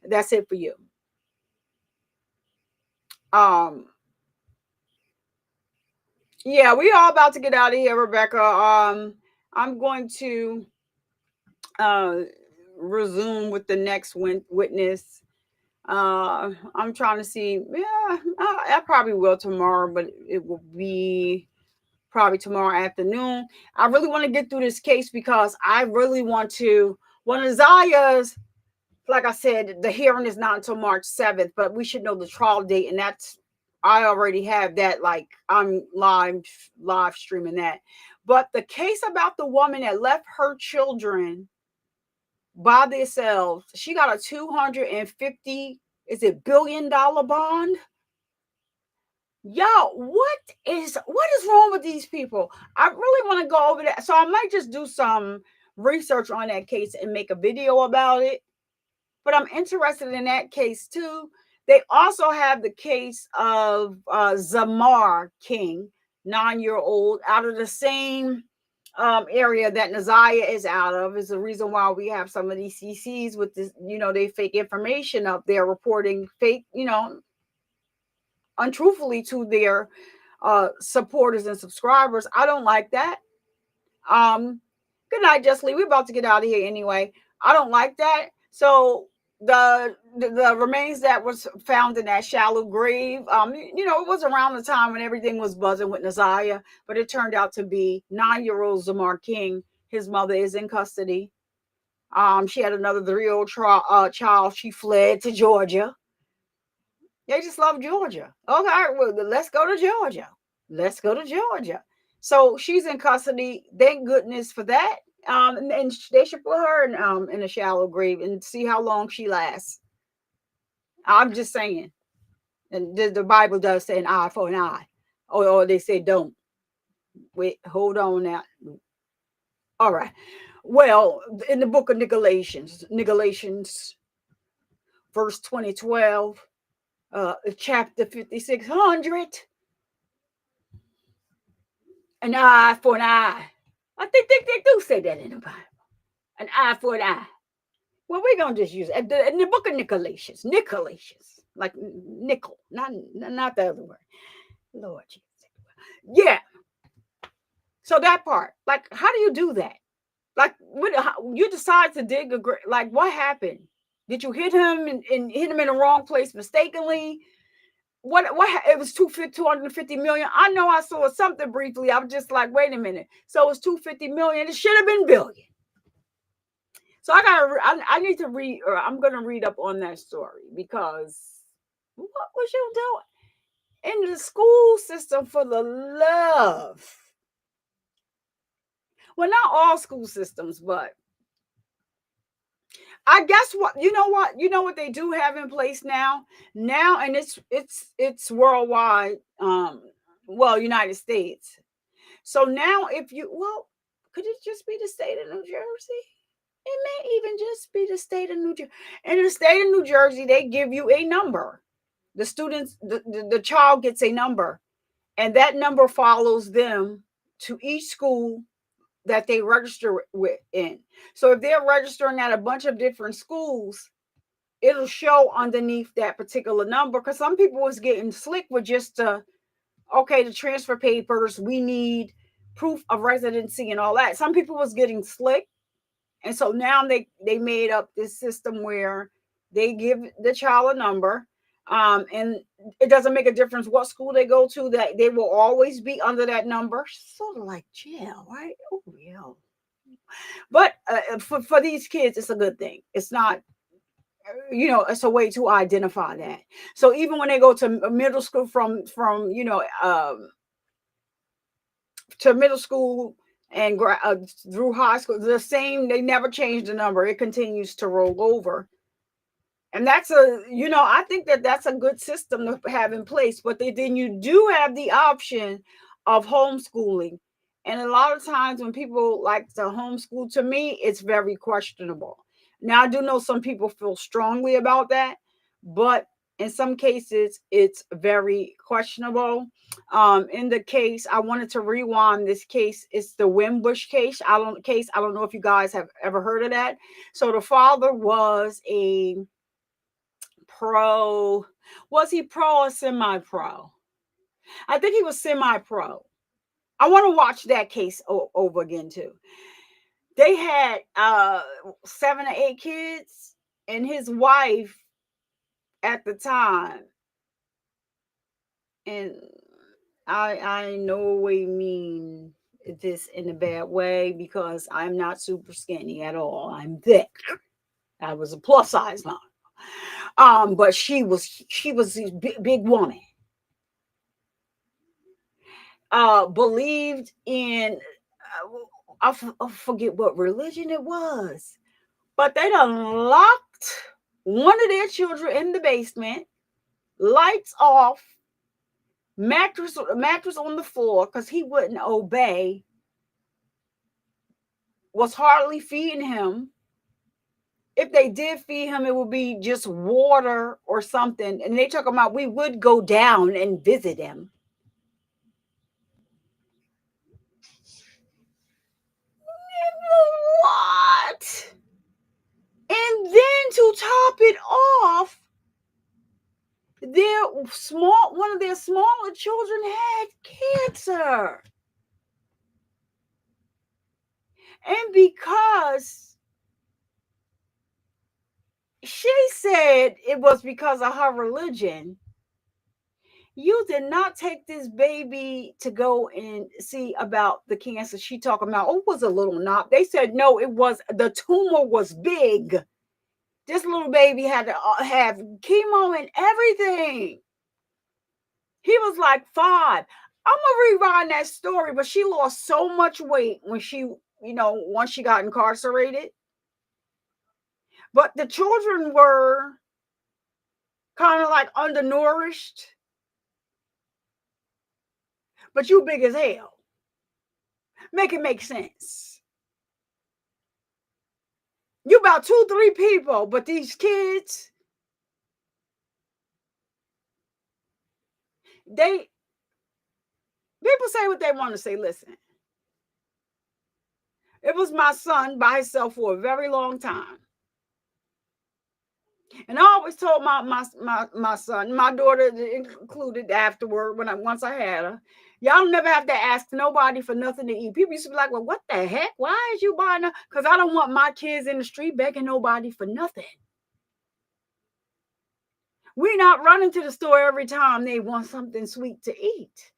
That's it for you. Yeah, we all about to get out of here, Rebecca. I'm going to resume with the next witness. I'm trying to see. Yeah, I probably will tomorrow, but it will be probably tomorrow afternoon. I really want to get through this case because I really want to. One of Zaya's, like I said, the hearing is not until March 7th, but we should know the trial date, and that's, I already have that. Like, I'm live streaming that. But the case about the woman that left her children by themselves, she got a 250, is it $billion bond? Yo, what is wrong with these people? I really want to go over that. So I might just do some research on that case and make a video about it. But I'm interested in that case too. They also have the case of Zamar King, 9-year-old, out of the same area that Naziah is out of. Is the reason why we have some of these CCs with this, they fake information up there, reporting fake, untruthfully to their supporters and subscribers. I don't like that. Good night, Justly. We're about to get out of here anyway. I don't like that. So the remains that was found in that shallow grave, it was around the time when everything was buzzing with Naziah, but it turned out to be 9-year-old Zamar King. His mother is in custody. She had another 3-year-old child. She fled to Georgia. They just love Georgia. Okay, well, let's go to Georgia. Let's go to Georgia. So she's in custody. Thank goodness for that. And they should put her in a shallow grave and see how long she lasts. I'm just saying. And the Bible does say an eye for an eye. Or they say don't. Wait, hold on now. All right. Well, in the book of Nicolations, verse 2012, chapter 5600, an eye for an eye. I think they do say that in the Bible. An eye for an eye. Well, we're going to just use it. In the book of Nicolations, like nickel, not the other word. Lord Jesus. Yeah. So that part, like, how do you do that? Like, you decide to dig a grave, like, what happened? Did you hit him and hit him in the wrong place mistakenly? What it was 250 million. I know I saw something briefly. I was just like, wait a minute. So it's 250 million. It should have been billion. So I need to read, or I'm going to read up on that story, because what was you doing? in the school system, for the love. Well, not all school systems, but I guess you know what they do have in place now, and it's worldwide, well, United States. So now could it just be the state of New Jersey? It may even just be the state of New Jersey. In the state of New Jersey, they give you a number. The child gets a number, and that number follows them to each school that they register with in. So if they're registering at a bunch of different schools, it'll show underneath that particular number, because some people was getting slick with just the transfer papers, we need proof of residency and all that. Some people was getting slick, and so now they made up this system where they give the child a number, and it doesn't make a difference what school they go to, that they will always be under that number, sort of like jail, right? Oh yeah. But for these kids, it's a good thing. It's not, it's a way to identify that. So even when they go to middle school, from to middle school and through high school, the same, they never change the number. It continues to roll over. And that's I think that's a good system to have in place. But then you do have the option of homeschooling. And a lot of times when people like to homeschool, to me, it's very questionable. Now, I do know some people feel strongly about that, but in some cases, it's very questionable. In the case, I wanted to rewind this case. It's the Wimbush case. I don't know if you guys have ever heard of that. So the father was a pro. Was he pro or semi-pro? I think he was semi-pro. I want to watch that case over again too. They had 7 or 8 kids, and his wife at the time, and I in no way mean this in a bad way, because I'm not super skinny at all. I'm thick. I was a plus size mom. But she was this big woman. Believed in, I forget what religion it was, but they done locked one of their children in the basement, lights off, mattress on the floor, because he wouldn't obey, was hardly feeding him. If they did feed him, it would be just water or something. And they talk about, we would go down and visit him. What? And then to top it off, one of their smaller children had cancer. And because she said it was because of her religion, you did not take this baby to go and see about the cancer. She talking about, it was a little knot. They said, no, the tumor was big. This little baby had to have chemo and everything. He was like 5. I'm going to rewind that story, but she lost so much weight when once she got incarcerated. But the children were kind of like undernourished. But you big as hell. Make it make sense. You about 2-3 people, but these kids, people say what they want to say. Listen, it was my son by himself for a very long time. And I always told my son, my daughter included afterward, once I had her, y'all never have to ask nobody for nothing to eat. People used to be like, well, what the heck? Why is you buying her? Because I don't want my kids in the street begging nobody for nothing. We're not running to the store every time they want something sweet to eat.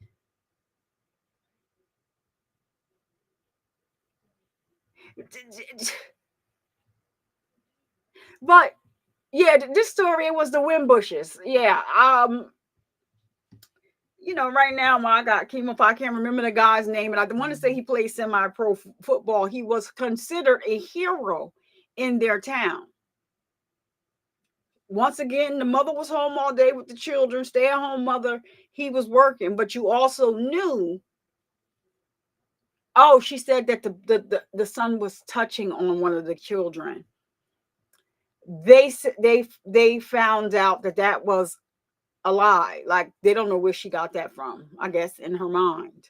But yeah, this story, it was the Wimbushes. Yeah. you know, right now, I got came up, I can't remember the guy's name, and I want to say he played semi-pro football. He was considered a hero in their town. Once again, the mother was home all day with the children, stay-at-home mother. He was working, but you also knew. Oh, she said that the son was touching on one of the children. They found out that was a lie. Like, they don't know where she got that from, I guess, in her mind.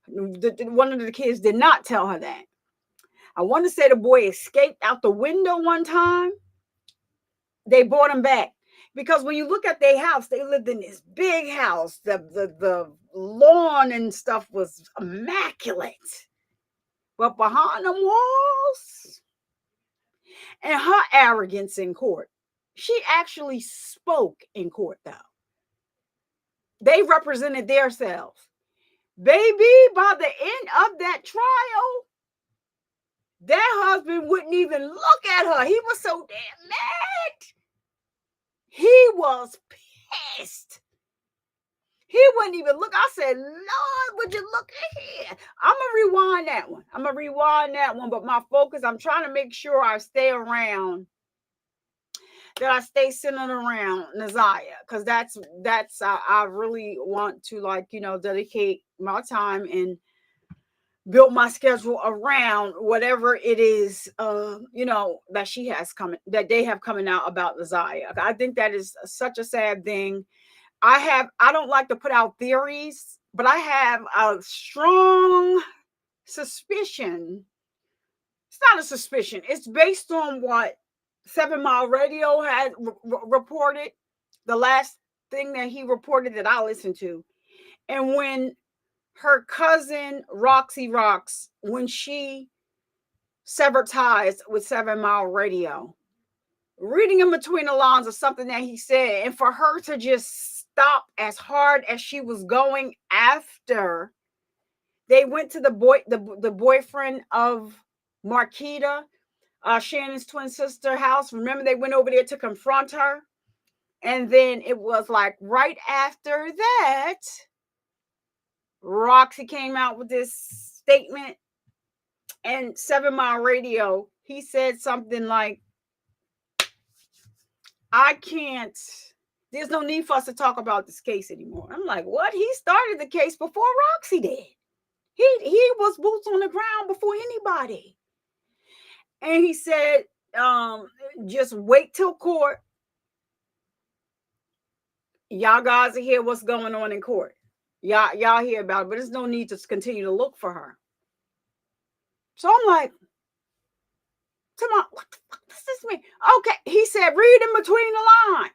One of the kids did not tell her that. I want to say the boy escaped out the window one time. They brought him back. Because when you look at their house, they lived in this big house. The lawn and stuff was immaculate. But behind them walls and her arrogance in court, she actually spoke in court, though. They represented themselves. Baby, by the end of that trial, that husband wouldn't even look at her. He was so damn mad. He was pissed. He wouldn't even look. I said, Lord, would you look at here? I'm going to rewind that one. But my focus, I'm trying to make sure I stay around, that I stay centered around Naziah. Because I really want to, like, you know, dedicate my time and build my schedule around whatever it is, you know, that she has coming, that they have coming out about Naziah. I think that is such a sad thing. I don't like to put out theories, but I have a strong suspicion. It's not a suspicion. It's based on what 7 Mile Radio had reported, the last thing that he reported that I listened to. And when her cousin Roxy Rocks, when she severed ties with 7 Mile Radio, reading in between the lines of something that he said, and for her to just stop as hard as she was going after they went to the boyfriend of Marquita, Shannon's twin sister house. Remember, they went over there to confront her. And then it was like right after that, Roxy came out with this statement, and 7 Mile Radio, he said something like, there's no need for us to talk about this case anymore. I'm like, what? He started the case before Roxy did. He was boots on the ground before anybody. And he said, just wait till court. Y'all guys will hear what's going on in court. Y'all hear about it, but there's no need to continue to look for her. So I'm like, come on, what the fuck does this mean? Okay, he said, read in between the lines.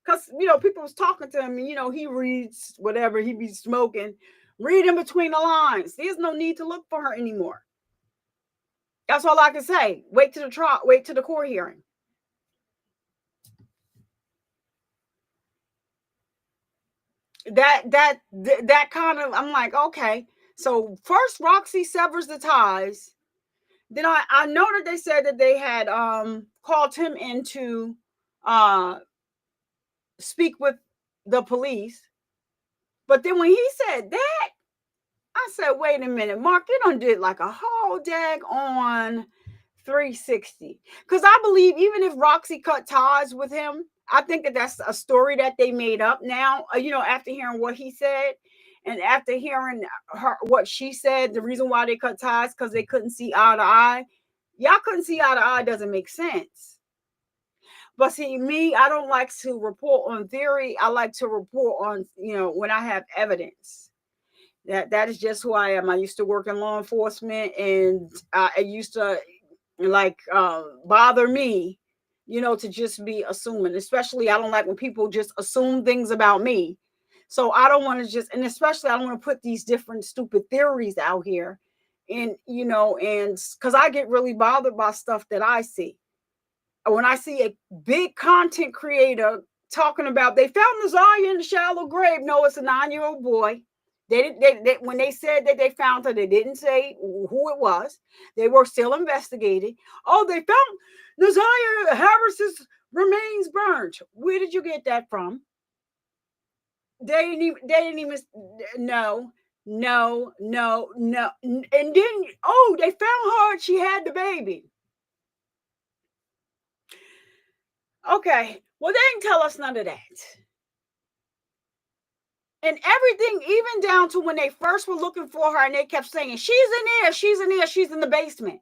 Because, you know, people was talking to him, and, you know, he reads whatever, he be smoking. Read in between the lines. There's no need to look for her anymore. That's all I can say. Wait to the trial, wait to the court hearing. That kind of, I'm like, okay. So first Roxy severs the ties. Then I know that they said that they had called him in to speak with the police. But then when he said that, I said, wait a minute, Mark, you done did like a whole dag on 360. Because I believe even if Roxy cut ties with him, I think that that's a story that they made up now, you know, after hearing what he said and after hearing what she said, the reason why they cut ties, because they couldn't see eye to eye. Y'all couldn't see eye to eye doesn't make sense. But see, me, I don't like to report on theory. I like to report on, you know, when I have evidence. That is just who I am. I used to work in law enforcement, and it used to bother me, you know, to just be assuming. Especially, I don't like when people just assume things about me. So I don't want to just, and especially I don't want to put these different stupid theories out here, and you know, and because I get really bothered by stuff that I see. When I see a big content creator talking about they found Naziah in the shallow grave. No, it's a 9-year-old boy. They when they said that they found her, they didn't say who it was. They were still investigating. Oh, they found Naziah Harris's remains burned. Where did you get that from? They didn't even, no, no, no, no. And then, oh, they found her. She had the baby. Okay. Well, they didn't tell us none of that. And everything, even down to when they first were looking for her and they kept saying, she's in there, she's in there, she's in the basement.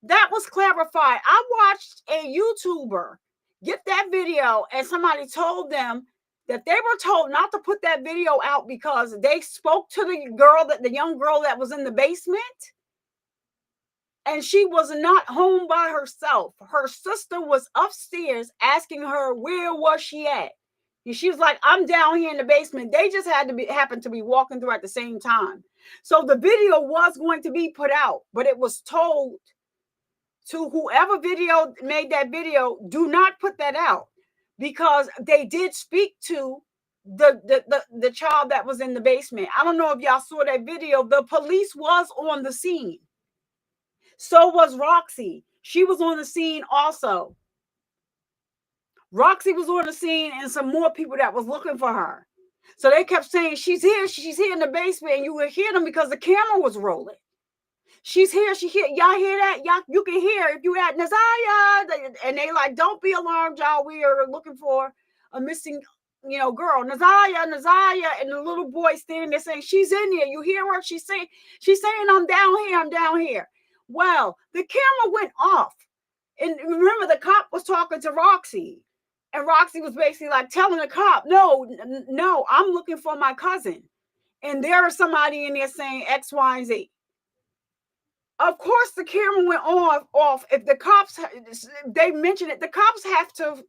That was clarified. I watched a YouTuber get that video and somebody told them that they were told not to put that video out because they spoke to the young girl that was in the basement, and she was not home by herself. Her sister was upstairs asking her where was she at. And she was like, I'm down here in the basement. They just happened to be walking through at the same time. So the video was going to be put out, but it was told to whoever made that video, do not put that out, because they did speak to the child that was in the basement. I don't know if y'all saw that video. The police was on the scene. So was Roxy. She was on the scene also. Roxy was on the scene and some more people that was looking for her. So they kept saying, she's here in the basement, and you would hear them because the camera was rolling. She's here, y'all hear that? Y'all, you can hear if you at Nazaya, and they like, don't be alarmed, y'all. We are looking for a missing, girl. Nazaya, and the little boy standing there saying, she's in here. You hear her? She's saying, I'm down here. Well, the camera went off. And remember, the cop was talking to Roxy. And Roxy was basically like telling the cop, no, I'm looking for my cousin. And there is somebody in there saying X, Y, and Z. Of course, the camera went off. If the cops, they mentioned it, the cops have to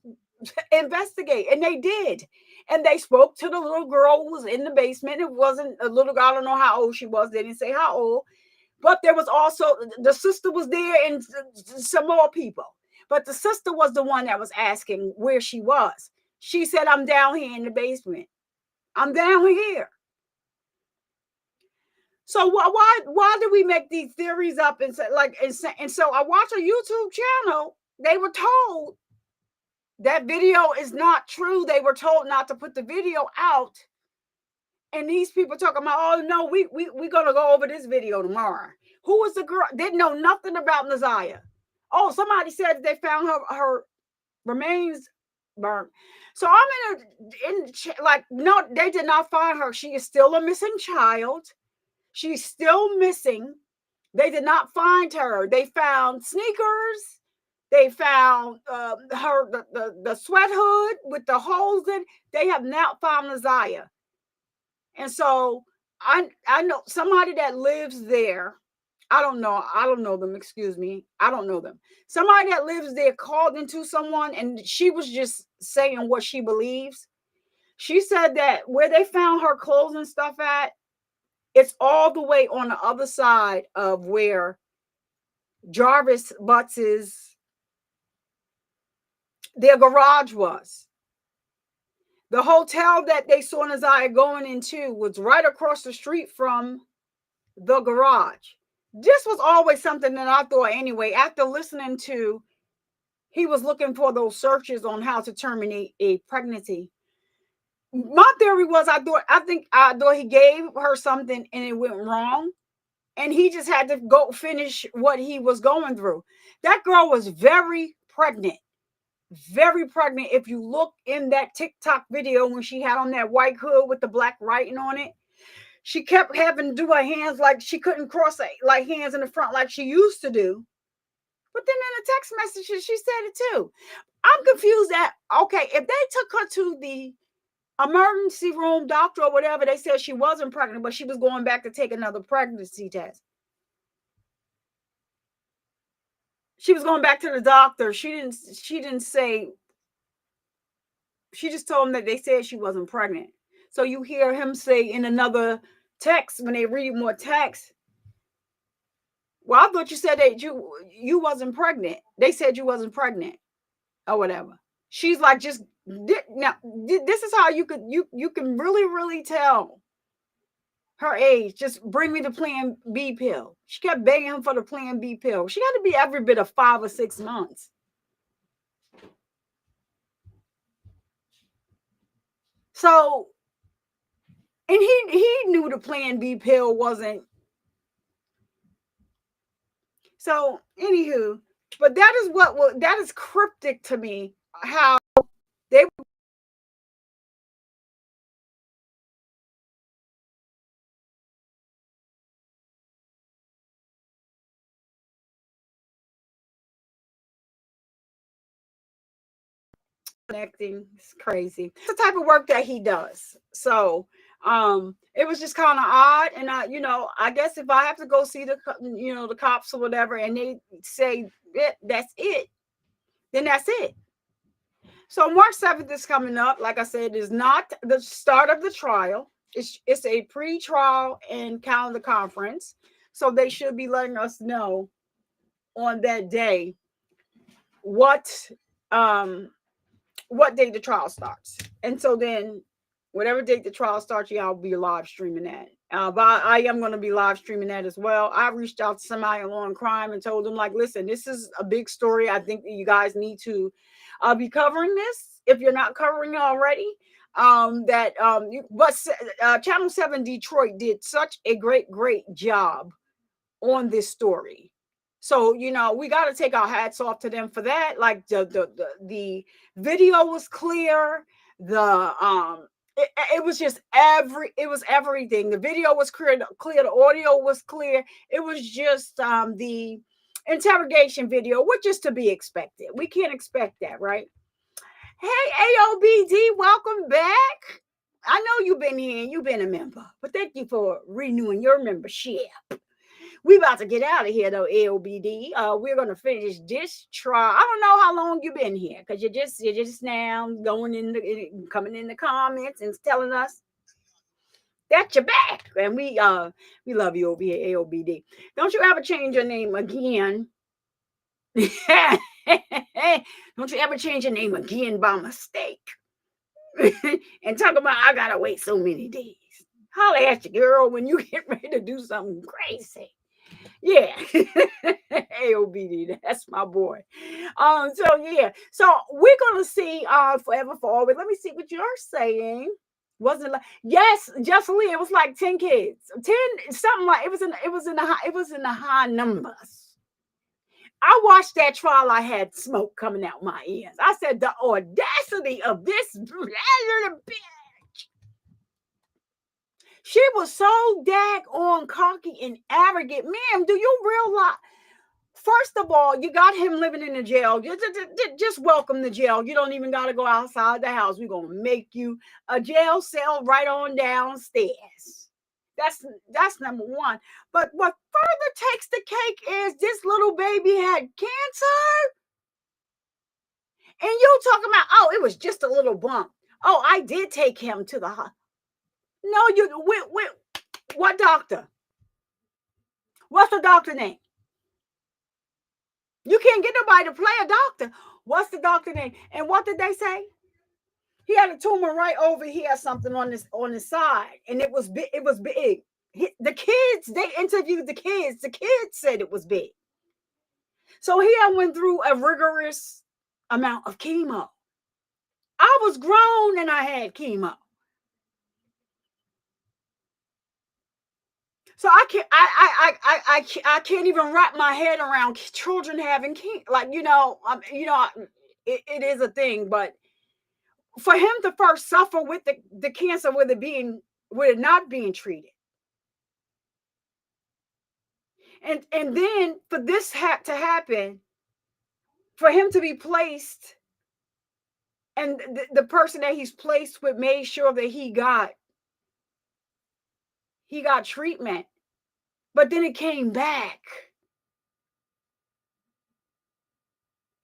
investigate. And they did. And they spoke to the little girl who was in the basement. It wasn't a little girl. I don't know how old she was. They didn't say how old. But there was also, the sister was there and some more people. But the sister was the one that was asking where she was. She said, I'm down here in the basement. I'm down here. So why do we make these theories up and say, like, and so I watch a YouTube channel. They were told that video is not true. They were told not to put the video out. And these people talking about, oh no, we're gonna go over this video tomorrow. Who was the girl? Didn't know nothing about Nazaya. Oh, somebody said they found her remains burnt. So I'm no, they did not find her. She is still a missing child. She's still missing. They did not find her. They found sneakers. They found the sweat hood with the holes in. They have not found Nazaya. And so I know somebody that lives there. I don't know them. Excuse me. I don't know them. Somebody that lives there called into someone, and she was just saying what she believes. She said that where they found her clothes and stuff at, it's all the way on the other side of where Jarvis Butts's their garage was. The hotel that they saw Nazaya going into was right across the street from the garage. This was always something that I thought anyway, after listening to, he was looking for those searches on how to terminate a pregnancy. My theory was, I thought he gave her something and it went wrong. And he just had to go finish what he was going through. That girl was very pregnant. Very pregnant. If you look in that TikTok video when she had on that white hood with the black writing on it, she kept having to do her hands like she couldn't cross like hands in the front like she used to do. But then in the text messages, she said it too. I'm confused that, okay, if they took her to the emergency room doctor or whatever, they said she wasn't pregnant, but she was going back to take another pregnancy test. She was going back to the doctor. She didn't say, she just told him that they said she wasn't pregnant. So you hear him say in another text, when they read more text, well, I thought you said that you wasn't pregnant. They said you wasn't pregnant or whatever. She's like, just now, this is how you can really, really tell her age. Just bring me the Plan B pill. She kept begging him for the Plan B pill. She had to be every bit of 5 or 6 months. So And he knew the Plan B pill wasn't. So, anywho, but that is cryptic to me, how they connecting. It's crazy. It's the type of work that he does. So it was just kind of odd. And I guess if I have to go see the cops or whatever, and they say that's it, then that's it. So March 7th is coming up. Like I said, is not the start of the trial. It's a pre-trial and calendar conference. So they should be letting us know on that day what date the trial starts. And so then whatever date the trial starts, I'll be live streaming that. But I am going to be live streaming that as well. I reached out to somebody on Law and Crime and told them, like, listen, this is a big story. I think that you guys need to be covering this if you're not covering it already. Channel 7 Detroit did such a great job on this story. So, we got to take our hats off to them for that. Like the video was clear. It was just everything. The video was clear. The audio was clear. It was just the interrogation video, which is to be expected. We can't expect that, right? Hey, AOBD, welcome back. I know you've been here and you've been a member, but thank you for renewing your membership. We about to get out of here though, AOBD. We're gonna finish this trial. I don't know how long you've been here, because you're just now coming in the comments and telling us that you're back. And we love you over here, AOBD. Don't you ever change your name again. Don't you ever change your name again by mistake. And talk about I gotta wait so many days. Holla at your girl when you get ready to do something crazy. Yeah. AOBD, that's my boy. So we're gonna see Forever Forward. Let me see what you're saying. Wasn't it like, yes, Jocelyn, it was like 10 kids. 10 something like it was in the high numbers. I watched that trial, I had smoke coming out my ears. I said, the audacity of this little bitch. She was so daggone cocky and arrogant. Ma'am, do you realize? First of all, you got him living in the jail. Just welcome the jail. You don't even got to go outside the house. We're going to make you a jail cell right on downstairs. That's number one. But what further takes the cake is this little baby had cancer. And you talking about, oh, it was just a little bump. Oh, I did take him to the hospital. No, what doctor? What's the doctor name? You can't get nobody to play a doctor. What's the doctor name? And what did they say? He had a tumor right over here, something on his side, and it was big. It was big. The kids, they interviewed the kids. The kids said it was big. So he went through a rigorous amount of chemo. I was grown and I had chemo. So I can't even wrap my head around children having chemo. Like, it is a thing, but for him to first suffer with the cancer with it not being treated. And then for this to happen, for him to be placed, and the person that he's placed with made sure that he got treatment, but then it came back.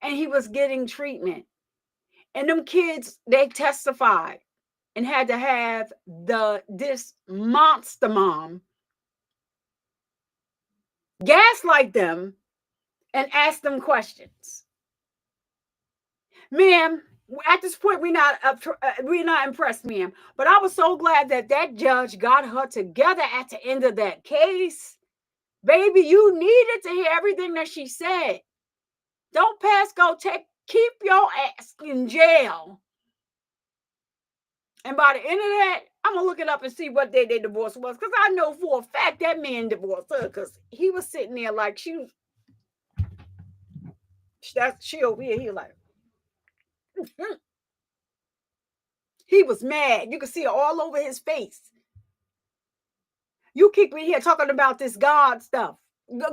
And he was getting treatment. And them kids, they testified and had to have this monster mom gaslight them and ask them questions. Ma'am, at this point, we're not impressed, ma'am. But I was so glad that judge got her together at the end of that case. Baby, you needed to hear everything that she said. Don't pass go. Keep your ass in jail. And by the end of that, I'm going to look it up and see what day their divorce was, because I know for a fact that man divorced her, because he was sitting there like she over here. He like, he was mad. You could see it all over his face. You keep me here talking about this God stuff.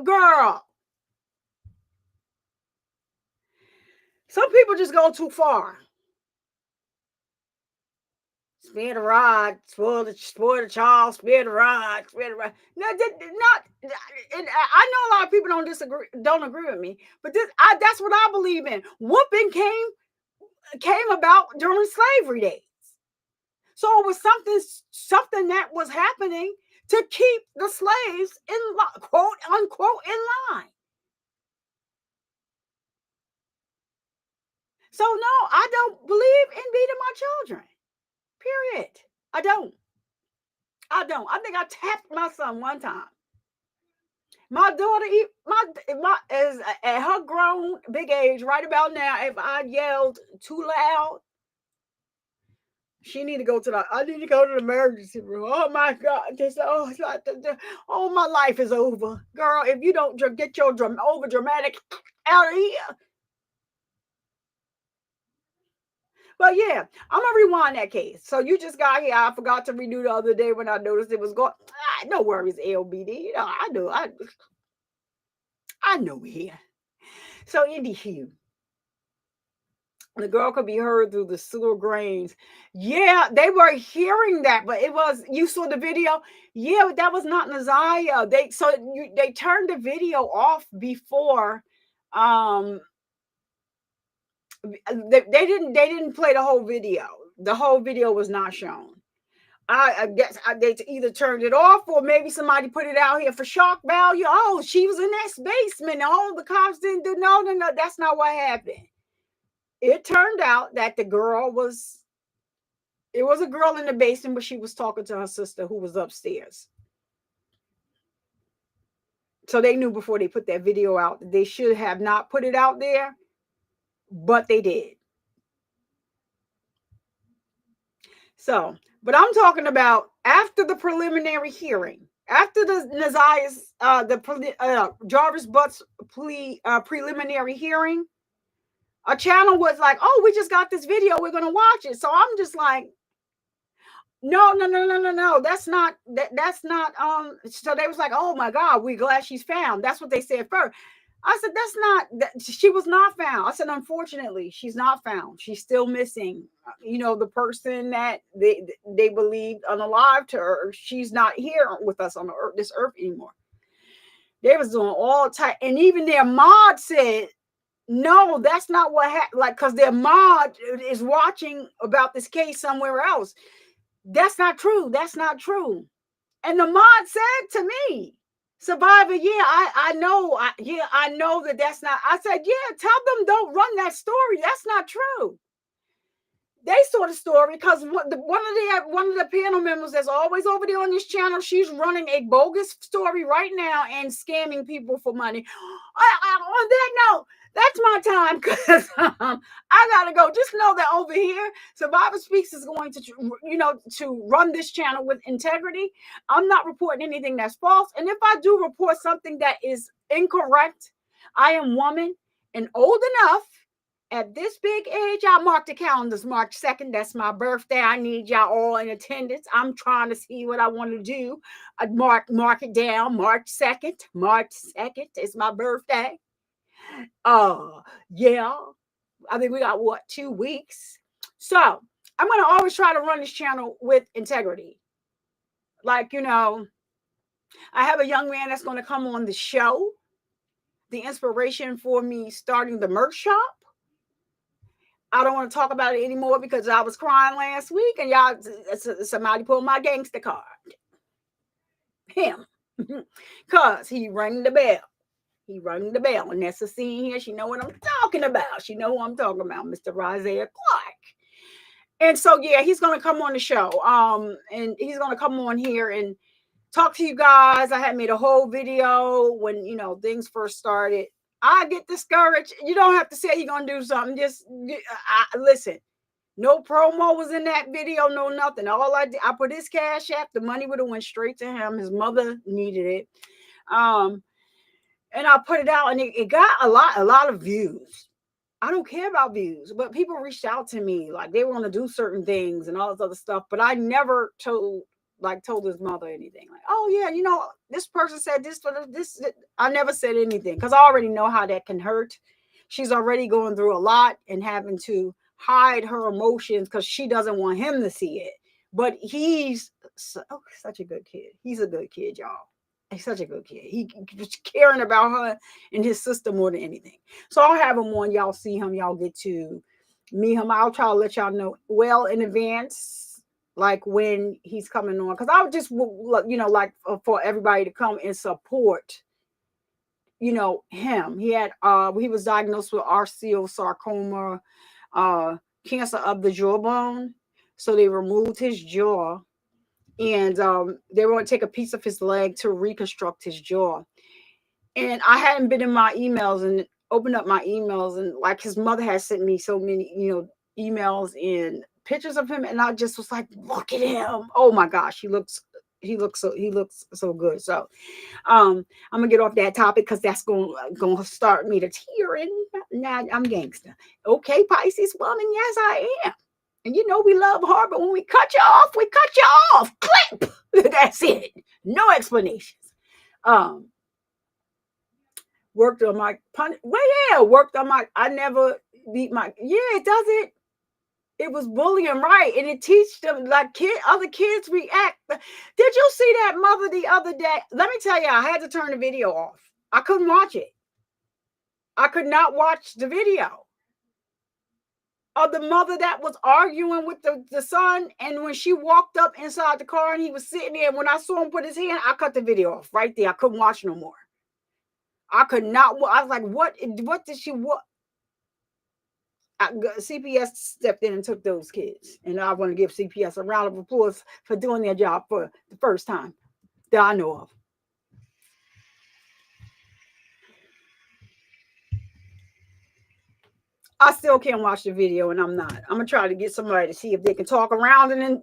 Girl. Some people just go too far. Spare the rod, spoil the child, spare the rod, spare the rod. No, not. And I know a lot of people don't agree with me, but that's what I believe in. Whooping came about during slavery days, so it was something that was happening to keep the slaves in quote unquote in line. So no, I don't believe in beating my children. Period. I don't. I think I tapped my son one time. My daughter, is at her grown big age right about now. If I yelled too loud, I need to go to the emergency room. Oh my God! Oh, my life is over, girl. If you don't get your over dramatic out of here. But yeah, I'm gonna rewind that case. So you just got here. I forgot to renew the other day when I noticed it was going. No worries, LBD. You know, I know here. So anywho, the girl could be heard through the sewer grains. Yeah, they were hearing that, but you saw the video. Yeah, but that was not Naziah. They turned the video off before. They didn't play the whole video. The whole video was not shown. I guess they either turned it off or maybe somebody put it out here for shock value. Oh, she was in that basement. Oh, the cops didn't do no. That's not what happened. It turned out that it was a girl in the basement, but she was talking to her sister who was upstairs. So they knew before they put that video out that they should have not put it out there, but they did. So, but I'm talking about after the preliminary hearing, after the Naziah's, Jarvis Butt's preliminary hearing, a channel was like, "Oh, we just got this video. We're gonna watch it." So I'm just like, "No. That's not. That's not." So they was like, "Oh my God, we're glad she's found." That's what they said first. I said, "That's not. She was not found." I said, "Unfortunately, she's not found. She's still missing. You know, the person that they believed unalived her. She's not here with us on this earth anymore." They was doing all type, and even their mod said, "No, that's not what happened." Like, because their mod is watching about this case somewhere else. That's not true. That's not true. And the mod said to me, "Survivor, yeah, I know. I know that's not." I said, "Yeah, tell them don't run that story. That's not true." They saw the story because one of the panel members that's always over there on this channel, she's running a bogus story right now and scamming people for money. On that note, that's my time because I gotta go. Just know that over here, Survivor Speaks is going to run this channel with integrity. I'm not reporting anything that's false, and if I do report something that is incorrect, I am woman and old enough. At this big age, I mark the calendars March 2nd. That's my birthday. I need y'all all in attendance. I'm trying to see what I want to do. I'd mark it down. March 2nd. March 2nd is my birthday. Yeah. I think we got 2 weeks. So I'm going to always try to run this channel with integrity. Like, I have a young man that's going to come on the show. The inspiration for me starting the merch shop. I don't want to talk about it anymore because I was crying last week and somebody pulled my gangster card. Him. Because he rang the bell. And that's a scene here. She know what I'm talking about. She know who I'm talking about, Mr. Isaiah Clark. And so, yeah, he's going to come on the show. And he's going to come on here and talk to you guys. I had made a whole video when, things first started. I get discouraged. You don't have to say you're going to do something. Just listen. No promo was in that video, no nothing. All I did, I put his Cash App. The money would have went straight to him. His mother needed it. And I put it out, and it got a lot of views. I don't care about views, but people reached out to me like they want to do certain things and all this other stuff. But I never told his mother anything. Like, oh yeah, you know, this person said this for this. I never said anything because I already know how that can hurt. She's already going through a lot and having to hide her emotions because she doesn't want him to see it. But he's such a good kid. He's a good kid, y'all. He's such a good kid. He was caring about her and his sister more than anything. So I'll have him on. Y'all see him. Y'all get to meet him. I'll try to let y'all know well in advance, like when he's coming on. Because I would just, you know, like for everybody to come and support, you know, him. He was diagnosed with osteosarcoma, cancer of the jawbone. So they removed his jaw. And they were going to take a piece of his leg to reconstruct his jaw. And I hadn't been in my emails and opened up my emails, and like his mother had sent me so many, you know, emails and pictures of him, and I just was like, look at him. Oh my gosh, he looks so good. So I'm gonna get off that topic because that's gonna start me to tearing. Now I'm gangster. Okay, Pisces woman, yes I am. And you know we love hard, but when we cut you off, we cut you off. Clip. That's it. No explanations. Worked on my punch. Well, yeah, worked on my. I never beat my. Yeah, it does it. It was bullying, right? And it teaches them like other kids react. Did you see that mother the other day? Let me tell you, I had to turn the video off. I couldn't watch it. I could not watch the video of the mother that was arguing with the son, and when she walked up inside the car and he was sitting there, when I saw him put his hand, I cut the video off right there. I couldn't watch no more. I could not. I was like, what did she what? CPS stepped in and took those kids, and I want to give CPS a round of applause for doing their job for the first time that I know of. I still can't watch the video, and I'm not. I'm gonna try to get somebody to see if they can talk around, and then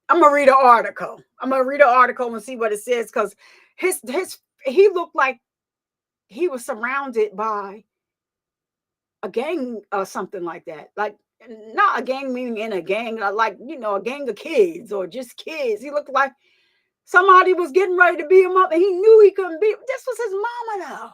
I'm gonna read an article. I'm gonna read an article and see what it says, because he looked like he was surrounded by a gang or something like that. Like not a gang meaning in a gang, like, you know, a gang of kids or just kids. He looked like somebody was getting ready to beat him up, and he knew he couldn't beat. This was his mama though.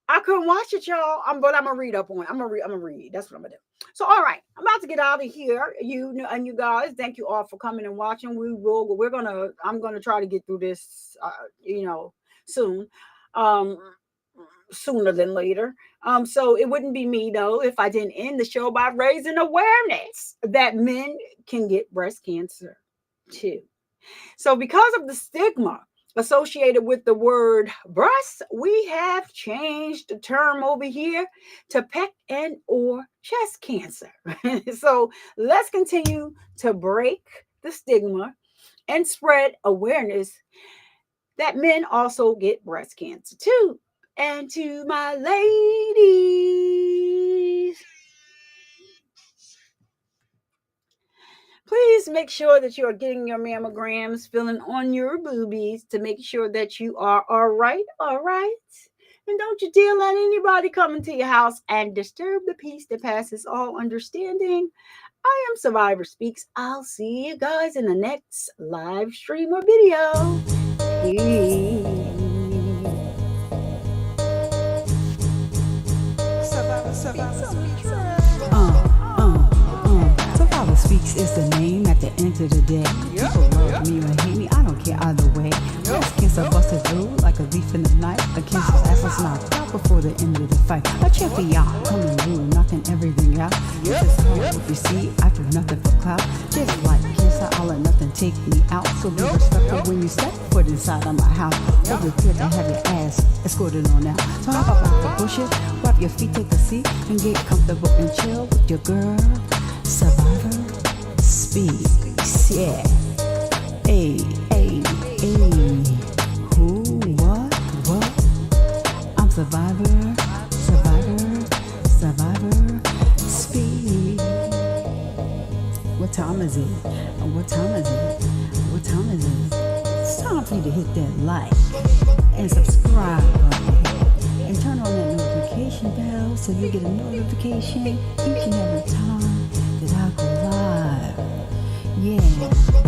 I couldn't watch it, y'all. But I'm gonna read up on it. I'm gonna read. That's what I'm gonna do. So, all right, I'm about to get out of here. You guys, thank you all for coming and watching. I'm gonna try to get through this, you know, soon, sooner than later. So it wouldn't be me though if I didn't end the show by raising awareness that men can get breast cancer too. So because of the stigma associated with the word breast, we have changed the term over here to peck and or chest cancer. So let's continue to break the stigma and spread awareness that men also get breast cancer too. And to my ladies, please make sure that you are getting your mammograms, feeling on your boobies to make sure that you are all right. And don't you dare let anybody come into your house and disturb the peace that passes all understanding. I am Survivor Speaks. I'll see you guys in the next live stream or video. Peace. Survivor Speaks is the name at the end of the day. People love me or hate me, I don't care either way. Breast cancer busted through like a leaf in the night. The cancer's ass was knocked out before the end of the fight. A champion coming through, knocking everything out. It's just hard if you see, I do nothing for clout. Just like cancer, I'll let nothing take me out. So be respectful when you step foot inside of my house. Or prepare to have your ass escorted on out. So hop up out the bushes, wipe your feet, take a seat, and get comfortable and chill with your girl. Survivor Speaks, yeah. Hey, hey, hey. Who, what? I'm Survivor Speaks. What time is it? What time is it? What time is it? It's time for you to hit that like and subscribe button and turn on that notification bell so you get a notification each and every time that I go live. Yeah.